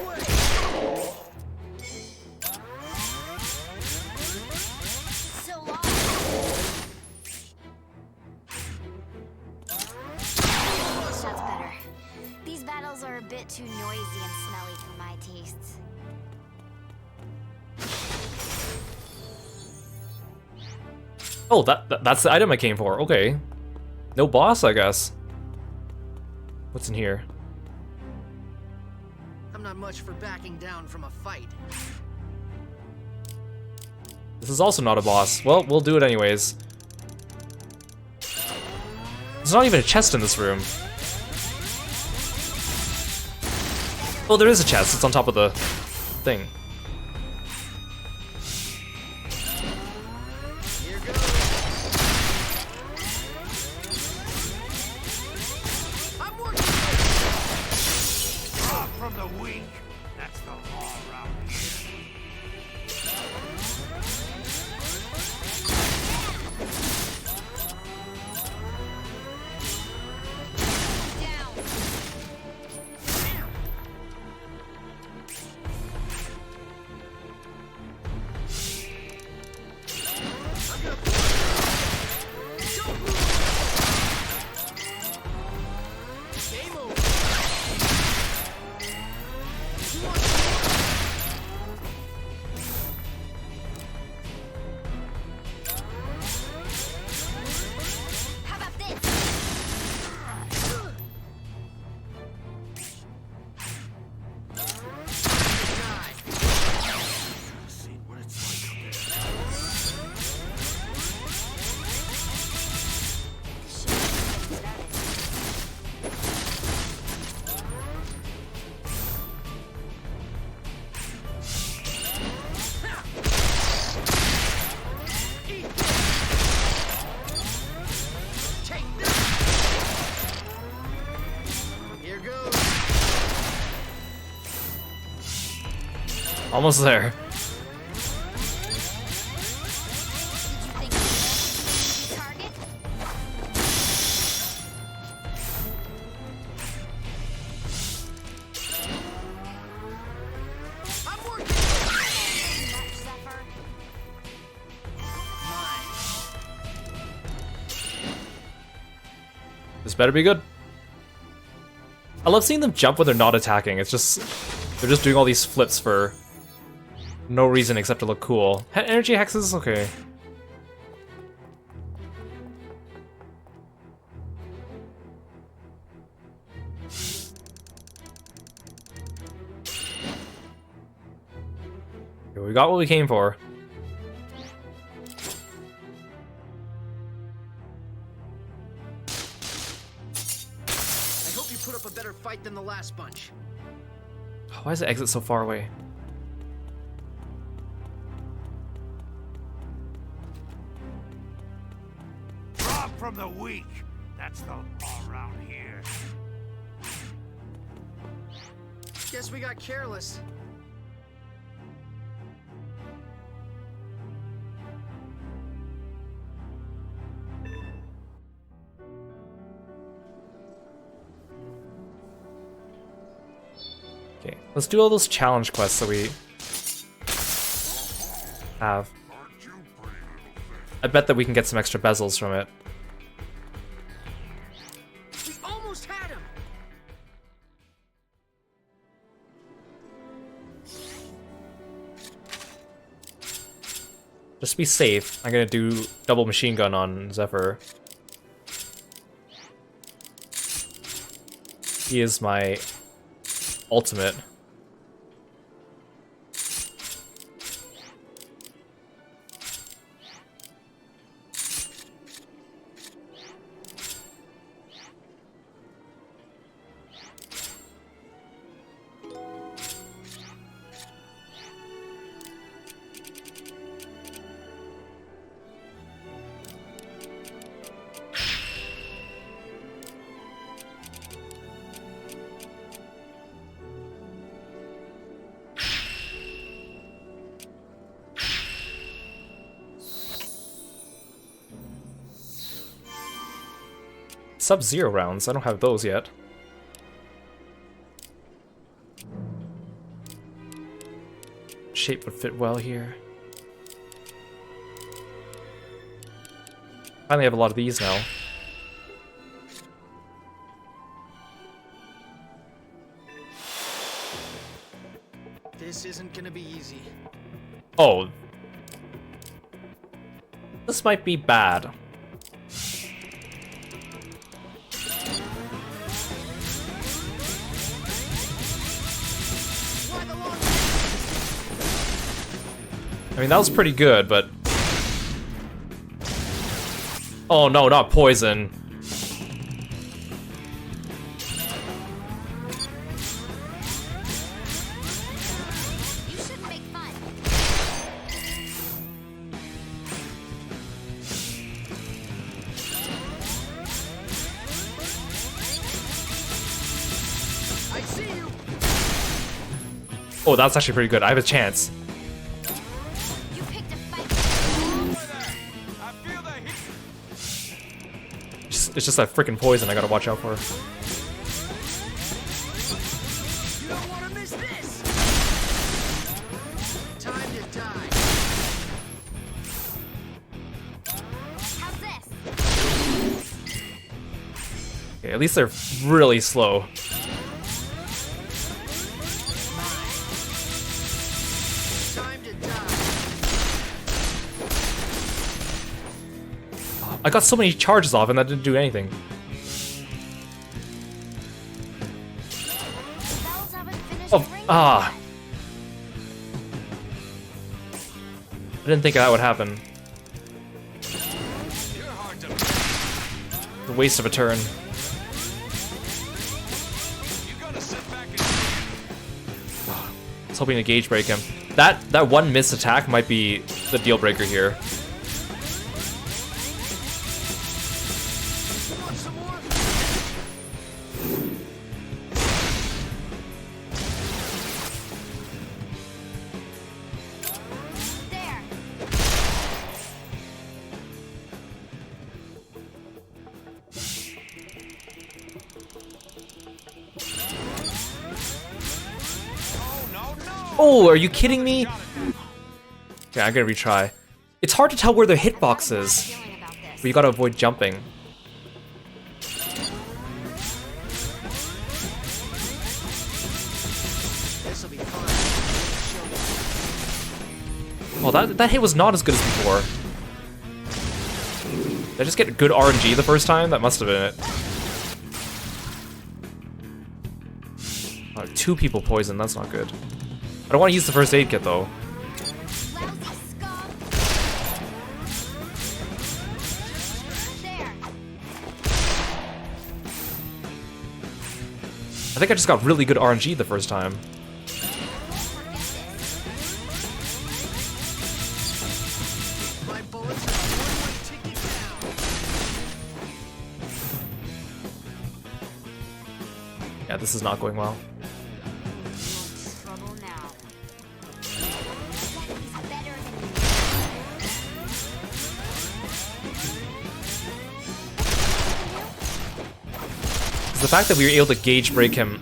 Speaker 1: Oh, that's the item I came for. Okay. No boss, I guess. What's in here?
Speaker 8: I'm not much for backing down from a fight.
Speaker 1: This is also not a boss. Well, we'll do it anyways. There's not even a chest in this room. Oh, there is a chest. It's on top of the thing. Almost there. This better be good. I love seeing them jump when they're not attacking. It's just, they're just doing all these flips for no reason except to look cool. Energy hexes? Okay. Okay, we got what we came for.
Speaker 8: A better fight than the last bunch.
Speaker 1: Why is the exit so far away?
Speaker 7: Drop from the weak. That's the law around here.
Speaker 8: Guess we got careless.
Speaker 1: Okay, let's do all those challenge quests that we have. I bet that we can get some extra bezels from it.
Speaker 8: We almost had him.
Speaker 1: Just to be safe, I'm gonna do double machine gun on Zephyr. He is my ultimate. Sub-Zero rounds, I don't have those yet. Shape would fit well here. Finally have a lot of these now.
Speaker 8: This isn't gonna be easy.
Speaker 1: Oh. This might be bad. I mean, that was pretty good, but... Oh no, not poison.
Speaker 3: You shouldn't make fun.
Speaker 8: I see you.
Speaker 1: Oh, that's actually pretty good. I have a chance. It's just that freaking poison I gotta watch out for.
Speaker 8: You don't want to miss this. Time to die.
Speaker 3: How's this?
Speaker 1: Okay, at least they're really slow.
Speaker 8: Time to die.
Speaker 1: I got so many charges off and that didn't do anything. Oh, ah. I didn't think that would happen. A waste of a turn. I was hoping to gauge break him. That one missed attack might be the deal breaker here. Oh, are you kidding me? Okay, I'm gonna retry. It's hard to tell where the hitbox is, but you gotta avoid jumping. Oh, that hit was not as good as before. Did I just get good RNG the first time? That must have been it. Oh, 2 people poisoned, that's not good. I don't want to use the first aid kit though. I think I just got really good RNG the first time. Yeah, this is not going well. The fact that we were able to gauge break him,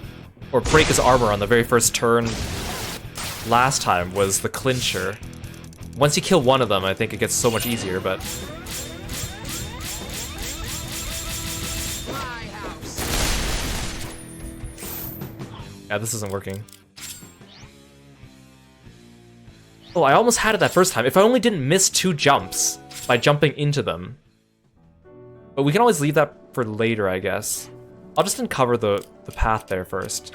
Speaker 1: or break his armor on the very first turn last time was the clincher. Once you kill one of them, I think it gets so much easier, but... yeah, this isn't working. Oh, I almost had it that first time. If I only didn't miss 2 jumps by jumping into them. But we can always leave that for later, I guess. I'll just uncover the path there first.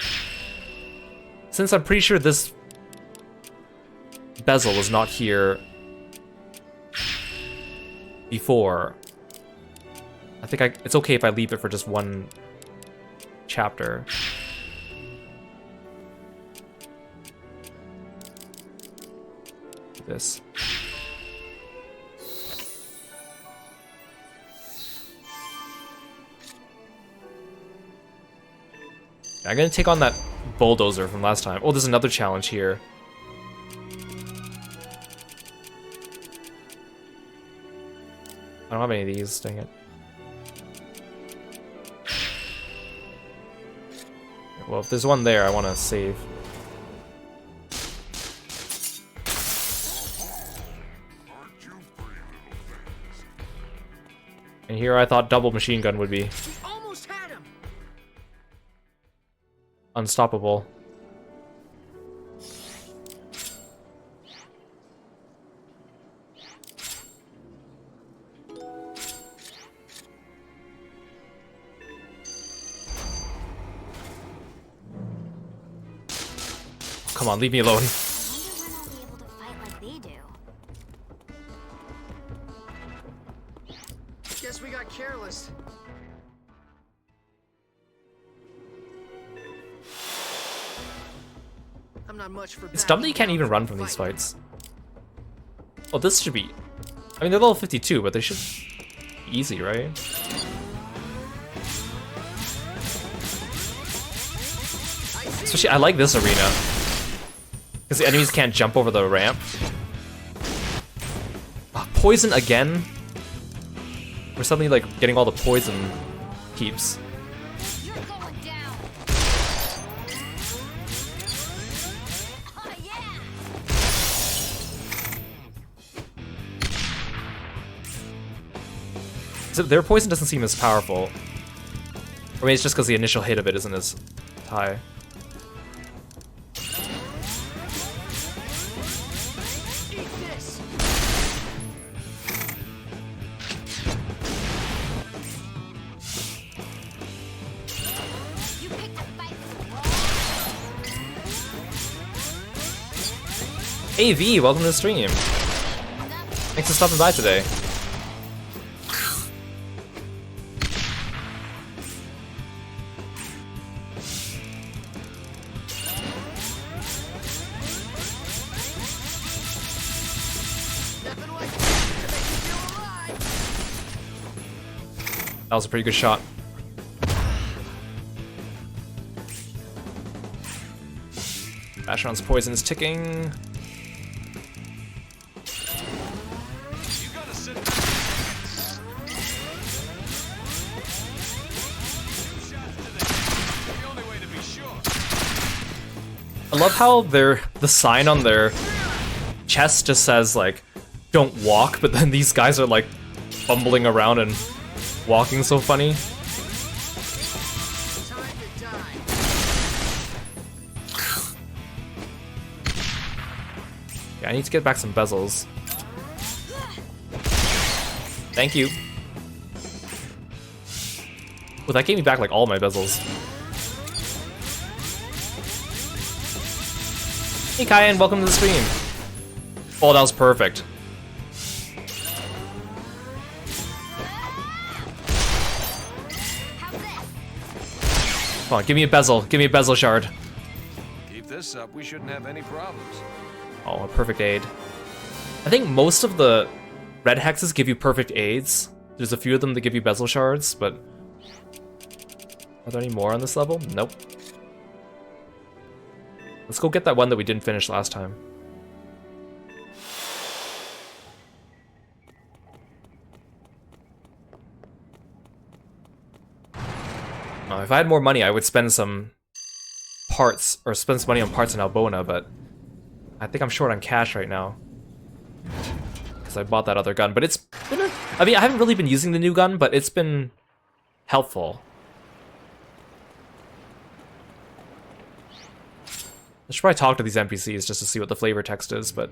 Speaker 1: Since I'm pretty sure this bezel was not here before, I think it's okay if I leave it for just 1 chapter. This. I'm gonna take on that bulldozer from last time. Oh, there's another challenge here. I don't have any of these, dang it. Well, if there's one there, I want to save. And here I thought double machine gun would be. Unstoppable. Come on, leave me alone.
Speaker 8: Guess we got careless. I'm not much for
Speaker 1: It's dumb that you can't even run from these fights. Oh, this should be... I mean, they're level 52, but they should be easy, right? Especially, I like this arena. Because the enemies can't jump over the ramp. Poison again? We're suddenly, like, getting all the poison keeps. So their poison doesn't seem as powerful. Or maybe it's just because the initial hit of it isn't as high. AV, welcome to the stream. Thanks for stopping by today. That was a pretty good shot. Asheron's poison is ticking. I love how the sign on their chest just says like, "Don't walk," but then these guys are like fumbling around and walking so funny. Yeah, I need to get back some bezels. Thank you. Well, that gave me back like all my bezels. Hey Kyan, welcome to the stream. Oh, that was perfect. Come on, give me a bezel. Give me a bezel shard.
Speaker 7: Keep this up, we shouldn't have any problems.
Speaker 1: Oh, a perfect aid. I think most of the red hexes give you perfect aids. There's a few of them that give you bezel shards, but are there any more on this level? Nope. Let's go get that one that we didn't finish last time. If I had more money, I would spend some parts, or spend some money on parts in Albona, but I think I'm short on cash right now. Because I bought that other gun, but it's been I mean, I haven't really been using the new gun, but it's been helpful. I should probably talk to these NPCs just to see what the flavor text is, but...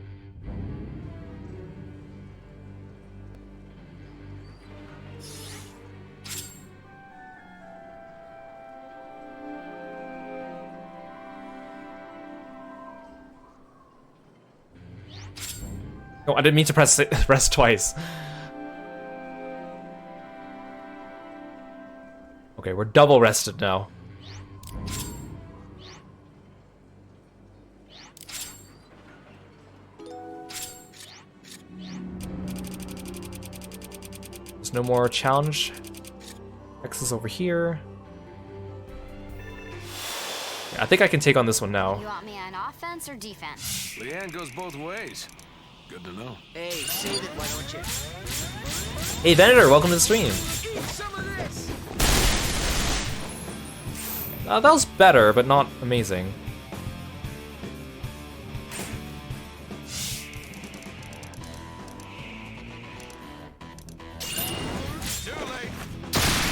Speaker 1: Oh, I didn't mean to press twice. Okay, we're double rested now. There's no more challenge. X is over here. Yeah, I think I can take on this one now.
Speaker 3: You want me on offense or defense?
Speaker 7: Leanne goes both ways. Good to know.
Speaker 8: Hey, save it, why don't you?
Speaker 1: Hey Venator, welcome to the stream.
Speaker 8: Eat some of this!
Speaker 1: That was better, but not amazing.
Speaker 7: Too late.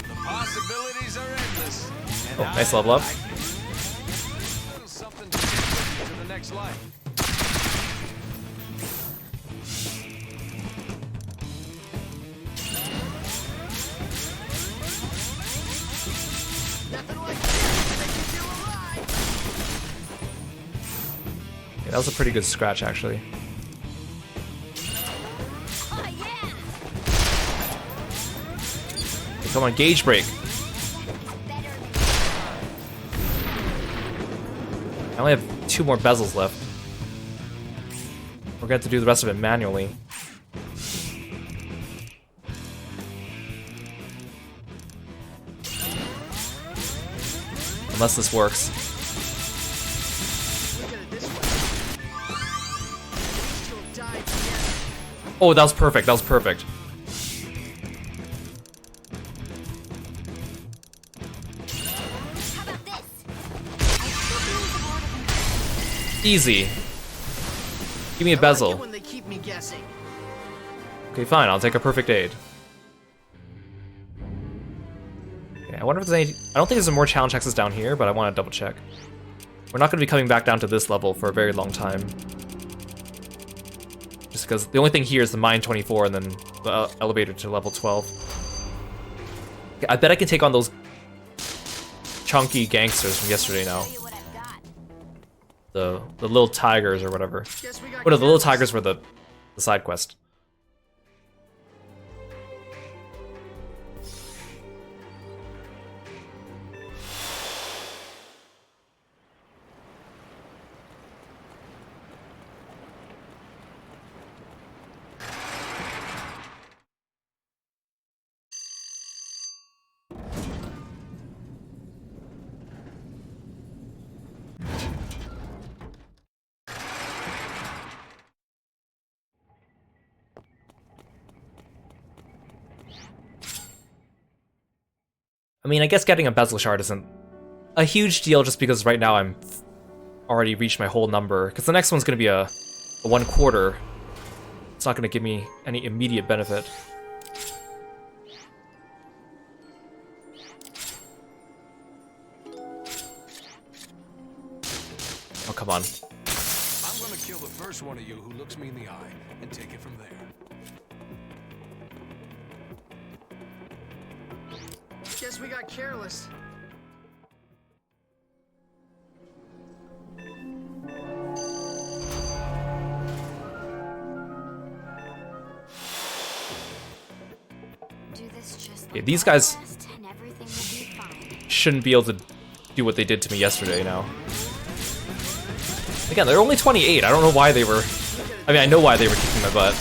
Speaker 7: The possibilities are endless. And
Speaker 1: Oh, nice level up.
Speaker 7: Something to take to the next life.
Speaker 8: Nothing like this to make you feel alive!
Speaker 1: Yeah, that was a pretty good scratch, actually.
Speaker 3: Oh yeah!
Speaker 1: Okay, come on, gauge break. I only have 2 more bezels left. We're gonna have to do the rest of it manually. Unless this works.
Speaker 8: Look at it this way. These two have died together.
Speaker 1: Oh, that was perfect. That was perfect.
Speaker 3: How about this?
Speaker 1: Easy. Give me a
Speaker 8: I like
Speaker 1: bezel.
Speaker 8: it when they keep me guessing.
Speaker 1: Okay, fine. I'll take a perfect aid. Okay, I wonder if there's any... I don't think there's more challenge hexes down here, but I want to double check. We're not going to be coming back down to this level for a very long time. Just because the only thing here is the mine 24 and then the elevator to level 12. Okay, I bet I can take on those chunky gangsters from yesterday now.
Speaker 3: Show you what I've got.
Speaker 1: The little tigers or whatever.
Speaker 8: Guess we got
Speaker 1: Oh no, the little
Speaker 8: careless.
Speaker 1: tigers were the side quest. I mean, I guess getting a bezel shard isn't a huge deal just because right now I'm already reached my whole number. Because the next one's going to be a 1/4. It's not going to give me any immediate benefit. Oh, come on.
Speaker 4: I'm gonna kill the first one of you who looks me in the eye and take it from there.
Speaker 8: Guess we got careless.
Speaker 3: Do this just
Speaker 1: Yeah, these guys
Speaker 3: and everything will be fine.
Speaker 1: shouldn't be able to do what they did to me yesterday now. Again, they're only 28. I don't know why they were... I mean, I know why they were kicking my butt.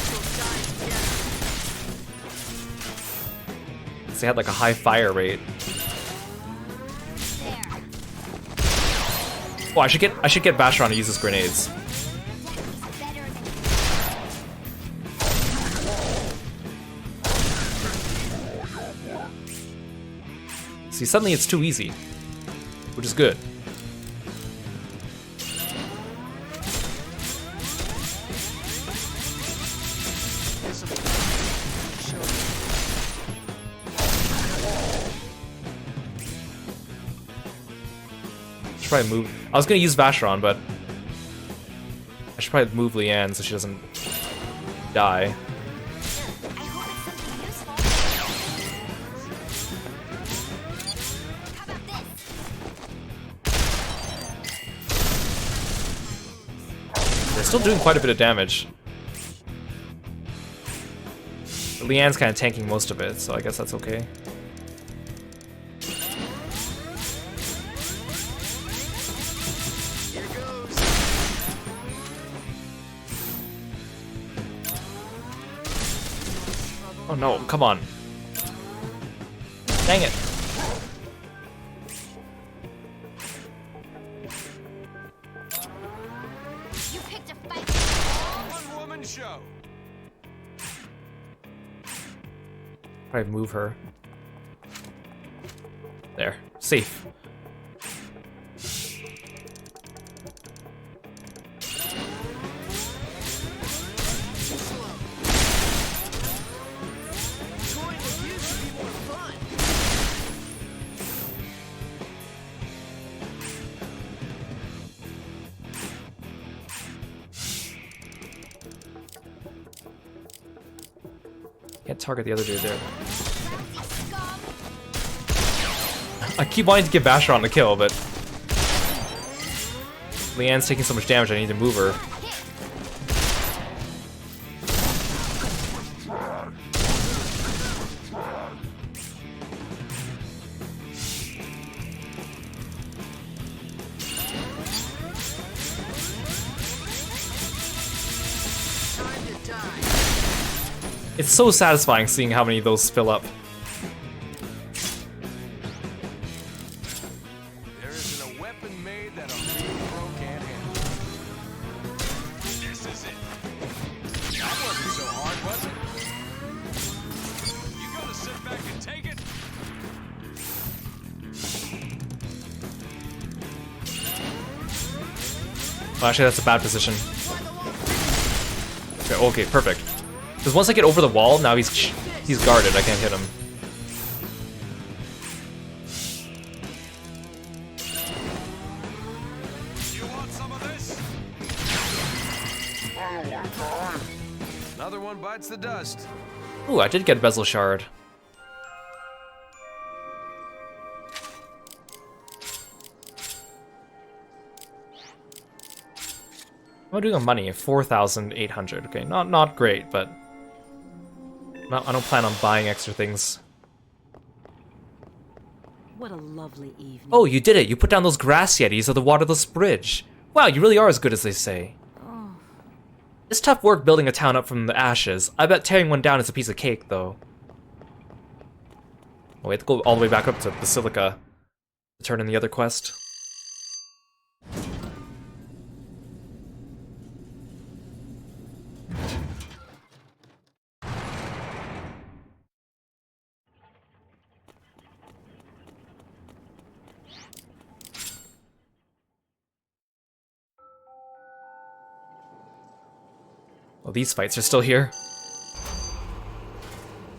Speaker 1: They had like a high fire rate. Oh, I should get Vacheron to use his grenades. See, suddenly it's too easy, which is good. Should probably move. I was gonna use Vacheron, but I should probably move Leanne so she doesn't die. They're still doing quite a bit of damage. But Leanne's kind of tanking most of it, so I guess that's okay. Oh no, come on. Dang it.
Speaker 3: You picked a fight.
Speaker 7: One woman show.
Speaker 1: Probably move her. There. Safe. Can't target the other dude there. I keep wanting to give Vacheron the kill, but Leanne's taking so much damage I need to move her. It's so satisfying seeing how many of those fill up.
Speaker 7: There isn't a weapon made that a big pro can't handle. This is it. That wasn't so hard, was it? You gonna sit back and take it?
Speaker 1: Well, actually, that's a bad position. Okay, perfect. Because once I get over the wall, now he's guarded. I can't hit him.
Speaker 7: You want some of this? Another one bites the dust.
Speaker 1: Ooh, I did get Bezel Shard. I'm doing on money, 4,800. Okay, not great, but I don't plan on buying extra things.
Speaker 12: What a lovely evening.
Speaker 1: Oh, you did it! You put down those grass yetis of the waterless bridge. Wow, you really are as good as they say.
Speaker 12: Oh.
Speaker 1: It's tough work building a town up from the ashes. I bet tearing one down is a piece of cake, though. Oh, we have to go all the way back up to Basilica to turn in the other quest. Well, these fights are still here.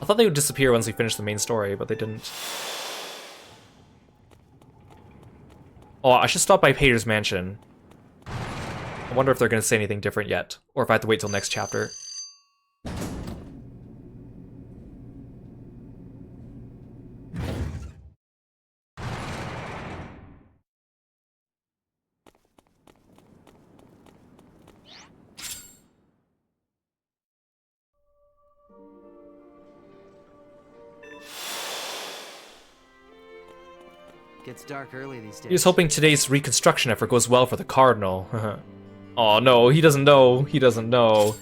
Speaker 1: I thought they would disappear once we finished the main story, but they didn't. Oh, I should stop by Pater's mansion. I wonder if they're going to say anything different yet, or if I have to wait till next chapter.
Speaker 8: Gets dark early these days.
Speaker 1: He was hoping today's reconstruction effort goes well for the Cardinal. Oh no, he doesn't know. He doesn't know.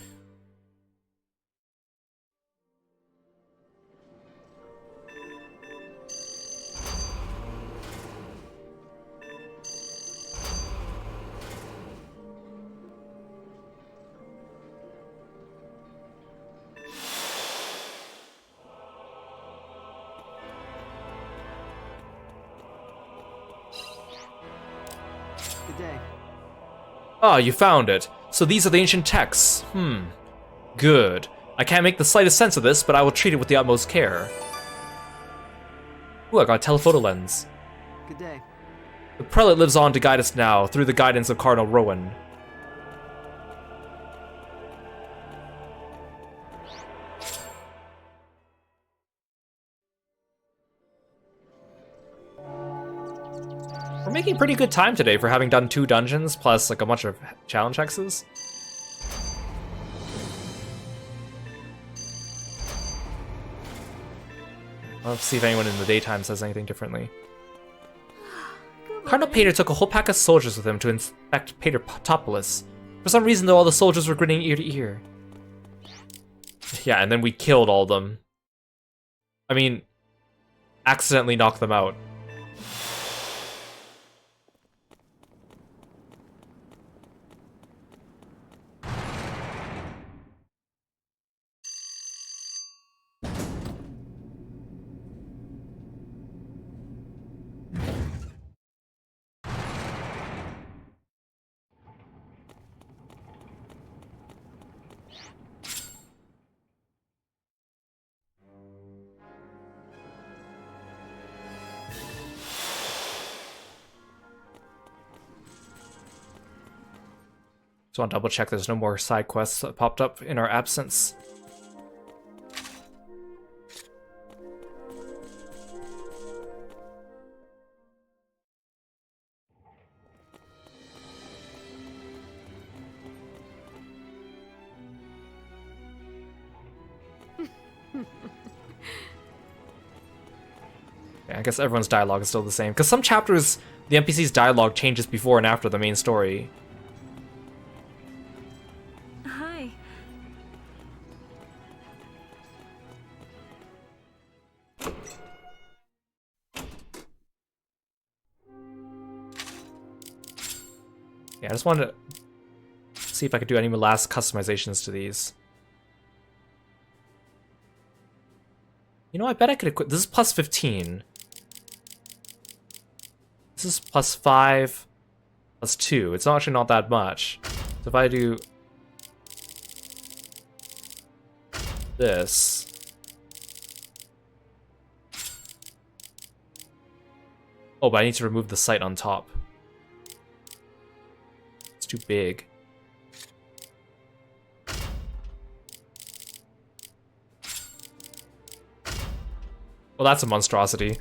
Speaker 8: Good day.
Speaker 1: Ah, you found it. So these are the ancient texts. Good. I can't make the slightest sense of this, but I will treat it with the utmost care. Ooh, I got a telephoto lens.
Speaker 8: Good day.
Speaker 1: The prelate lives on to guide us now, through the guidance of Cardinal Rowan. We're making pretty good time today for having done 2 dungeons, plus like a bunch of challenge hexes. Let's see if anyone in the daytime says anything differently. Cardinal Pater took a whole pack of soldiers with him to inspect Pater Topolis. For some reason, though, all the soldiers were grinning ear to ear. Yeah, and then we killed all of them. I mean, accidentally knocked them out. Just want to double check there's no more side quests that popped up in our absence. Yeah, I guess everyone's dialogue is still the same. Because some chapters, the NPC's dialogue changes before and after the main story.
Speaker 5: Hi.
Speaker 1: Yeah, I just wanted to see if I could do any last customizations to these. You know, I bet I could equip. This is plus 15. This is plus 5, plus 2. It's actually not that much. So if I do this. Oh, but I need to remove the sight on top. It's too big. Well, that's a monstrosity.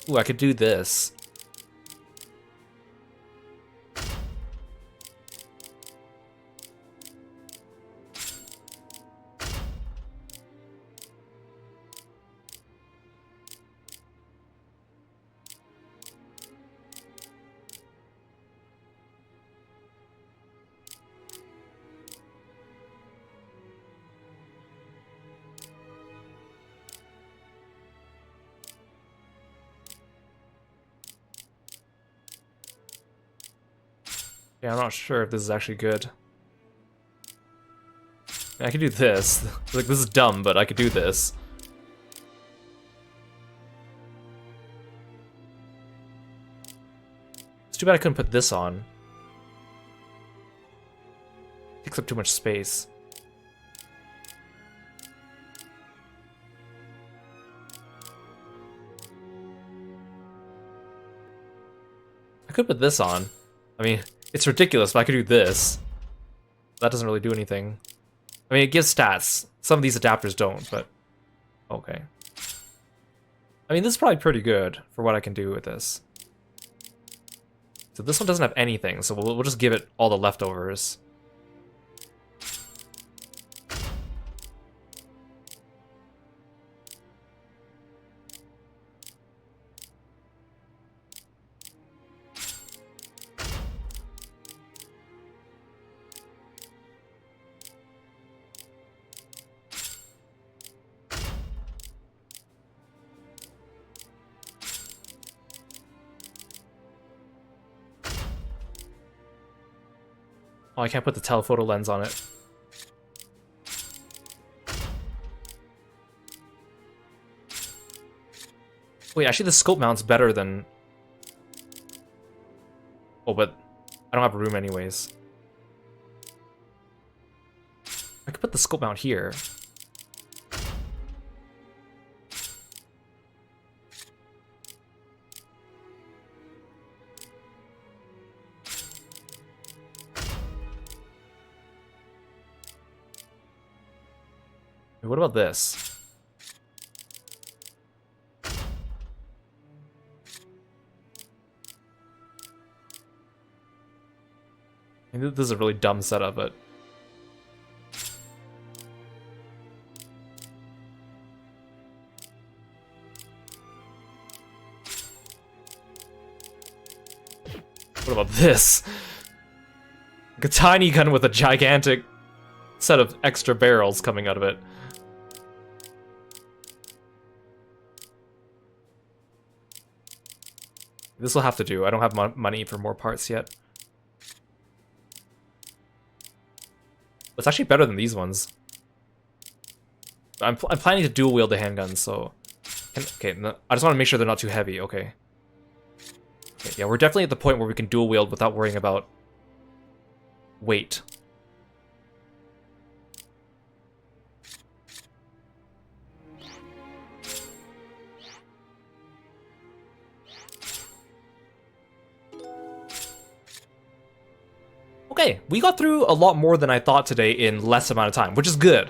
Speaker 1: Ooh, I could do this. Yeah, I'm not sure if this is actually good. I could do this. Like, this is dumb, but I could do this. It's too bad I couldn't put this on. Takes up too much space. I could put this on. I mean, it's ridiculous, but I could do this. That doesn't really do anything. I mean, it gives stats. Some of these adapters don't, but... Okay. I mean, this is probably pretty good for what I can do with this. So this one doesn't have anything, so we'll just give it all the leftovers. Oh, I can't put the telephoto lens on it. Wait, actually the scope mount's better than... Oh, but I don't have room anyways. I could put the scope mount here. What about this? I think this is a really dumb setup, but... What about this? Like a tiny gun with a gigantic set of extra barrels coming out of it. This will have to do. I don't have money for more parts yet. It's actually better than these ones. I'm planning to dual wield the handguns, so... Okay, no, I just want to make sure they're not too heavy, okay. Okay. Yeah, we're definitely at the point where we can dual wield without worrying about weight. Okay, we got through a lot more than I thought today in less amount of time, which is good.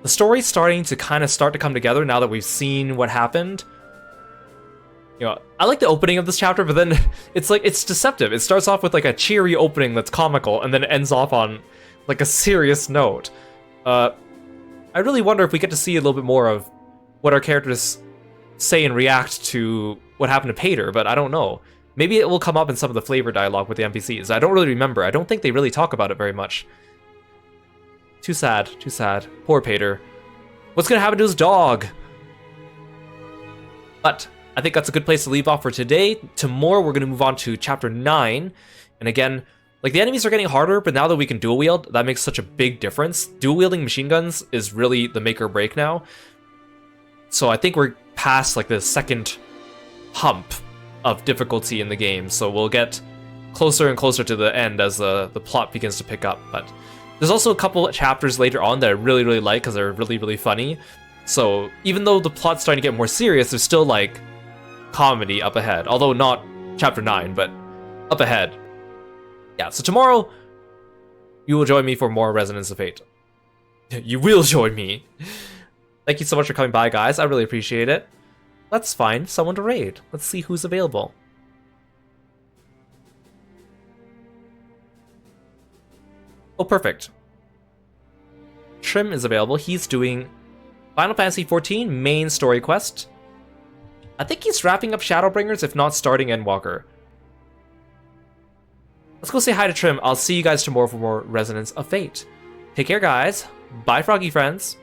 Speaker 1: The story's starting to start to come together now that we've seen what happened. You know, I like the opening of this chapter, but then it's like, it's deceptive. It starts off with like a cheery opening that's comical, and then it ends off on like a serious note. I really wonder if we get to see a little bit more of what our characters say and react to what happened to Pater, but I don't know. Maybe it will come up in some of the flavor dialogue with the NPCs. I don't really remember. I don't think they really talk about it very much. Too sad. Too sad. Poor Pater. What's gonna happen to his dog? But I think that's a good place to leave off for today. Tomorrow we're gonna move on to chapter 9. And again, like the enemies are getting harder, but now that we can dual wield, that makes such a big difference. Dual wielding machine guns is really the make or break now. So I think we're past like the second hump of difficulty in the game, so we'll get closer and closer to the end as the plot begins to pick up. But there's also a couple chapters later on that I really, really like because they're really, really funny. So even though the plot's starting to get more serious, there's still like comedy up ahead. Although not chapter 9, but up ahead. Yeah, so tomorrow you will join me for more Resonance of Fate. You will join me. Thank you so much for coming by, guys. I really appreciate it. Let's find someone to raid. Let's see who's available. Oh, perfect. Trim is available. He's doing Final Fantasy XIV main story quest. I think he's wrapping up Shadowbringers, if not starting Endwalker. Let's go say hi to Trim. I'll see you guys tomorrow for more Resonance of Fate. Take care, guys. Bye, froggy friends.